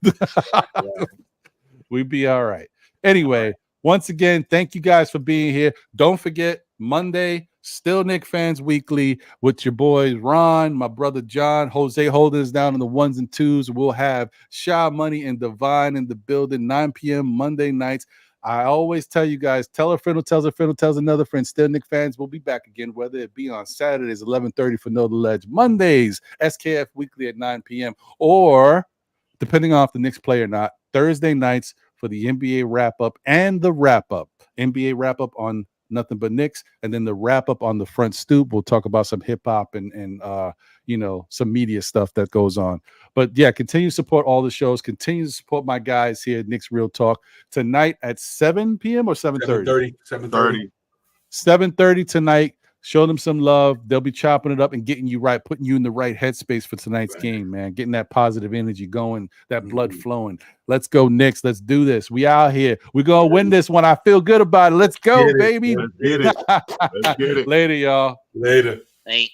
We'd be all right. Anyway, once again, thank you guys for being here. Don't forget, Monday, Still Knick Fans Weekly with your boys Ron, my brother John, Jose holding us down in the 1s and 2s. We'll have Sha Money and Divine in the building, 9 p.m. Monday nights. I always tell you guys, tell a friend who tells a friend who tells another friend. Still Knick Fans will be back again, whether it be on Saturdays, 11:30 for Know the Ledge, Mondays, SKF Weekly at 9 p.m., or, depending on if the Knicks play or not, Thursday nights for the NBA wrap-up and the wrap-up. NBA wrap-up on Nothing But Knicks, and then the wrap-up on the front stoop. We'll talk about some hip-hop and you know, some media stuff that goes on. But yeah, continue to support all the shows. Continue to support my guys here at Knicks Real Talk tonight at 7 p.m. or 7:30? 7:30. 7:30 tonight. Show them some love. They'll be chopping it up and getting you right, putting you in the right headspace for tonight's game, man. Getting that positive energy going, that blood flowing. Let's go, Knicks. Let's do this. We out here. We're going to win this one. I feel good about it. Let's go, baby. Let's get it. Let's get it. Later, y'all. Later. Hey.